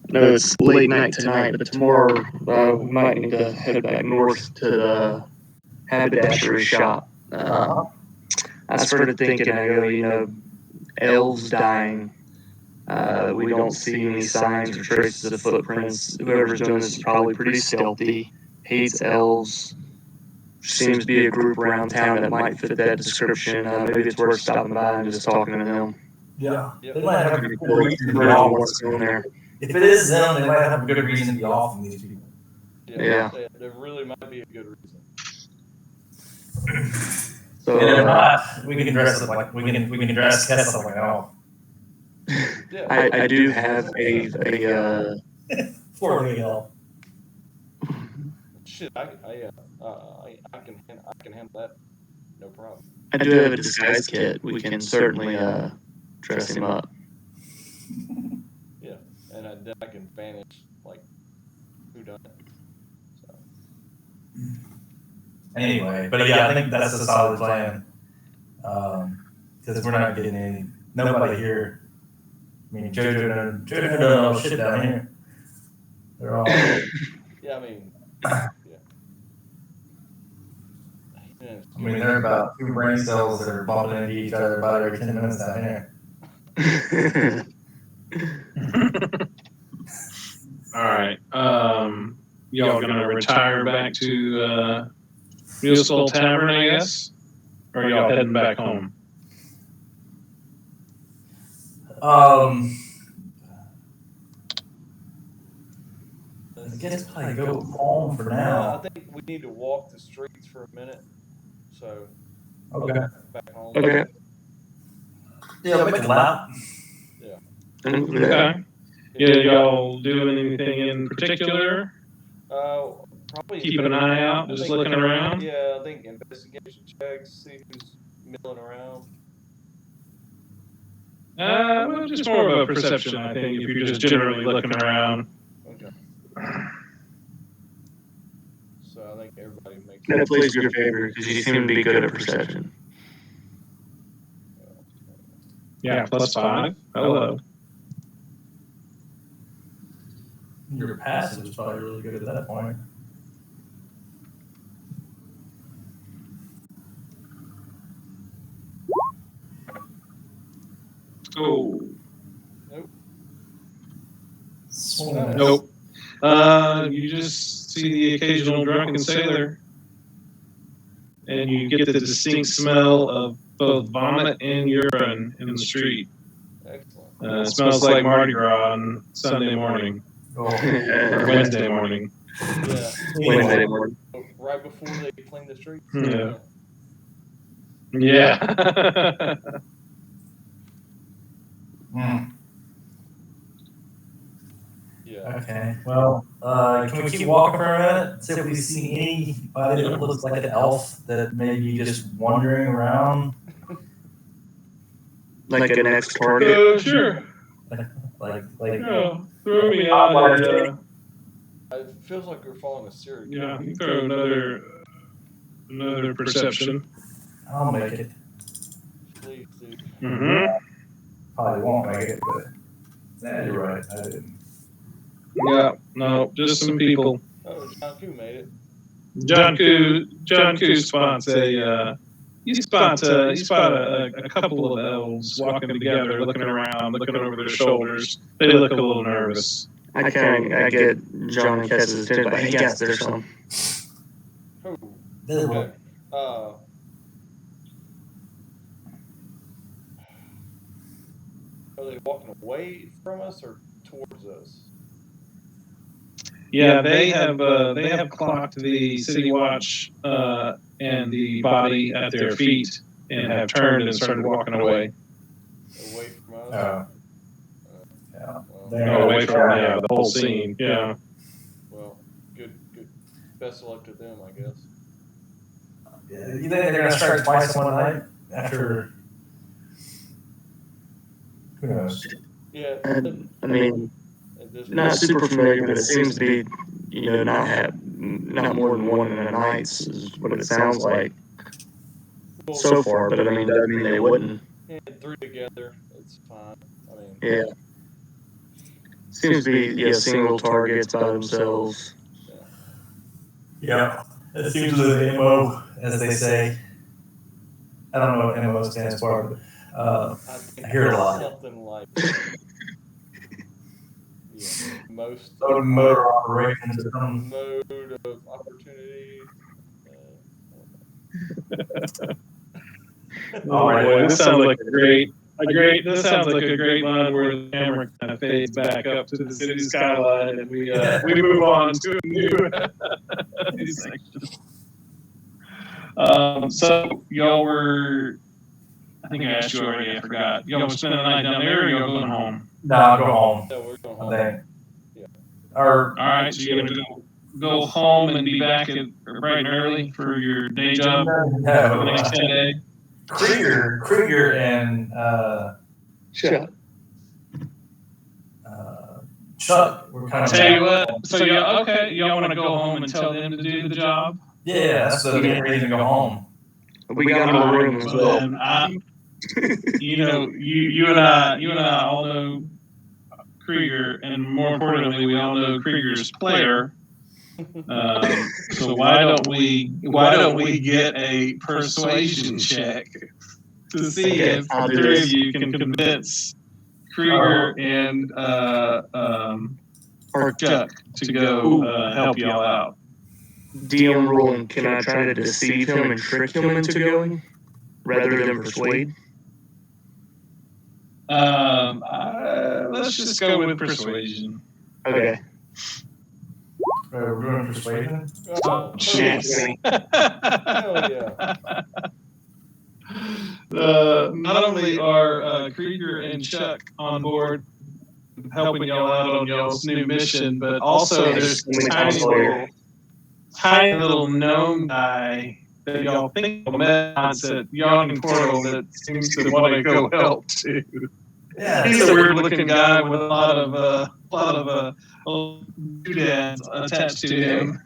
know it's late night tonight, but tomorrow we might need to head back north to the haberdashery shop. I started thinking, I go, elves dying. We don't see any signs or traces of footprints. Whoever's doing this is probably pretty stealthy, hates elves. Seems to be a group around town that might fit that description. Maybe it's worth stopping by and just talking to them." Yeah. Yep. They might have a good reason to be Everybody off. wants to go in there. If it is them, they might have a good reason to be off from these people. Yeah. There really might be a good reason. So And if not, we can dress up like we can dress Kess up like an elf. Yeah. I do have a 4-legged elf. Shit, I can handle that. No problem. I do have a disguise kit. We can certainly dress him up. Yeah, and then I can vanish like who done it. So Anyway, but yeah, I think that's a solid plan. Because we're not getting nobody here. I mean, JoJo done all shit down here. They're all. yeah, I mean, yeah. I mean, they're about 2 brain cells that are bumping into each other about every 10 minutes down here. All right. Y'all gonna retire back to Mule Skull Tavern, I guess, or are y'all heading back home? I guess probably go home for now. I think we need to walk the streets for a minute. So Okay. back home. Okay. Yeah, make a lap. Yeah. Okay. Yeah, y'all doing anything in particular? Probably Keeping an eye out, just looking around. Yeah, I think investigation checks, see who's milling around. Well, just more of a perception, I think, if you're just generally looking around. Okay. So I think everybody makes. That plays your favor because you seem to be good at perception. Yeah, +5. Hello. Your passive is probably really good at that point. Oh. Nope. Nope. You just see the occasional drunken sailor, and you get the distinct smell of both vomit and urine in the street. Excellent. It smells like Mardi Gras on Sunday morning or Wednesday morning. Yeah. Wednesday morning. Right before they clean the streets. Yeah. Yeah. Yeah. Okay. Well, can we keep walking for a minute? See if we see anybody that looks like an elf that may be just wandering around. Like an next target. Sure. Like. Yeah, throw me out. It feels like we're following a series. Yeah, you throw another perception. I'll make it. Please, dude. Mm-hmm. Probably won't make it, but you're right. I didn't. Yeah, no, just some people. Oh, John Koo made it. John Koo spots you spot a couple of elves walking together, looking around, looking over their shoulders. They look a little nervous. I get John and Kess's attention, but hey, yes, there's some. Oh, This one. okay. Are they walking away from us or towards us? Yeah, they have clocked the City Watch and the body at their feet and have turned and started walking away. Away from us? Yeah. Well, Away from the whole scene. Yeah. well, good. Best of luck to them, I guess. Yeah, you think they're going to strike twice in one night after? Who knows? Yeah. I mean, not super familiar, but it seems to be, not more than one in a night is what it sounds like Well, so far. But I mean, doesn't mean they wouldn't. Yeah, 3 together, it's fine. I mean, Yeah. Seems to be single targets by themselves. Yeah. It seems the MO, as they say. I don't know what MO stands for, but I hear it a lot. Something like most Mode operations or something. mode of opportunity. Oh boy, this sounds like a great This sounds like a great line where the camera kind of fades back up to the city skyline, and we move on to a new section. So y'all were, I think I asked you already, I forgot. Y'all were spending the night down there, or y'all going home? No, I'll go home. Yeah, we're going I home. think. Yeah. Or All right, so you're gonna go home and be back at bright and early for your day job for the next 10 days. Krieger and Chuck were kind of. Tell you what. So y'all want to go home and tell them to do the job? Yeah, that's the main reason to go home. We got him a room as well. And you and I all know Krieger, and more importantly, we all know Krieger's player. So why don't we get a persuasion check to see if the three of you can convince Krieger and Chuck to go help y'all out. DM rolling, can I try to deceive him and trick him into going rather than persuade? Let's just go with persuasion. Okay. We're doing persuasion? Oh, Yes. hell yeah. Not only are Krieger and Chuck on board helping y'all out on y'all's new mission, but also there's this tiny little gnome guy that y'all think met at Yawning Portal that seems to want to go help too. Yeah. He's a weird looking guy with a lot of doodads attached to him.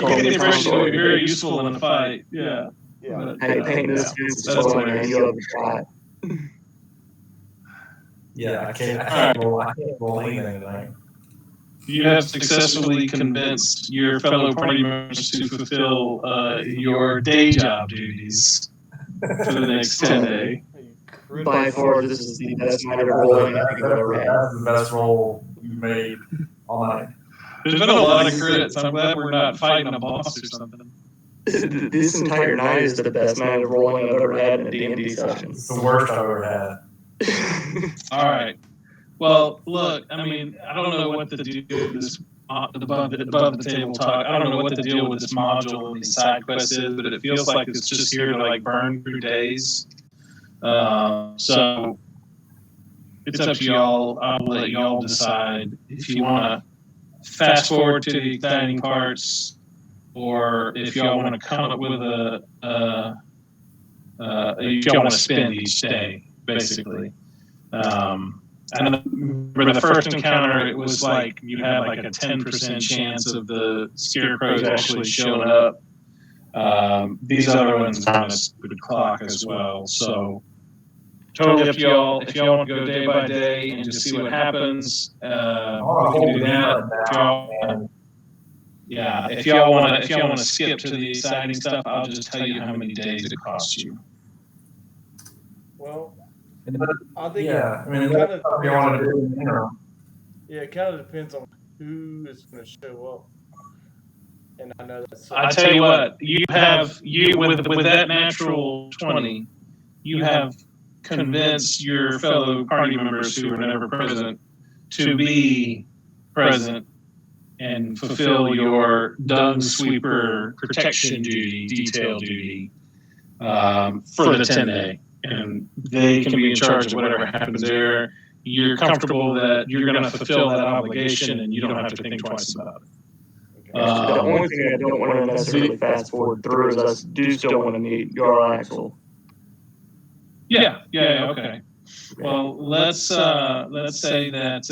You get the impression he'll be very useful in a fight. Yeah. Yeah. Hey, paint this That's what man. You have a shot. Yeah, I can't roll anything tonight. You have successfully convinced your fellow party members to fulfill your day job duties for the next 10 days. By far, this is the best night of rolling I think I've ever had. That's the best roll you made all night. There's been a lot of crits. I'm glad we're not fighting a boss or something. This entire night is the best night of rolling I've ever had in a D&D session. It's the worst I've ever had. All right. Well, look, I mean, I don't know what the deal with this above the table talk. I don't know what the deal with this module and these side quests is, but it feels like it's just here to like burn through days. So it's up to y'all. I'll let y'all decide if you want to fast forward to the exciting parts, or if y'all want to come up with if y'all want to spend each day, basically. I know for the first encounter, it was like you had like a 10% chance of the scarecrows actually showing up. These other ones on a stupid clock as well. So totally up to y'all. If y'all want to go day by day and just see what happens, we can do that. If y'all want to skip to the exciting stuff, I'll just tell you how many days it costs you. Well, I think it kind of depends on who is going to show up. And I know that's. I tell you what, you with that natural 20, you have convinced your fellow party members who were never present to be present and fulfill your dung sweeper protection duty, detail duty for the 10-day. And they can be in charge of whatever happens there. You're comfortable that you're going to fulfill that obligation and you don't have to think twice about it. The only thing I don't want to necessarily fast forward through is I do still want to meet Jarl Axel. Yeah, okay. Well, let's say that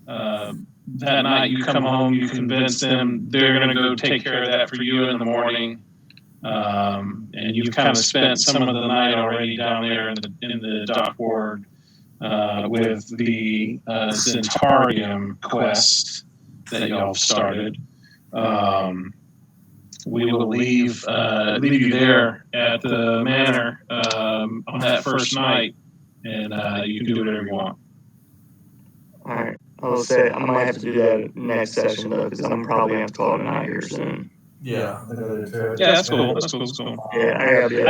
that night you come home, you convince them they're going to go take care of that for you in the morning. And you've kind of spent some of the night already down there in the dock ward with the Centaurium quest that y'all started. We will leave you there at the manor on that first night, and you can do whatever you want. All right. I'll say I might have to do that next session though, because I'm probably going to have to call it a night here soon. Yeah, that's cool. That's cool. Yeah, I gotta be.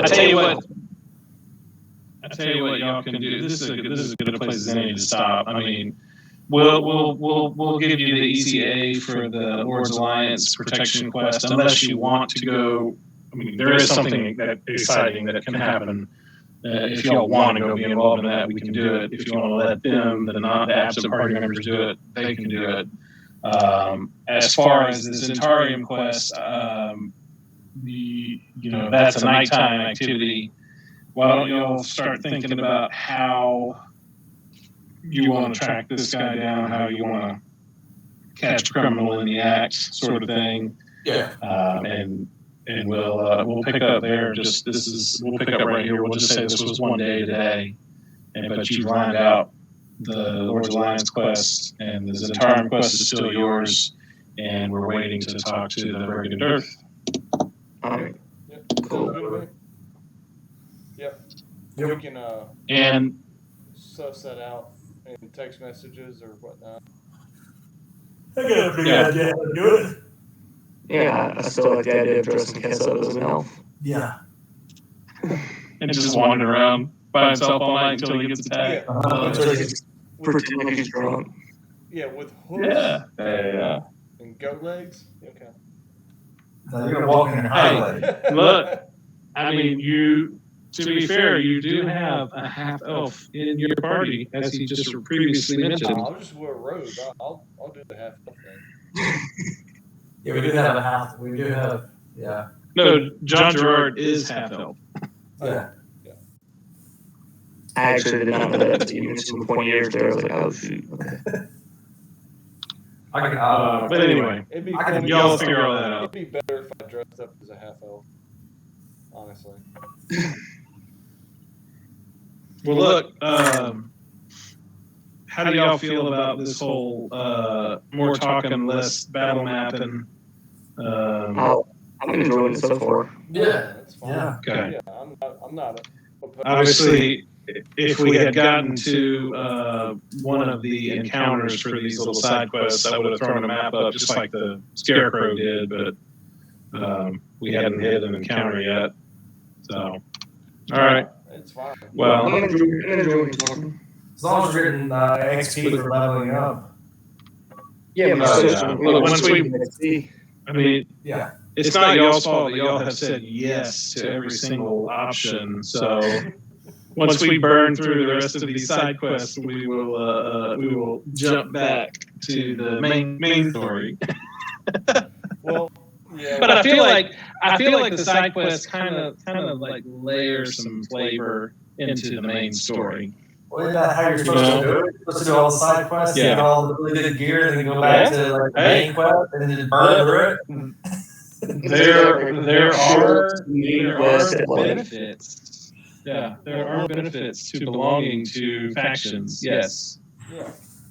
I I tell you what, y'all can do. This is as good a place as any to stop. I mean, we'll give you the ECA for the Lord's Alliance protection quest, unless you want to go. I mean, there is something that exciting that can happen. If y'all want to go be involved in that, we can do it. If you want to let them, the absent party members, do it, they can do it. As far as the Zentarium quest, that's a nighttime activity. Why don't y'all start thinking about how you want to track this guy down, how you want to catch a criminal in the act, sort of thing. Yeah. And we'll pick up there. We'll pick up right here. We'll just say this was one day today, but you've lined out the Lord's Alliance quest, and the Zentarium quest is still yours, and we're waiting to talk to the Brigand Earth. Alright. Yep. Cool. Yep. Yep. We can And suss that out in text messages or whatnot. I got a pretty good idea how to do it. Yeah, I still like the idea of dressing Cass up as an elf. Yeah. and just wandering around by himself all night until he gets attacked. Pretend like he's drunk. Yeah, with hooves Yeah. and goat legs. Okay. So you're gonna walk in your highlight. Look, I mean, to be fair, you do have a half elf in your party, as he just previously mentioned. I'll just wear a robe. I'll do the half elf thing. Yeah, we do have a half. We do have. Yeah. No, John Gerard is half elf. Yeah. I actually did not know that until you mentioned the 20 years there. I was like, oh shoot. Okay. I can. But anyway, It'd be I can- funny. y'all figure all that out. It'd be better if I dressed up as a half elf. Honestly. Well, look, how do y'all feel about this whole more talking, less battle mapping? I'm enjoying it so far. Yeah. That's fine. Yeah. Okay. Yeah, I'm not opposed. Obviously, if we had gotten to one of the encounters for these little side quests, I would have thrown a map up just like the Scarecrow did, but we hadn't hit an encounter yet. So, all right. It's fine. Well, I'm enjoying talking. As long as you're getting XP for leveling up. Yeah, but Oh, so- yeah. Look, once we- see. I mean, Yeah. it's not y'all's fault that y'all have said yes to every single option. So once we burn through the rest of these side quests, we will jump back to the main story. Well, yeah. But I feel like the side quests kind of like layer some flavor into the main story. Well, isn't that how you're supposed to do it? You're supposed to do all the side quests, Yeah. get all the really good gear, and then go back to like the main quest, and then just burn through it. There are Quest, benefits. Yeah, there are benefits to belonging to factions. Yes. Yeah.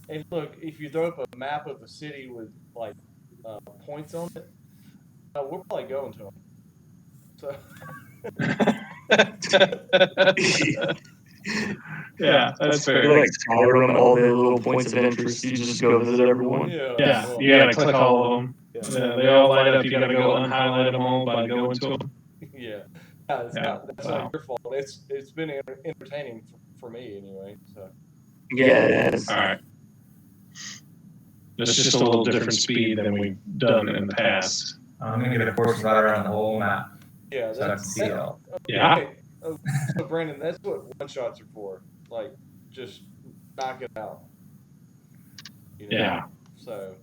And look, if you throw up a map of a city with like points on it, we're probably going to them. So. Yeah, that's fair. You're like Skyrim, all the little points of interest. You just go visit everyone. Yeah, well, you gotta click all of them. Yeah. They all light up. You gotta go unhighlight them all by going to them. Yeah. That's Wow. not your fault. It's been entertaining for me anyway. So. Yeah, it is. All right. It's just a little different speed than we've done in the past. I'm gonna get a course right around the whole map, Yeah. so I can see it all. Yeah. Okay. So Brandon, that's what one shots are for. Like, just knock it out. You know? Yeah. So,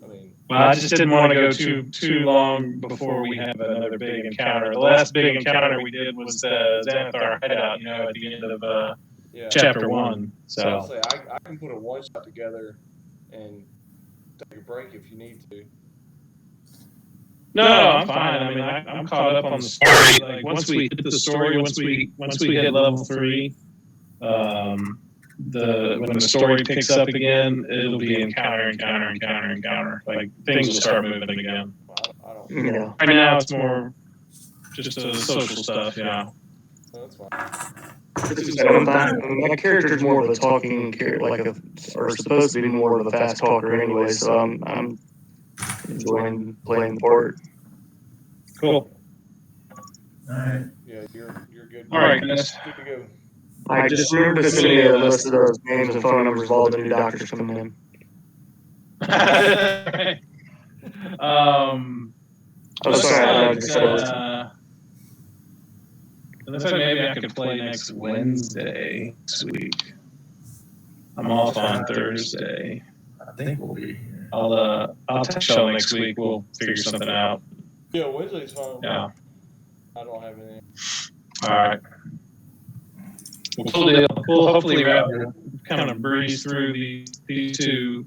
I mean. Well, I just didn't want to go too long before we have another big encounter. The last big encounter we did was the Xanathar hideout, at the end of Yeah. chapter 1. I'll So say I can put a one shot together and take a break if you need to. no, I'm fine. I mean, I'm caught up on the story. Like once we hit the story, once we hit level 3, when the story picks up again, it'll be encounter. Like things will start moving again. I don't. Yeah. Right now, it's more just social stuff. Yeah. So that's fine. My character's more of a talking character, or supposed to be more of a fast talker anyway. So I'm enjoying playing the part. Cool. All right. Yeah, you're good. All right, guys. Good to go. I just remember to send me a list of those names and phone numbers of all the new doctors coming in. Right. Oh, sorry. Looks like maybe I could play next Wednesday this week. I'm off on Thursday. I think we'll be here. I'll text y'all next week. We'll figure something out. Yeah, Wednesday's fine. Yeah. I don't have anything. All right. Well, cool deal. We'll hopefully kind of breeze through these two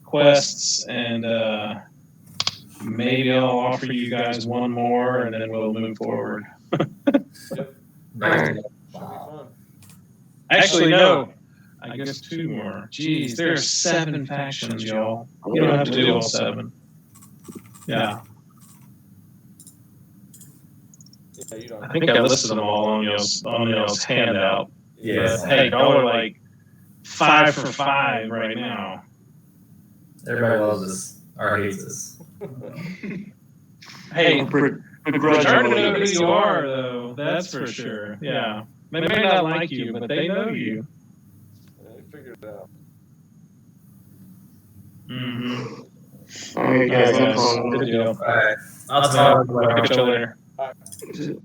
quests, and maybe I'll offer you guys one more, and then we'll move forward. Right. Should be fun. Actually, no. I guess two more. Jeez, there are 7 factions, y'all. You don't have to do all 7. Yeah. Yeah, you don't. I think I listed them all on y'all's handout. Yes. But, hey, y'all are like 5 for 5 right now. Everybody loves us or hates us. Hey, Begrudgingly. know who you are, though. That's for sure. Yeah. They may not like you, but they know you. Yeah, you figured it out. Mm-hmm. All right, guys. Good deal. All right. I'll talk. Catch you later. All right.